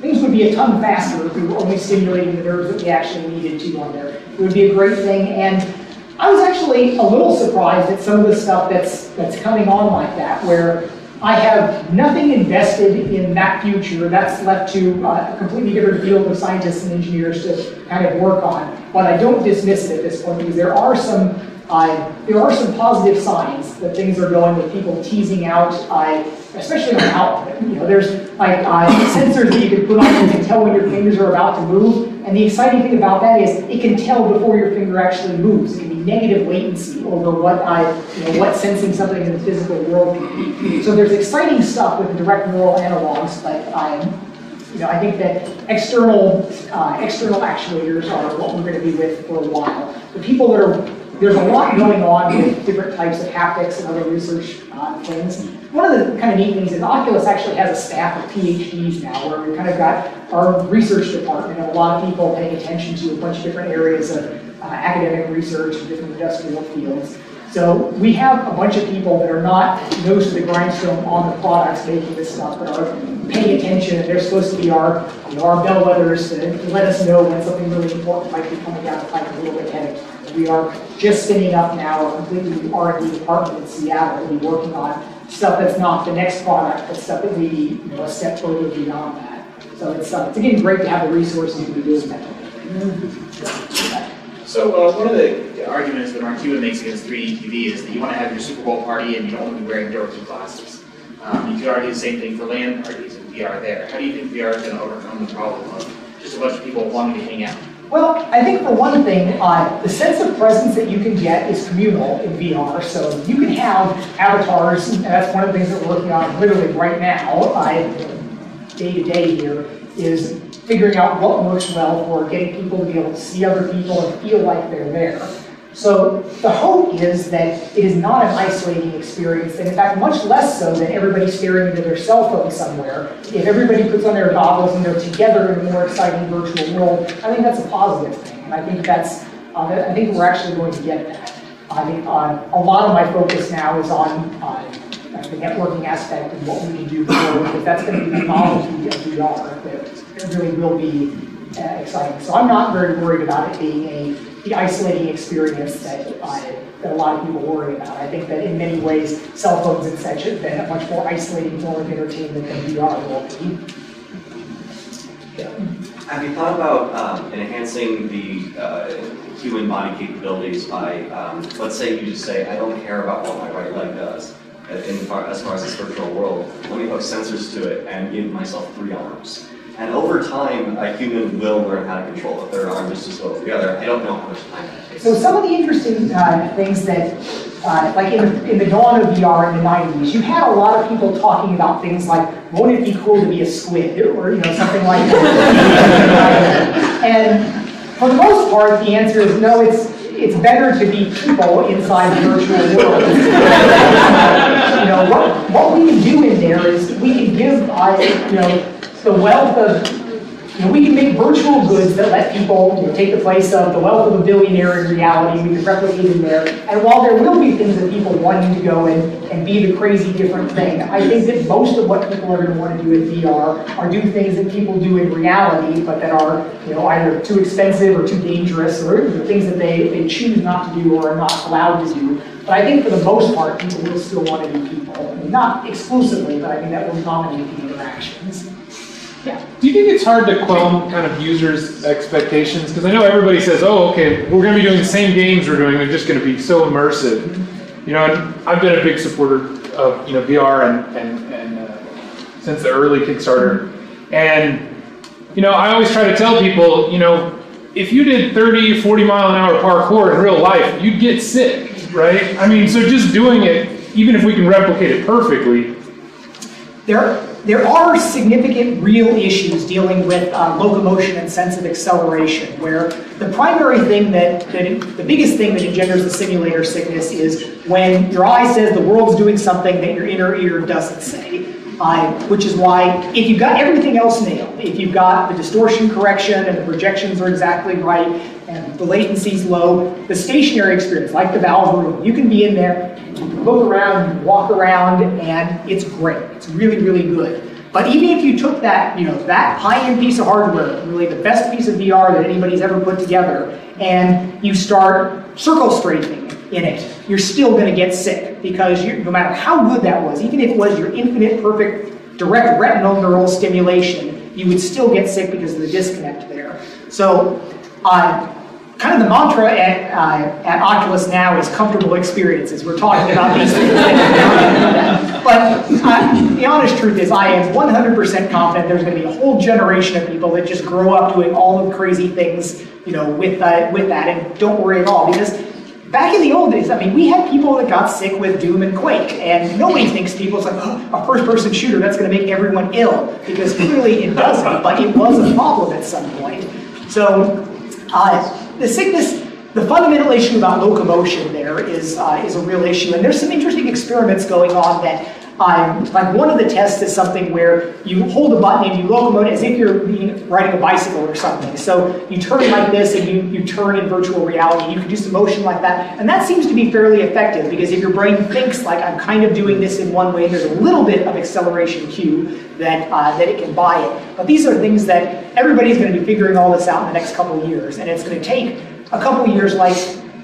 things would be a ton faster if we were only stimulating the nerves that we actually needed to on there. It would be a great thing, and I was actually a little surprised at some of the stuff that's coming on like that, where I have nothing invested in that future. That's left to a completely different field of scientists and engineers to kind of work on. But I don't dismiss it at this point because there are some positive signs that things are going with people teasing out, especially on output. You know, there's like sensors that you can put on that can tell when your fingers are about to move. And the exciting thing about that is it can tell before your finger actually moves. It can be negative latency over what sensing something in the physical world can be. So there's exciting stuff with the direct neural analogs, but I think that external actuators are what we're going to be with for a while. The people that there's a lot going on with different types of haptics and other research things. One of the kind of neat things is Oculus actually has a staff of PhDs now, where we've kind of got our research department and a lot of people paying attention to a bunch of different areas of academic research and different industrial fields. So we have a bunch of people that are not nose to the grindstone on the products making this stuff, but are paying attention, and they're supposed to be our bellwethers to let us know when something really important might be coming down the pipe a little bit ahead of time. We are just spinning up now a completely new R&D department in Seattle to be working on stuff that's not the next product, but stuff that may be a step further beyond that. So it's again great to have the resources to be doing that. So one of the arguments that Mark Cuban makes against 3D TV is that you want to have your Super Bowl party and you don't want to be wearing dorky glasses. You could argue the same thing for LAN parties and VR there. How do you think VR is going to overcome the problem of just a bunch of people wanting to hang out? Well, I think for one thing, the sense of presence that you can get is communal in VR. So you can have avatars, and that's one of the things that we're working on literally right now, day to day here, is figuring out what works well for getting people to be able to see other people and feel like they're there. So the hope is that it is not an isolating experience, and in fact, much less so than everybody staring into their cell phone somewhere. If everybody puts on their goggles and they're together in a more exciting virtual world, I think that's a positive thing, and I think I think we're actually going to get that. I think a lot of my focus now is on the networking aspect and what we can do forward, because that's going to be the novelty of VR that really will be exciting. So I'm not very worried about it being the isolating experience that a lot of people worry about. I think that in many ways, cell phones and such have been a much more isolating form of entertainment than VR will be. Yeah. Have you thought about enhancing the human body capabilities by, let's say you just say, I don't care about what my right leg does as far as this virtual world. Let me hook sensors to it and give myself 3 arms. And over time, a human will learn how to control it. Their arms just go together. I don't know how much time that takes. So some of the interesting things that, like in the dawn of VR in the 90s, you had a lot of people talking about things like, won't it be cool to be a squid, or something like that. And for the most part, the answer is no. It's better to be people inside the virtual world. What we can do in there is we can give the wealth of, we can make virtual goods that let people take the place of the wealth of a billionaire in reality. We can replicate in there. And while there will be things that people wanting to go and be the crazy different thing, I think that most of what people are going to want to do with VR are do things that people do in reality, but that are either too expensive or too dangerous, or things that they choose not to do or are not allowed to do. But I think for the most part, people will still want to be people. I mean, not exclusively, but I think that will dominate the interactions. Yeah. Do you think it's hard to quell kind of users' expectations? Because I know everybody says, oh, okay, we're going to be doing the same games we're doing, they're just going to be so immersive. And I've been a big supporter of VR and since the early Kickstarter. And I always try to tell people, if you did 30, 40 mile an hour parkour in real life, you'd get sick, right? I mean, so just doing it, even if we can replicate it perfectly. There are significant real issues dealing with locomotion and sense of acceleration, where the primary thing the biggest thing that engenders the simulator sickness is when your eye says the world's doing something that your inner ear doesn't say. Which is why, if you've got everything else nailed, if you've got the distortion correction and the projections are exactly right, and the latency's low, the stationary experience, like the Valve room, you can be in there, you can look around, you can walk around, and it's great. It's really, really good. But even if you took that, that high-end piece of hardware, really the best piece of VR that anybody's ever put together, and you start circle straightening in it, you're still going to get sick. it because no matter how good that was, even if it was your infinite, perfect, direct retinal neural stimulation, you would still get sick because of the disconnect there. So, kind of the mantra at Oculus now is comfortable experiences. We're talking about these things. But the honest truth is I am 100% confident there's going to be a whole generation of people that just grow up doing all the crazy things, with that, and don't worry at all. Because back in the old days, I mean, we had people that got sick with Doom and Quake, and nobody thinks it's like, oh, a first-person shooter, that's going to make everyone ill, because clearly it doesn't, but it was a problem at some point. So, the sickness, the fundamental issue about locomotion there is a real issue, and there's some interesting experiments going on that, like one of the tests is something where you hold a button and you locomote as if you're riding a bicycle or something. So you turn like this and you turn in virtual reality. You can do some motion like that, and that seems to be fairly effective because if your brain thinks like I'm kind of doing this in one way, there's a little bit of acceleration cue that it can buy it. But these are things that everybody's going to be figuring all this out in the next couple of years, and it's going to take a couple of years,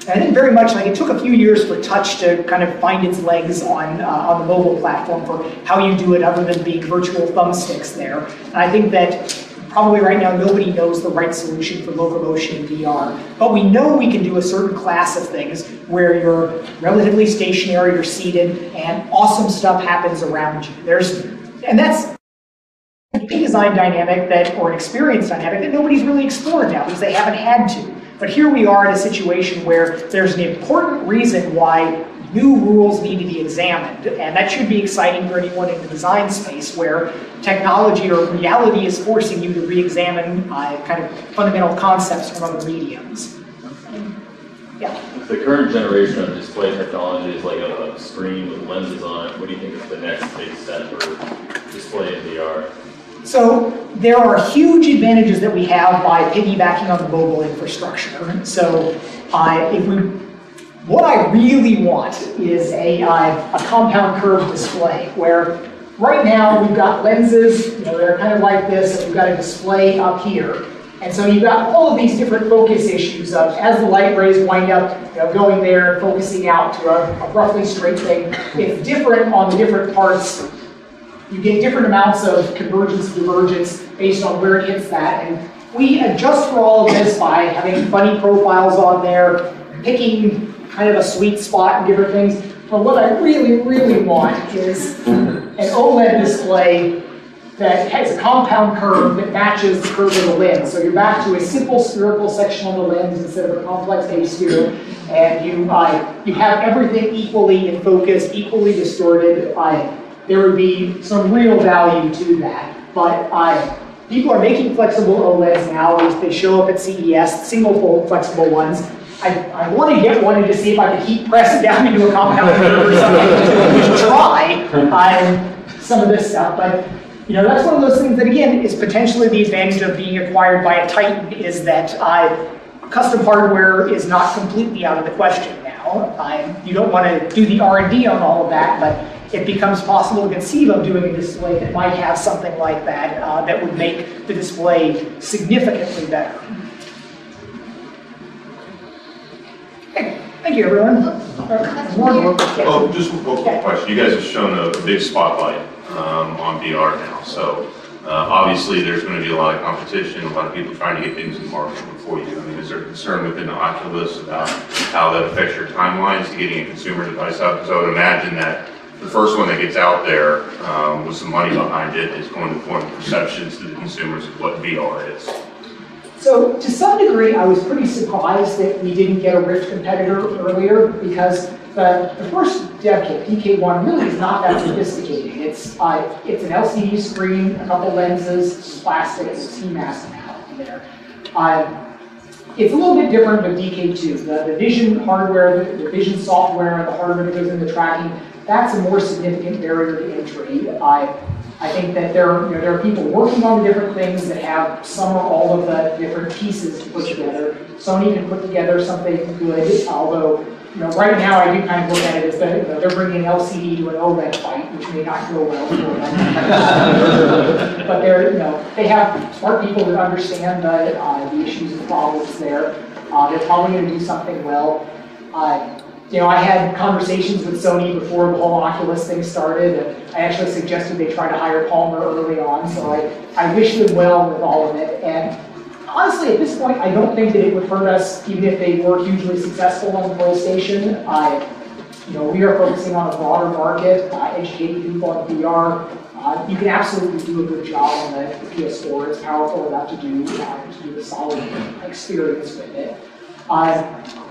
I think very much like it took a few years for touch to kind of find its legs on the mobile platform for how you do it other than being virtual thumbsticks there. And I think that probably right now nobody knows the right solution for locomotion in VR. But we know we can do a certain class of things where you're relatively stationary, you're seated, and awesome stuff happens around you. And that's a design dynamic or an experience dynamic that nobody's really explored now because they haven't had to. But here we are in a situation where there's an important reason why new rules need to be examined, and that should be exciting for anyone in the design space where technology or reality is forcing you to re-examine kind of fundamental concepts from other mediums. Yeah. If the current generation of display technology is like a screen with lenses on it, what do you think is the next big step for display in VR? So there are huge advantages that we have by piggybacking on the mobile infrastructure. So what I really want is a compound curve display where right now we've got lenses, that are kind of like this, and we've got a display up here. And so you've got all of these different focus issues of as the light rays wind up going there and focusing out to a roughly straight thing. It's different on the different parts. You get different amounts of convergence and divergence based on where it hits that. And we adjust for all of this by having funny profiles on there, picking kind of a sweet spot and different things. But what I really, really want is an OLED display that has a compound curve that matches the curve of the lens. So you're back to a simple spherical section on the lens instead of a complex A-sphere. And you have everything equally in focus, equally distorted. There would be some real value to that. But people are making flexible OLEDs now. They show up at CES, single-fold flexible ones. I want to get one and to see if I can heat press it down into a compound curve or something to try some of this stuff. But that's one of those things that, again, is potentially the advantage of being acquired by a Titan is that custom hardware is not completely out of the question now. You don't want to do the R&D on all of that, but it becomes possible to conceive of doing a display that might have something like that that would make the display significantly better. Okay, thank you, everyone. Oh, just one quick question. You guys have shown a big spotlight on VR now, so obviously there's going to be a lot of competition, a lot of people trying to get things in market before you. I mean, is there concern within the Oculus about how that affects your timelines to getting a consumer device out? Because I would imagine that the first one that gets out there with some money behind it is going to form perceptions to the consumers of what VR is. So to some degree, I was pretty surprised that we didn't get a Rift competitor earlier because the first dev kit, DK1, really is not that sophisticated. It's an LCD screen, a couple lenses, some plastic, and a ski mask now there. It's a little bit different with DK2. The vision hardware, the vision software, and the hardware that goes into tracking, that's a more significant barrier to entry. I think that there are people working on the different things that have some or all of the different pieces to put together. Sony can put together something good, although right now I do kind of look at it as that they're bringing an LCD to an OLED fight, which may not go well for them. But they have smart people that understand the issues and problems there. They're probably going to do something well. I had conversations with Sony before the whole Oculus thing started, and I actually suggested they try to hire Palmer early on, so I wish them well with all of it. And honestly, at this point, I don't think that it would hurt us, even if they were hugely successful on the PlayStation. We are focusing on a broader market, educating people on VR. You can absolutely do a good job on the PS4. It's powerful enough to do a solid experience with it.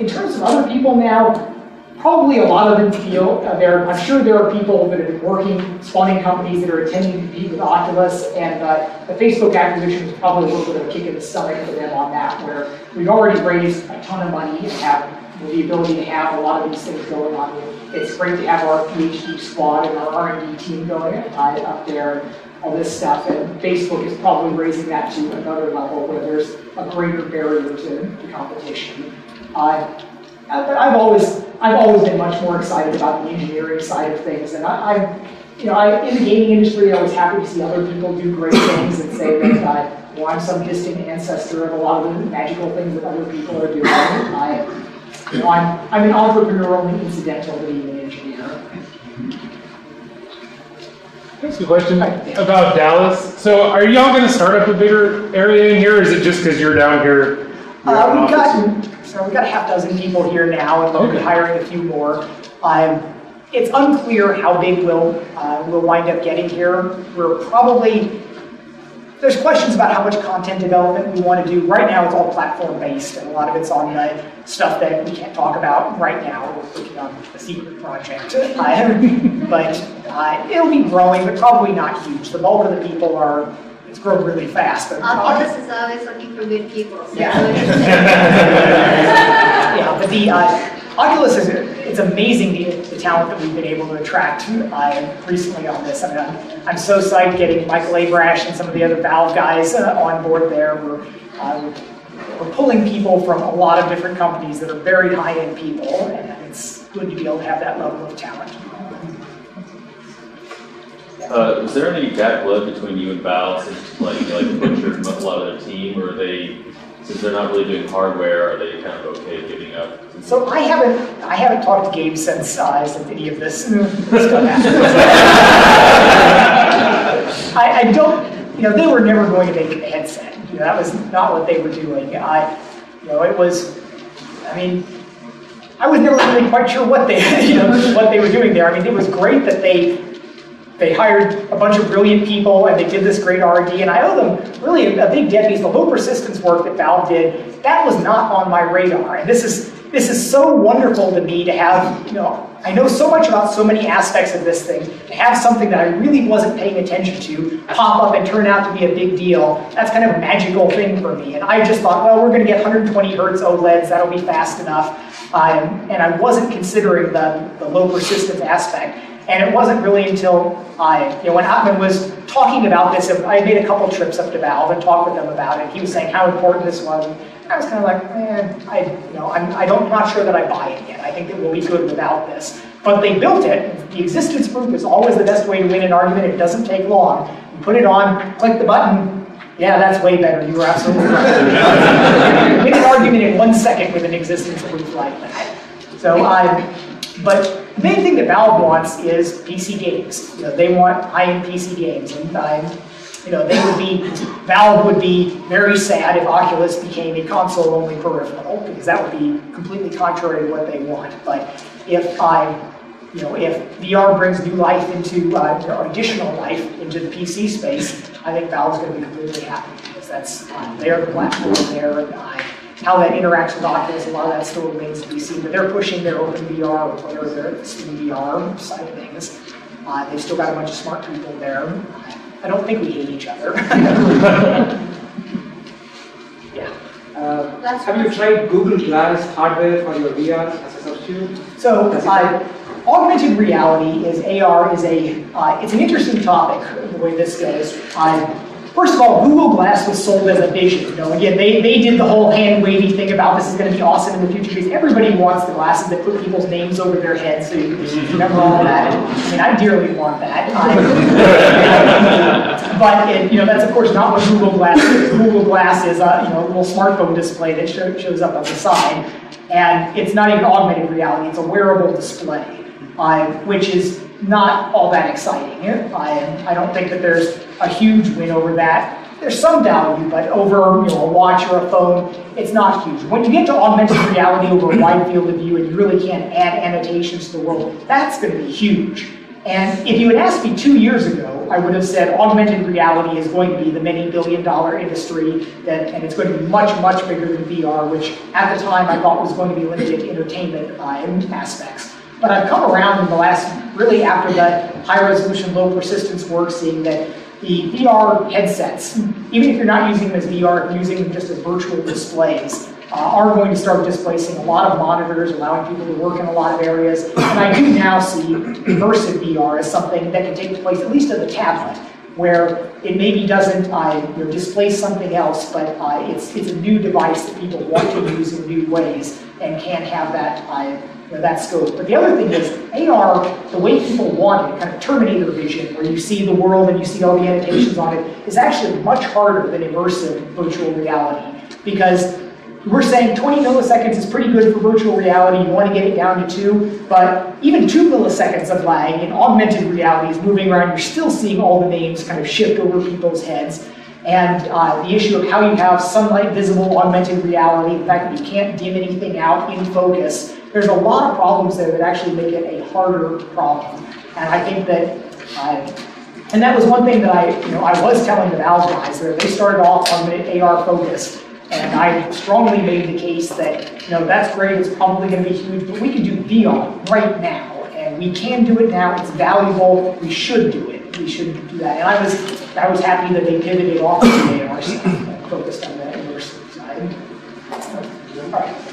In terms of other people now, probably a lot of them feel I'm sure there are people that have been working, spawning companies that are attempting to compete with Oculus, and the Facebook acquisition was probably a little bit of a kick in the stomach for them on that, where we've already raised a ton of money and have the ability to have a lot of these things going on. It's great to have our PhD squad and our R&D team going up there and all this stuff, and Facebook is probably raising that to another level where there's a greater barrier to competition. But I've always been much more excited about the engineering side of things, and in the gaming industry, I was happy to see other people do great things and say that I'm some distant ancestor of a lot of the magical things that other people are doing. I'm an entrepreneur only incidental to being an engineer. That's a question about Dallas. So are y'all going to start up a bigger area in here, or is it just because you're down here? We've got a half dozen people here now, and we'll be hiring a few more. It's unclear how big we'll wind up getting here. There's questions about how much content development we want to do. Right now, it's all platform-based, and a lot of it's on stuff that we can't talk about right now. We're working on a secret project. But it'll be growing, but probably not huge. The bulk of the people it's grown really fast. Oculus is always looking for good people. So yeah, but the Oculus it's amazing the talent that we've been able to attract recently on this. I mean, I'm so psyched getting Michael Abrash and some of the other Valve guys on board there. We're pulling people from a lot of different companies that are very high-end people, and it's good to be able to have that level of talent. Is there any bad blood between you and Valve since like butchered a lot of their team, or since they're not really doing hardware, are they kind of okay giving up? So I haven't talked to Gabe since any of this stuff happened. I don't, they were never going to make a headset. That was not what they were doing. I was never really quite sure what they were doing there. I mean, it was great that they hired a bunch of brilliant people and they did this great R&D, and I owe them really a big debt because the low persistence work that Valve did, that was not on my radar. And this is so wonderful to me to have, I know so much about so many aspects of this thing, to have something that I really wasn't paying attention to pop up and turn out to be a big deal. That's kind of a magical thing for me. And I just thought, well, we're going to get 120 hertz OLEDs, that'll be fast enough. And I wasn't considering the low persistence aspect. And it wasn't really until when Atman was talking about this, I made a couple trips up to Valve and talked with them about it. He was saying how important this was. I was kind of like, I'm not sure that I buy it yet. I think that we'll be good without this. But they built it. The existence proof is always the best way to win an argument. It doesn't take long. You put it on, click the button. Yeah, that's way better. You were absolutely right. Win an argument in 1 second with an existence proof like that. So, but the main thing that Valve wants is PC games. They want high-end PC games, and Valve would be very sad if Oculus became a console-only peripheral, because that would be completely contrary to what they want. But if VR brings new life into, or additional life into the PC space, I think Valve's going to be completely happy, because they're the platform there, and how that interacts with Oculus, a lot of that still remains to be seen. But they're pushing their open VR or their Steam VR side of things. They've still got a bunch of smart people there. I don't think we hate each other. Have you tried Google Glass hardware for your VR as a substitute? So, augmented reality is AR is it's an interesting topic the way this goes. First of all, Google Glass was sold as a vision. Again, they did the whole hand-wavy thing about this is going to be awesome in the future, because everybody wants the glasses that put people's names over their heads so you can remember all of that. I dearly want that. But that's of course not what Google Glass is. Google Glass is a little smartphone display that shows up on the side. And it's not even augmented reality, it's a wearable display, which is not all that exciting. I don't think that there's a huge win over that. There's some value, but over a watch or a phone, it's not huge. When you get to augmented reality over a wide field of view and you really can't add annotations to the world, that's going to be huge. And if you had asked me 2 years ago, I would have said augmented reality is going to be the many billion-dollar industry, and it's going to be much, much bigger than VR, which at the time I thought was going to be limited to entertainment aspects. But I've come around in the last, really after the high-resolution, low-persistence work, seeing that the VR headsets, even if you're not using them as VR, if you're using them just as virtual displays, are going to start displacing a lot of monitors, allowing people to work in a lot of areas. And I do now see immersive VR as something that can take place, at least on the tablet, where it maybe doesn't displace something else, but it's a new device that people want to use in new ways and can have that that scope. But the other thing is, AR, the way people want it, kind of Terminator vision, where you see the world and you see all the annotations on it, is actually much harder than immersive virtual reality. Because we're saying 20 milliseconds is pretty good for virtual reality, you want to get it down to 2, but even 2 milliseconds of lag in augmented reality is moving around, you're still seeing all the names kind of shift over people's heads. And the issue of how you have sunlight visible augmented reality, the fact that you can't dim anything out in focus, there's a lot of problems there that actually make it a harder problem. And I think that, and that was one thing that I was telling the Valve guys, that they started off augmented AR focused, and I strongly made the case that, that's great, it's probably going to be huge, but we can do VR right now, and we can do it now, it's valuable, we should do it. We should do that. And I was happy that they pivoted off of the AR stuff and focused on the immersive side. All right.